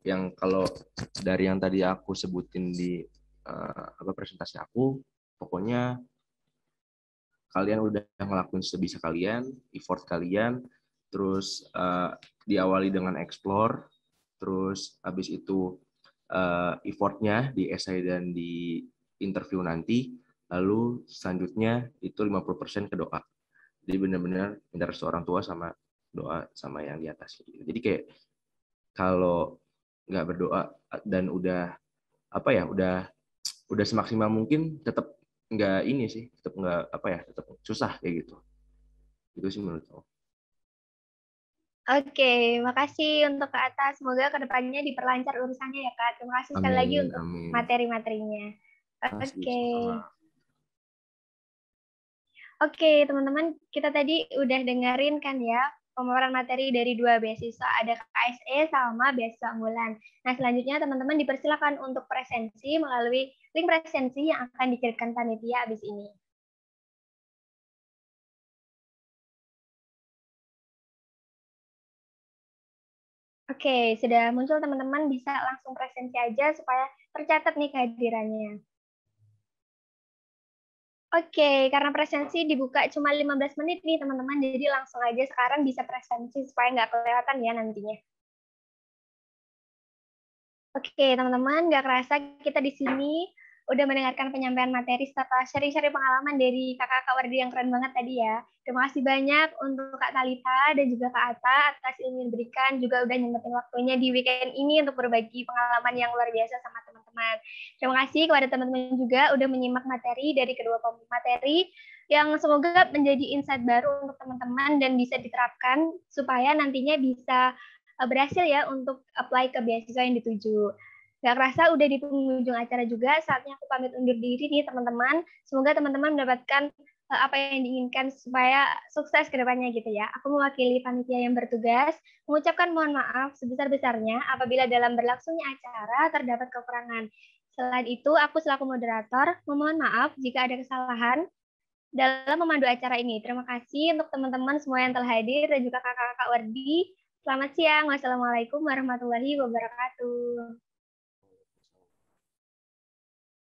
yang kalau dari yang tadi aku sebutin di presentasi aku, pokoknya kalian udah ngelakuin sebisa kalian, effort kalian, terus diawali dengan explore, terus habis itu effortnya di essay dan di interview nanti, lalu selanjutnya itu 50% ke doa. Jadi benar-benar minta restu orang tua sama doa sama yang di atas. Jadi kayak kalau nggak berdoa dan udah udah semaksimal mungkin, tetap nggak ini sih, tetap nggak tetap susah kayak gitu. Itu sih menurut aku. Oke, makasih untuk Kak Ata. Semoga kedepannya diperlancar urusannya ya Kak. Terima kasih sekali lagi untuk materi-materinya. Oke. Oke, teman-teman, kita tadi udah dengerin kan ya pemaparan materi dari 2 beasiswa, ada KSE sama beasiswa unggulan. Nah, selanjutnya teman-teman dipersilakan untuk presensi melalui link presensi yang akan dikirimkan panitia habis ini. Oke, sudah muncul teman-teman, bisa langsung presensi aja supaya tercatat nih kehadirannya. Oke, karena presensi dibuka cuma 15 menit nih teman-teman, jadi langsung aja sekarang bisa presensi supaya nggak kelihatan ya nantinya. Oke, teman-teman, nggak kerasa kita di sini udah mendengarkan penyampaian materi serta sharing-sharing pengalaman dari kakak-kakak Wardi yang keren banget tadi ya. Terima kasih banyak untuk Kak Talita dan juga Kak Atta atas ilmu yang diberikan, juga udah nyempetin waktunya di weekend ini untuk berbagi pengalaman yang luar biasa sama teman-teman. Terima kasih kepada teman-teman juga udah menyimak materi dari kedua materi yang semoga menjadi insight baru untuk teman-teman dan bisa diterapkan supaya nantinya bisa berhasil ya untuk apply ke beasiswa yang dituju. Gak kerasa udah di penghujung acara juga, saatnya aku pamit undur diri nih teman-teman. Semoga teman-teman mendapatkan apa yang diinginkan supaya sukses ke depannya gitu ya. Aku mewakili panitia yang bertugas, mengucapkan mohon maaf sebesar-besarnya apabila dalam berlangsungnya acara terdapat kekurangan. Selain itu, aku selaku moderator memohon maaf jika ada kesalahan dalam memandu acara ini. Terima kasih untuk teman-teman semua yang telah hadir dan juga kakak-kakak Wardi. Selamat siang. Wassalamualaikum warahmatullahi wabarakatuh.